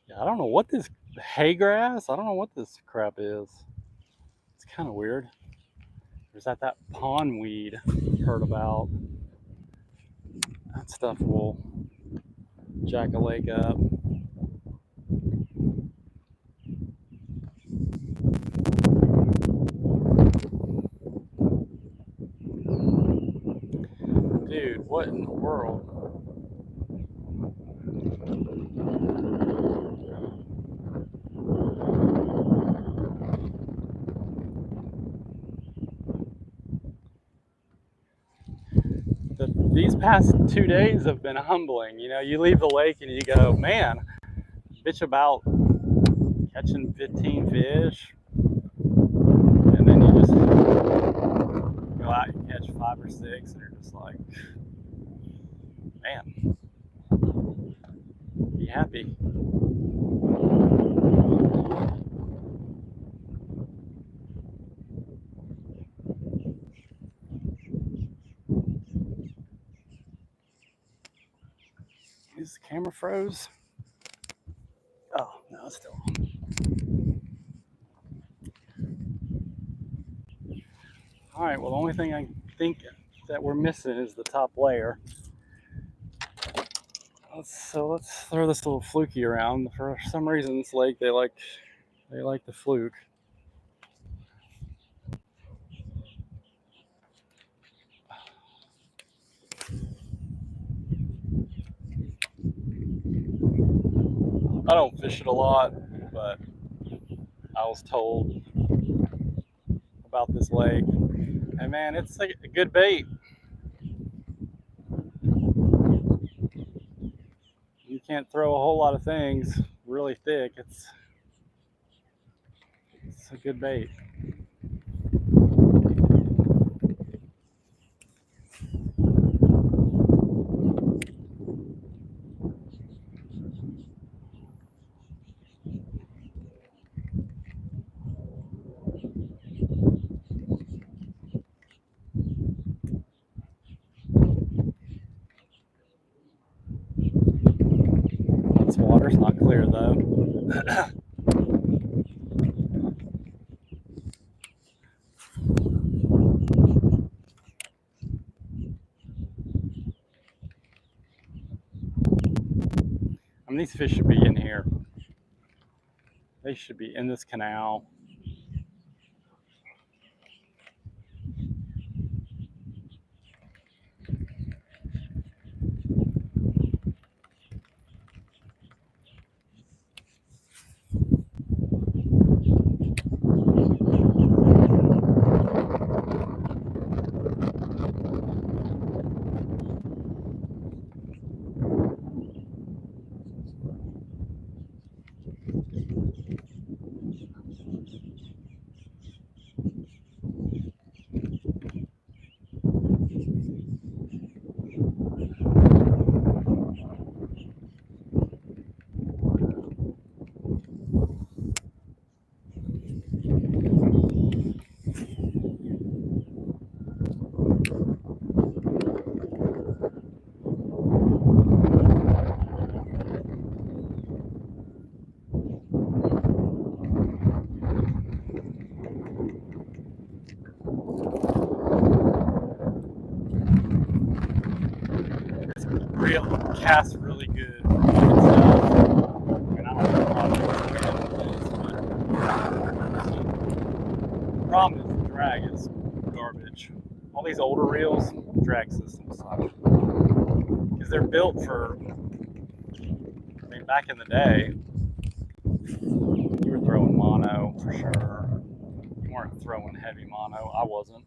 Yeah, I don't know what this hay grass, I don't know what this crap is. It's kind of weird. There's that pond weed heard about. That stuff will jack a lake up. Dude, what in the world? These past 2 days have been humbling. You know, you leave the lake and you go, man, bitch about catching 15 fish. And then you just go out and catch 5 or 6 and you're just like, Man, be happy. Is the camera froze? Oh, no, it's still on. All right, well, the only thing I think that we're missing is the top layer. So let's throw this little fluky around. For some reason, this lake, they like the fluke. I don't fish it a lot, but I was told about this lake, and man, it's like a good bait. You can't throw a whole lot of things really thick. It's a good bait. This water's not clear though. I mean, these fish should be in here. They should be in this canal. Reel casts really good. I mean, I don't know how to the problem is the drag is garbage. All these older reels, drag systems suck. Because they're built for, I mean, back in the day, you were throwing mono for sure. You weren't throwing heavy mono. I wasn't.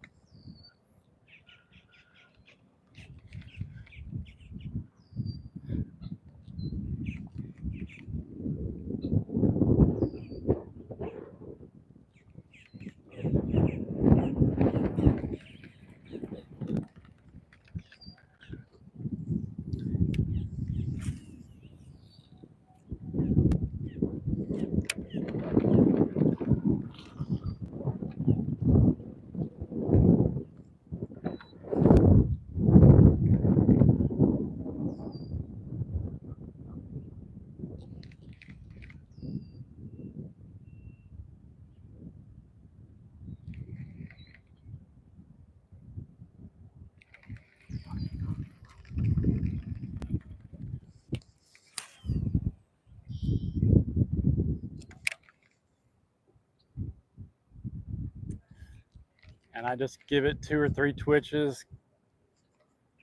And I just give it 2 or 3 twitches,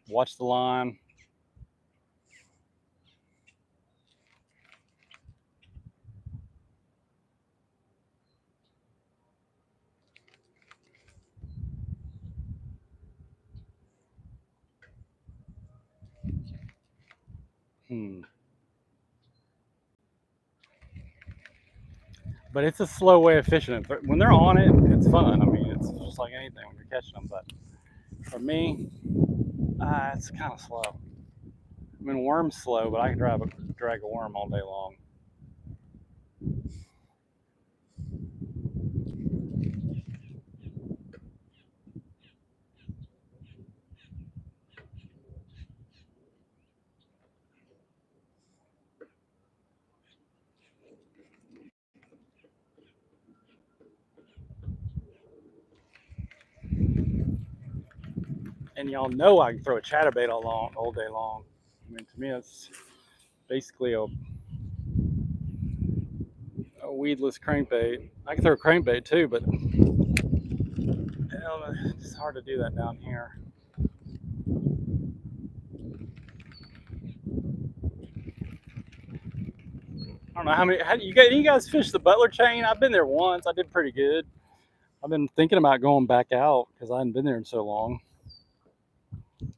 watch the line. But it's a slow way of fishing it. When they're on it, it's fun. I mean, it's just like anything when you're catching them. But for me, it's kind of slow. I mean, worm's slow, but I can drag a worm all day long. And y'all know I can throw a chatterbait all day long. I mean, to me, it's basically a weedless crankbait. I can throw a crankbait too, but it's hard to do that down here. I don't know how many. You guys fish the Butler chain? I've been there once. I did pretty good. I've been thinking about going back out because I hadn't been there in so long.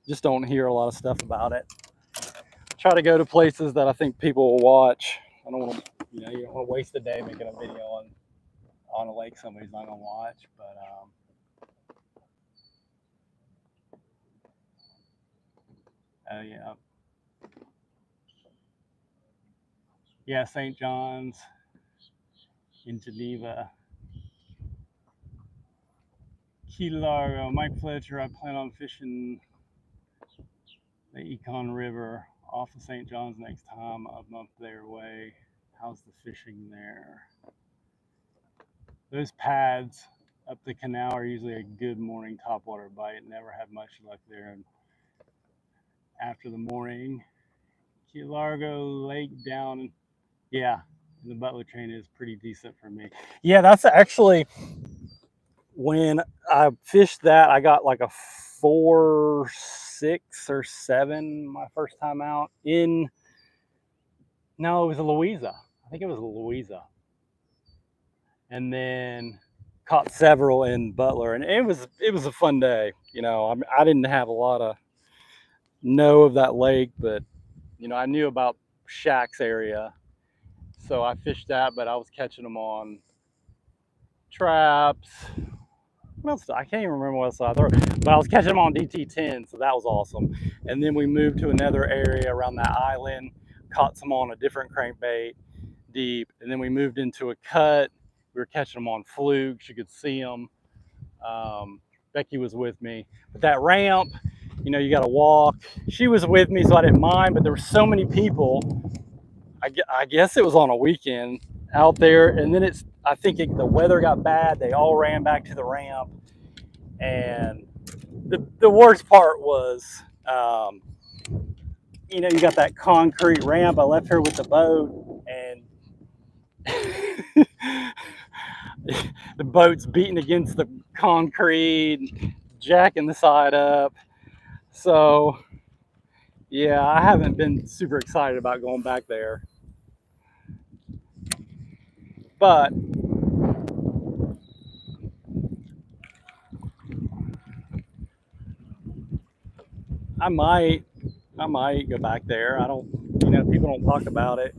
Just don't hear a lot of stuff about it. Try to go to places that I think people will watch. I don't want to, you don't want to waste a day making a video on a lake somebody's not gonna watch. But yeah, St. John's in Geneva. Key Largo, Mike Fletcher. I plan on fishing the Econ River off of St. John's next time I'm up their way. How's the fishing there? Those pads up the canal are usually a good morning topwater bite. Never had much luck there after the morning. Key Largo Lake down, yeah, the Butler chain is pretty decent for me. Yeah, that's actually when I fished that. I got like a 4, 6, or 7 my first time out in. No, it was a Louisa. I think it was a Louisa. And then caught several in Butler, and it was a fun day. I didn't have a lot of know of that lake, but I knew about Shack's area, so I fished that. But I was catching them on traps. What else? I can't even remember what else I threw, but I was catching them on DT10, so that was awesome. And then we moved to another area around that island, caught some on a different crankbait deep, and then we moved into a cut. We were catching them on flukes. You could see them. Becky was with me, but that ramp, you got to walk. She was with me, so I didn't mind, but there were so many people. I guess it was on a weekend out there, and then I think the weather got bad. They all ran back to the ramp, and the worst part was, you got that concrete ramp. I left her with the boat, and the boat's beating against the concrete, jacking the side up. So yeah, I haven't been super excited about going back there, but I might go back there. I don't, people don't talk about it.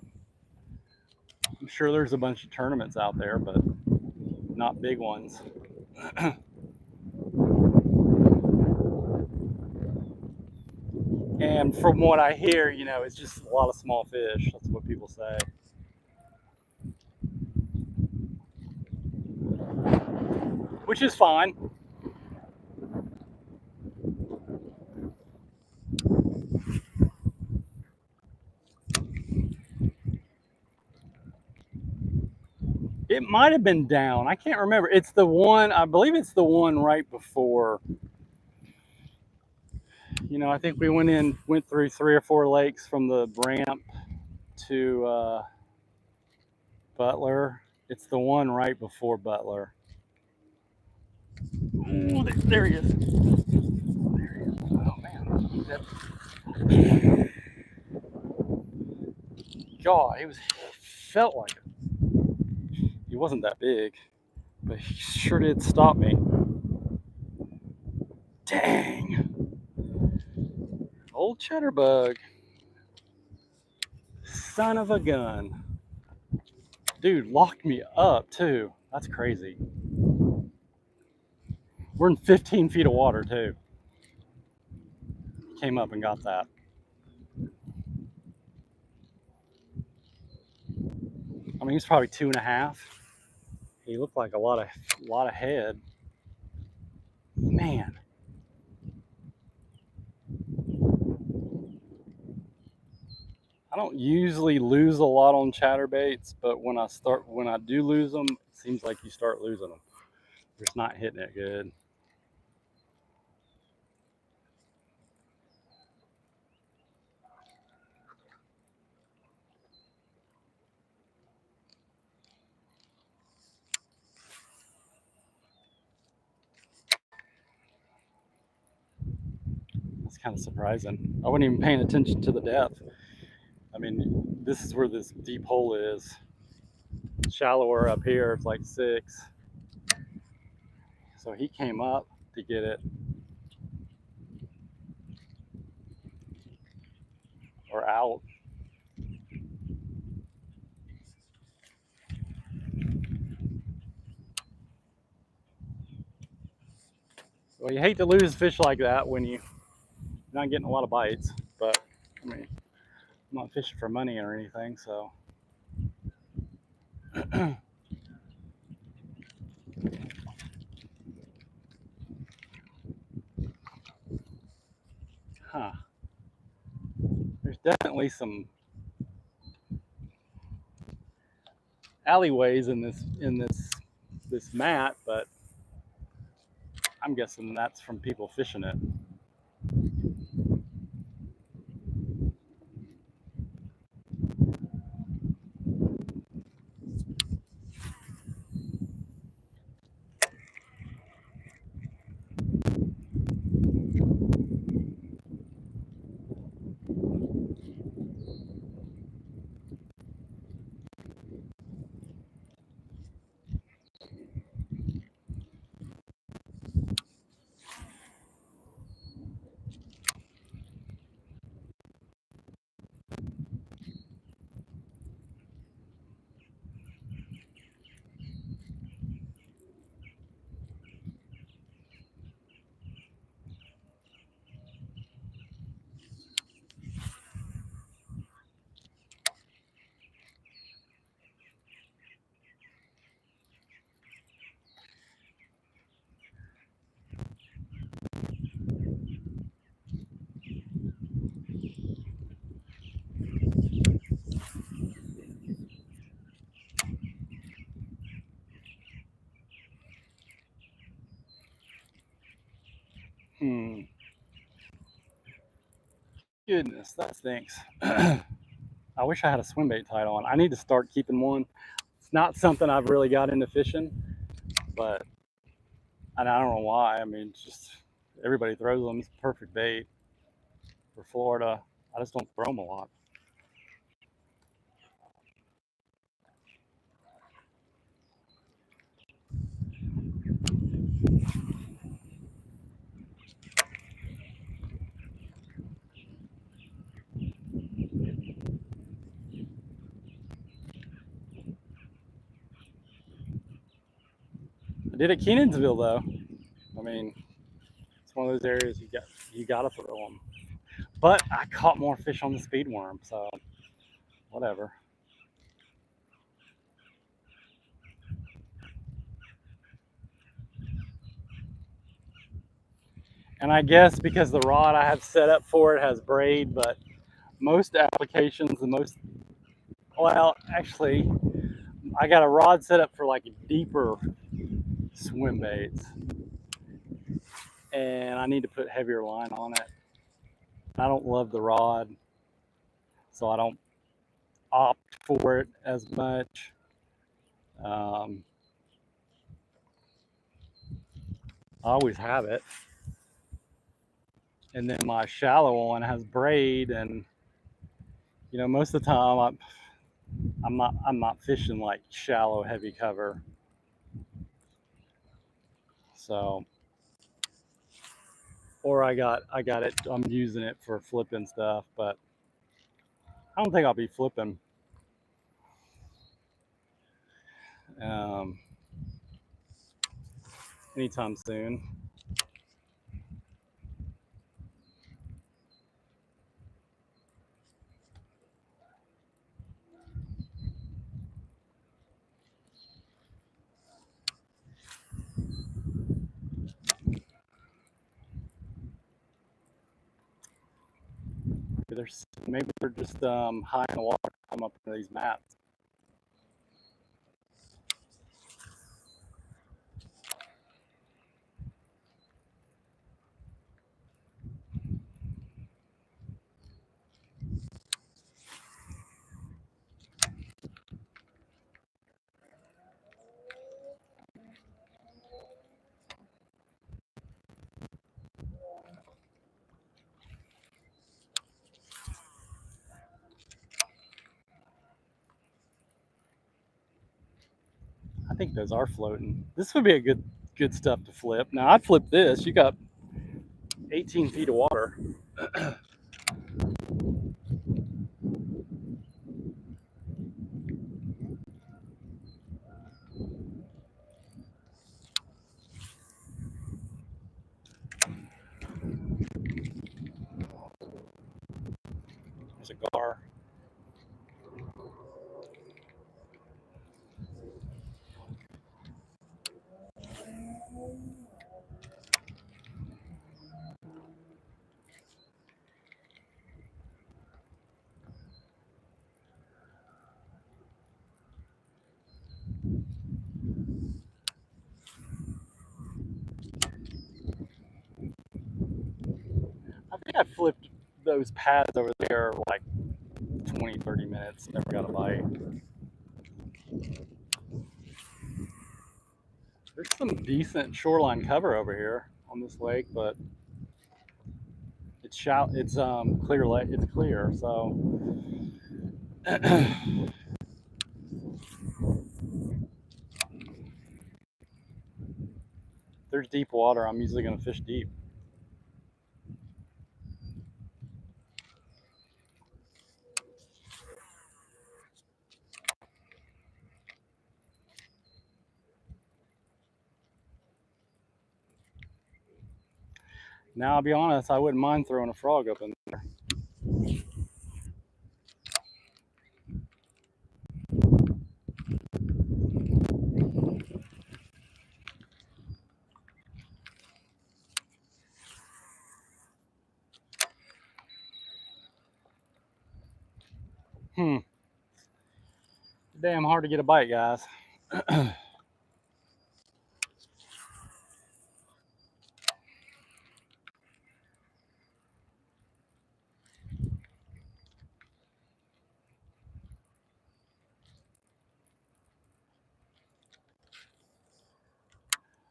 I'm sure there's a bunch of tournaments out there, but not big ones. And from what I hear, it's just a lot of small fish. That's what people say. Which is fine. It might have been down. I can't remember. It's the one, I believe it's the one right before. I think we went through 3 or 4 lakes from the ramp to Butler. It's the one right before Butler. Ooh, there he is. There he is. Oh man. God, he felt like it. He wasn't that big, but he sure did stop me. Dang. Old Chatterbug. Son of a gun. Dude, locked me up too. That's crazy. We're in 15 feet of water too. Came up and got that. mean, he's probably 2.5. He looked like a lot of head. Man. I don't usually lose a lot on chatterbaits, but when I do lose them, it seems like you start losing them. You're just not hitting it good. It's kind of surprising. I wasn't even paying attention to the depth. I mean, this is where this deep hole is. Shallower up here, it's like 6. So he came up to get it, or out. Well, you hate to lose fish like that when you're not getting a lot of bites, but I mean, I'm not fishing for money or anything, so. Huh. There's definitely some alleyways in this mat, but I'm guessing that's from people fishing it. Goodness, that stinks. I wish I had a swim bait tied on. I need to start keeping one. It's not something I've really got into fishing, but and I don't know why. I mean, it's just everybody throws them. It's perfect bait for Florida. I just don't throw them a lot. I did at Kenansville though. I mean, it's one of those areas you got to throw them. But I caught more fish on the speed worm, so whatever. And I guess because the rod I have set up for it has braid, but most applications, well, actually, I got a rod set up for like deeper swim baits, and I need to put heavier line on it. I don't love the rod, so I don't opt for it as much. I always have it, and then my shallow one has braid, and most of the time I'm not fishing like shallow heavy cover, so. Or I got it. I'm using it for flipping stuff, but I don't think I'll be flipping um, anytime soon. Maybe they're just high in the water, come up into these mats. I think those are floating. This would be a good stuff to flip. Now I'd flip this. You got 18 feet of water. There's a gar. I think I flipped those pads over there like 20, 30 minutes. Never got a bite. There's some decent shoreline cover over here on this lake, but it's shallow. It's clear lake. It's clear, so there's deep water. I'm usually going to fish deep. Now, I'll be honest, I wouldn't mind throwing a frog up in there. Damn hard to get a bite, guys.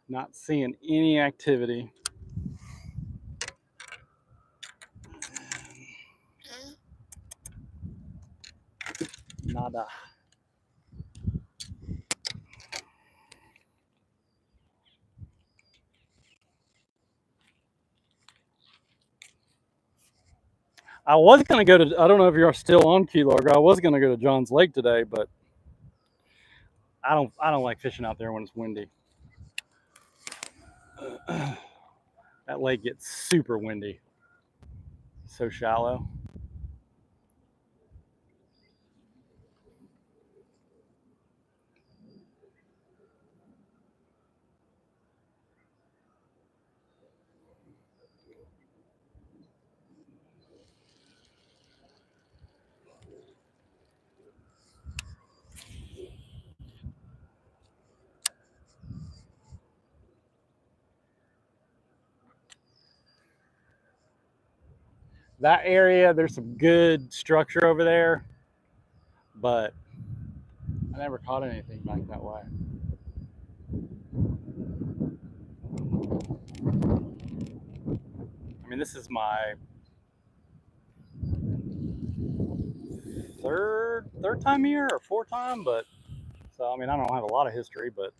Not seeing any activity. Nada. I was gonna go to. I don't know if you're still on Key Largo. I was gonna go to John's Lake today, but I don't like fishing out there when it's windy. That lake gets super windy. So shallow. That area, there's some good structure over there, but I never caught anything back that way. I mean, this is my third time here or fourth time, but so I mean, I don't have a lot of history, but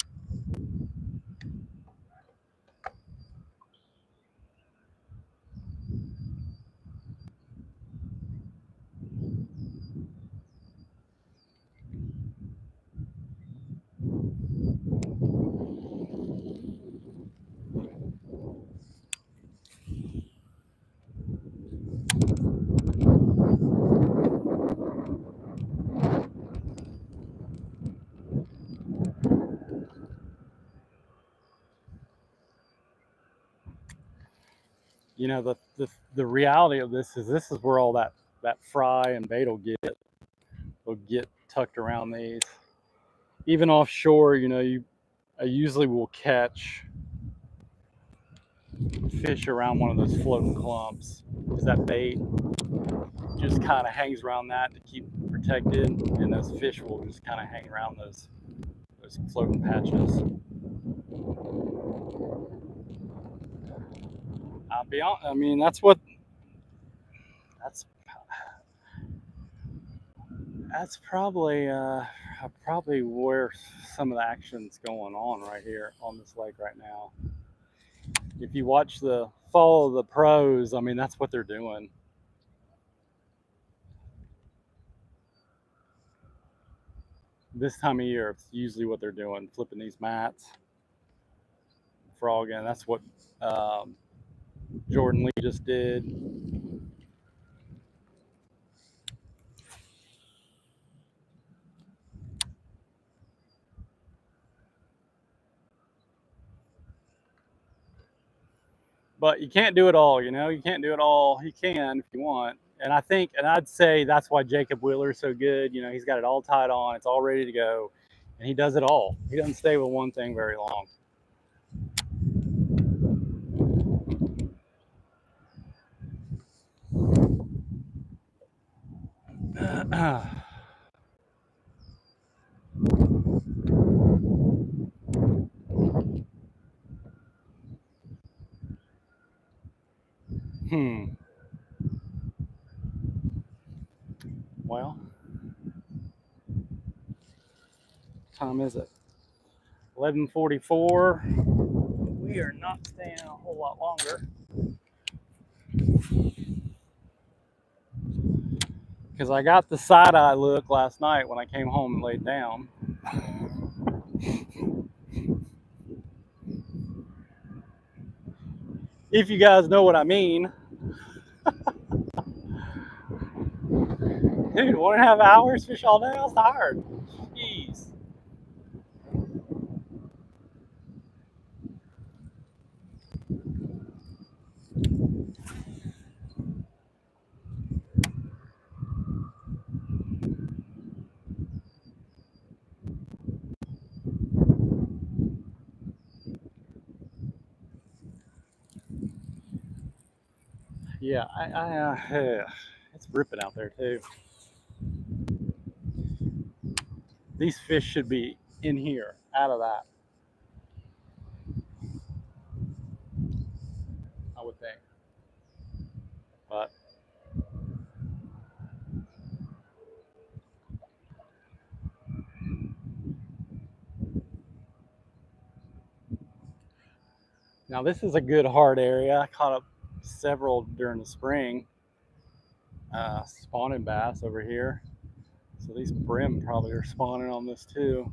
you know, the reality of this is where all that that fry and bait will get tucked around these. Even offshore, I usually will catch fish around one of those floating clumps because that bait just kind of hangs around that to keep protected, and those fish will just kind of hang around those floating patches. I'll be honest, I mean that's probably where some of the action's going on right here on this lake right now. If you watch the follow the pros, I mean that's what they're doing. This time of year, it's usually what they're doing, flipping these mats, frogging. That's what Jordan Lee just did. But you can't do it all, You can't do it all. You can if you want. And I'd say that's why Jacob Wheeler's so good. He's got it all tied on. It's all ready to go. And he does it all. He doesn't stay with one thing very long. Well, what time is it? 11:44. We are not staying a whole lot longer because I got the side-eye look last night when I came home and laid down. If you guys know what I mean. Dude, 1.5 hours, fish all day. I was tired. Jeez. Yeah, it's ripping out there too. These fish should be in here, out of that. I would think. But now this is a good hard area. I caught up several during the spring. Spawning bass over here. So these brim probably are spawning on this too.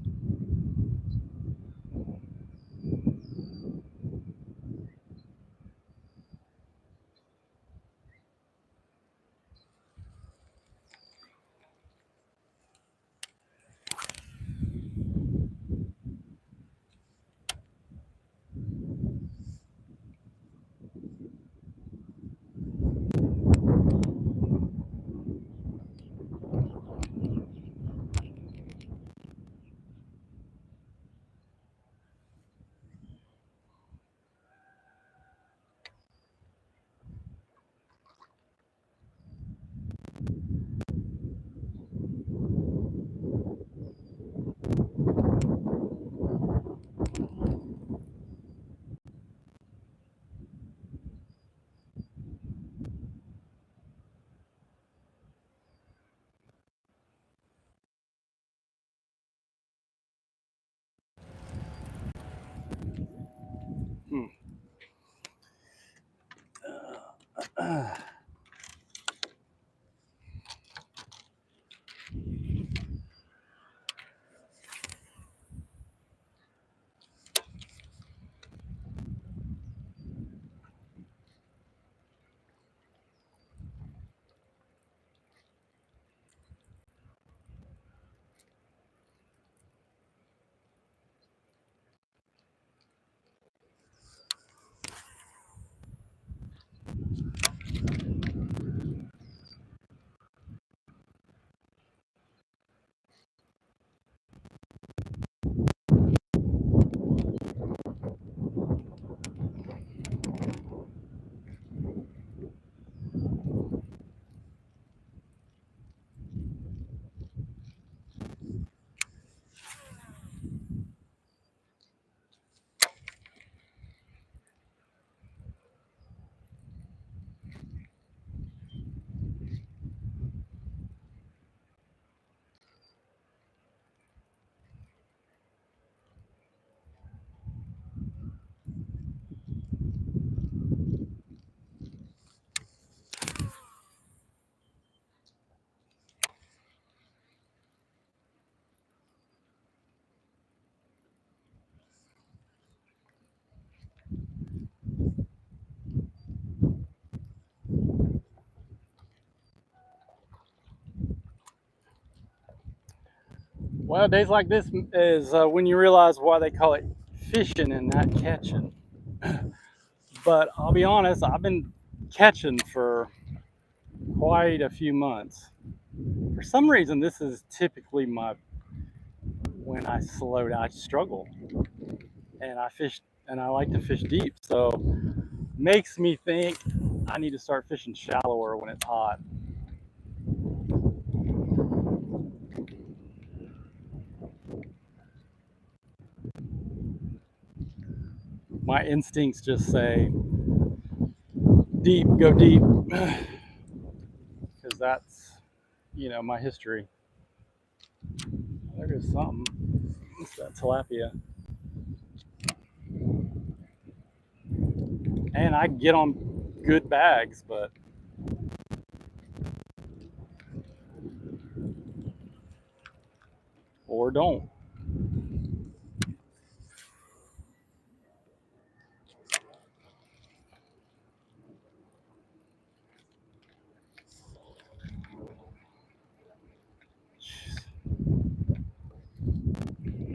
Well, days like this is when you realize why they call it fishing and not catching. But I'll be honest, I've been catching for quite a few months. For some reason, this is typically when I slow down, I struggle, and I fish, and I like to fish deep. So makes me think I need to start fishing shallower when it's hot. My instincts just say deep, go deep, because that's, my history. There is something. It's that tilapia. And I get on good bags, but or don't.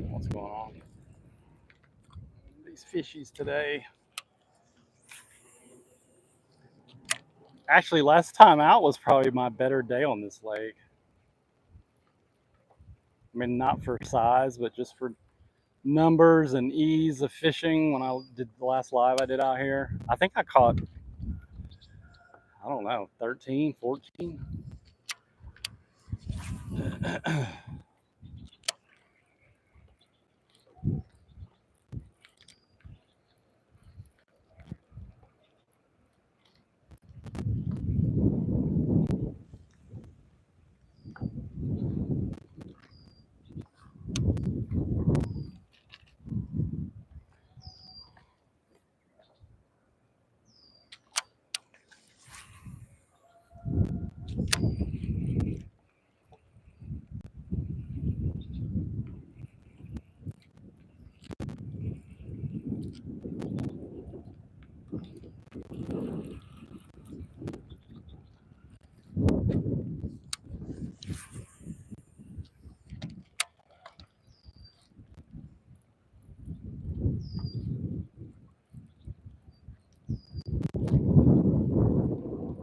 What's going on? These fishies today. Actually, last time out was probably my better day on this lake. I mean, not for size, but just for numbers and ease of fishing. When I did the last live I did out here, I think I caught, I don't know, 13, 14.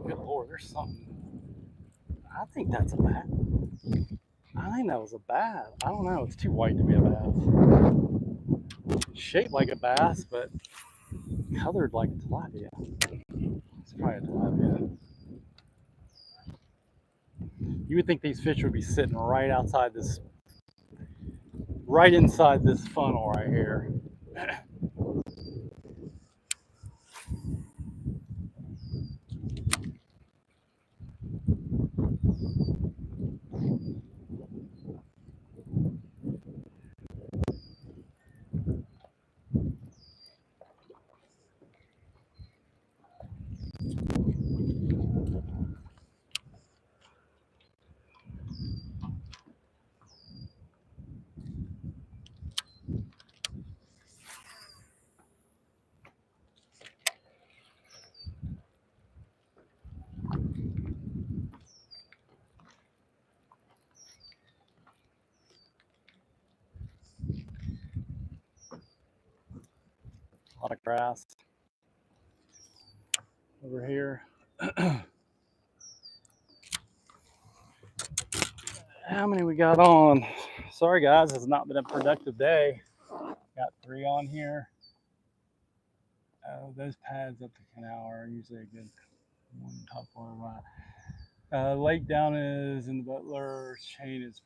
Good Lord, there's something. I think that's a bass. I think that was a bass. I don't know. It's too white to be a bass. Shaped like a bass, but colored like a tilapia. It's probably a tilapia. You would think these fish would be sitting right inside this funnel right here. A lot of grass over here. How many we got on? Sorry guys, it's not been a productive day. Got 3 on here. Those pads up the canal are usually a good one top or lake down is in the Butler chain is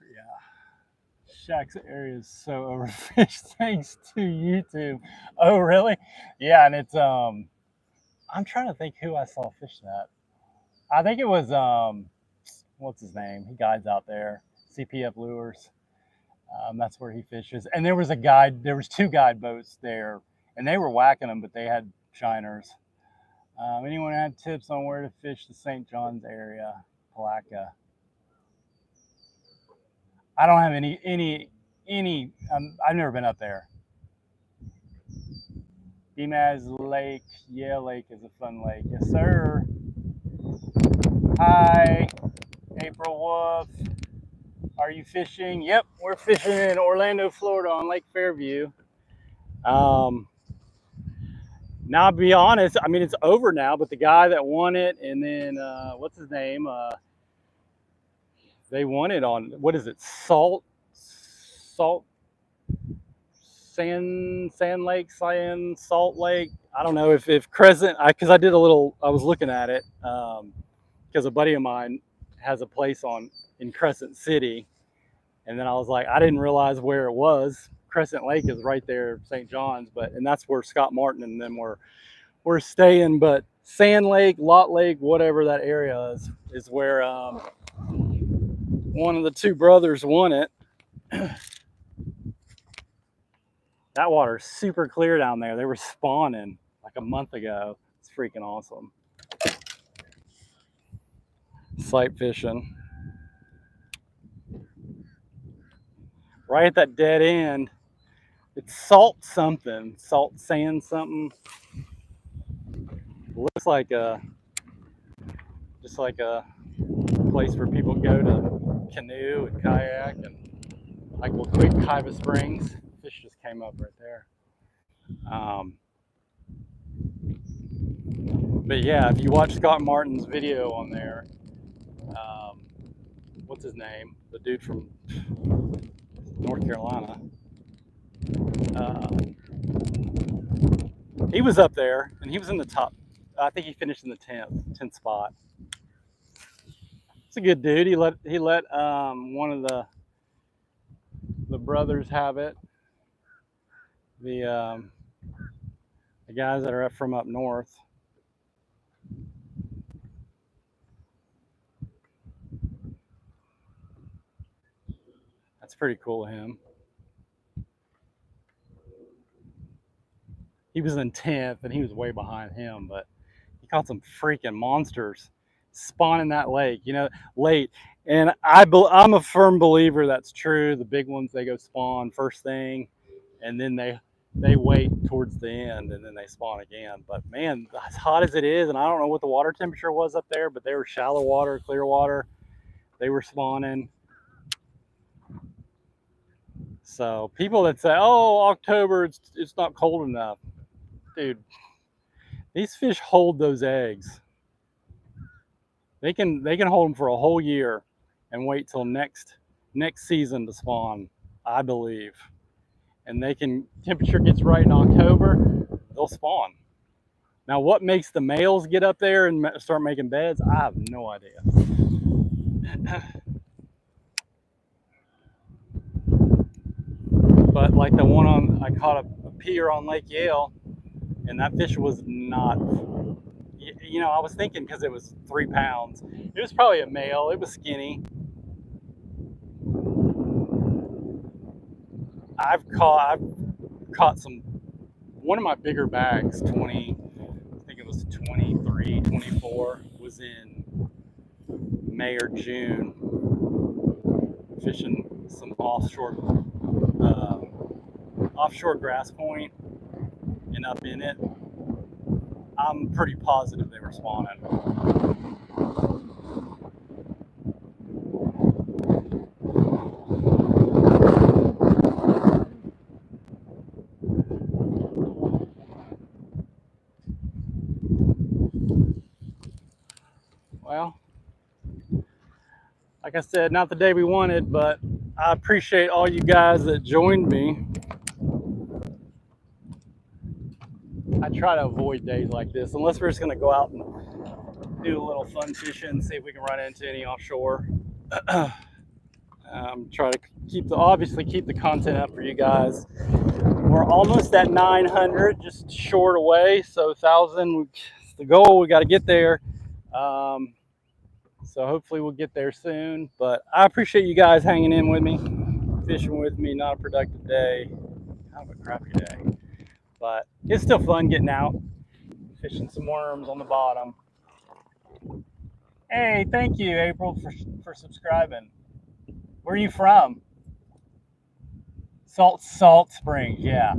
Shack's area is so overfished thanks to YouTube. Oh really? Yeah, and it's I'm trying to think who I saw fish that. I think it was what's his name? He guides out there. CPF Lures. That's where he fishes. And there was 2 guide boats there, and they were whacking them, but they had shiners. Anyone had tips on where to fish the St. John's area, Palatka? I don't have any. I've never been up there. Bmaz Lake, Yale Lake is a fun lake. Yes, sir. Hi, April Wolf. Are you fishing? Yep, we're fishing in Orlando, Florida on Lake Fairview. Now, I'll be honest, I mean, it's over now, but the guy that won it, and then, what's his name? They won it on, what is it? Sand Lake, Salt Lake. I don't know if Crescent, because I did a little, I was looking at it, because a buddy of mine has a place in Crescent City. And then I was like, I didn't realize where it was. Crescent Lake is right there, St. John's, and that's where Scott Martin and them we're staying. But Sand Lake, Lot Lake, whatever that area is where one of the two brothers won it. That water's super clear down there. They were spawning like a month ago. It's freaking awesome. Sight fishing. Right at that dead end, it's salt something, salt sand something. Looks like just like a place where people go to canoe and kayak, and like Quick Kaiba Springs. Fish just came up right there. But yeah, if you watch Scott Martin's video on there, what's his name? The dude from North Carolina. He was up there, and he was in the top. I think he finished in the 10th spot. It's a good dude. He let one of the brothers have it. The guys that are from up north. That's pretty cool of him. He was in 10th, and he was way behind him, but he caught some freaking monsters spawning that lake, late. And I'm a firm believer that's true. The big ones, they go spawn first thing, and then they wait towards the end, and then they spawn again. But man, as hot as it is, and I don't know what the water temperature was up there, but they were shallow water, clear water. They were spawning. So people that say, "Oh, October, it's not cold enough," dude, these fish hold those eggs. They can hold them for a whole year and wait till next season to spawn, I believe. And temperature gets right in October, they'll spawn. Now, what makes the males get up there and start making beds, I have no idea. But like the one I caught a pier on Lake Yale, and that fish was not, I was thinking because it was 3 pounds. It was probably a male. It was skinny. I've caught one of my bigger bags, 20, I think it was 23, 24, was in May or June, fishing some offshore grass point and up in it. I'm pretty positive they were spawning. Well, like I said, not the day we wanted, but I appreciate all you guys that joined me. I try to avoid days like this, unless we're just going to go out and do a little fun fishing, see if we can run into any offshore. Try to obviously keep the content up for you guys. We're almost at 900, just short away, so 1,000 is the goal. We got to get there. So hopefully we'll get there soon. But I appreciate you guys hanging in with me, fishing with me. Not a productive day, kind of a crappy day, but it's still fun getting out, fishing some worms on the bottom. Hey, thank you, April, for subscribing. Where are you from? Salt Springs, yeah.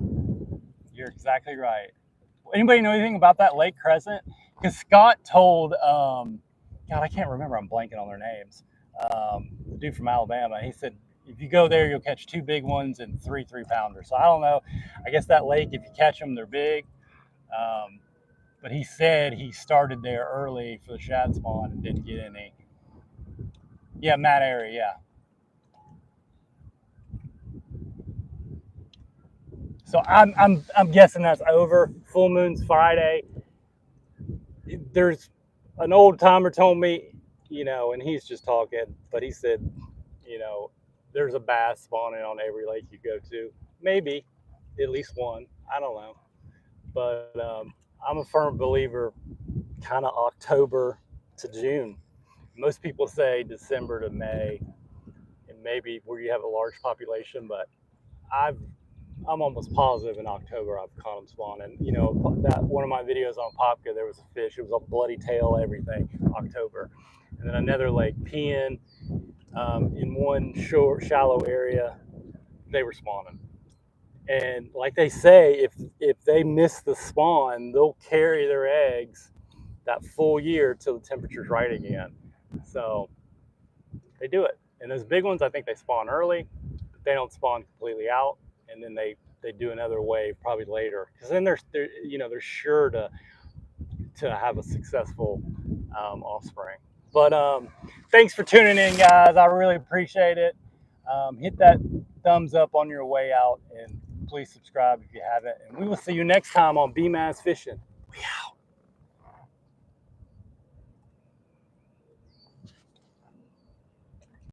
You're exactly right. Anybody know anything about that Lake Crescent? Because Scott told, God, I can't remember. I'm blanking on their names. the dude from Alabama. He said, if you go there, you'll catch 2 big ones and 3 3-pounders. So I don't know. I guess that lake, if you catch them, they're big. But he said he started there early for the shad spawn and didn't get any. Yeah, Matt area, yeah. So I'm guessing that's over. Full moon's Friday. There's an old timer told me, and he's just talking, but he said, there's a bass spawning on every lake you go to. Maybe at least one. I don't know. But I'm a firm believer, kind of October to June. Most people say December to May, and maybe where you have a large population, but I'm almost positive in October I've caught them spawning. That one of my videos on Popka, there was a fish. It was a bloody tail, everything, October. And then another lake, peeing in one shallow area, they were spawning. And like they say, if they miss the spawn, they'll carry their eggs that full year till the temperature's right again. So they do it. And those big ones, I think they spawn early, but they don't spawn completely out. And then they do another wave probably later, because then they're sure to have a successful offspring. But thanks for tuning in, guys. I really appreciate it. Hit that thumbs up on your way out, and please subscribe if you haven't. And we will see you next time on Bmaz Fishing. We out.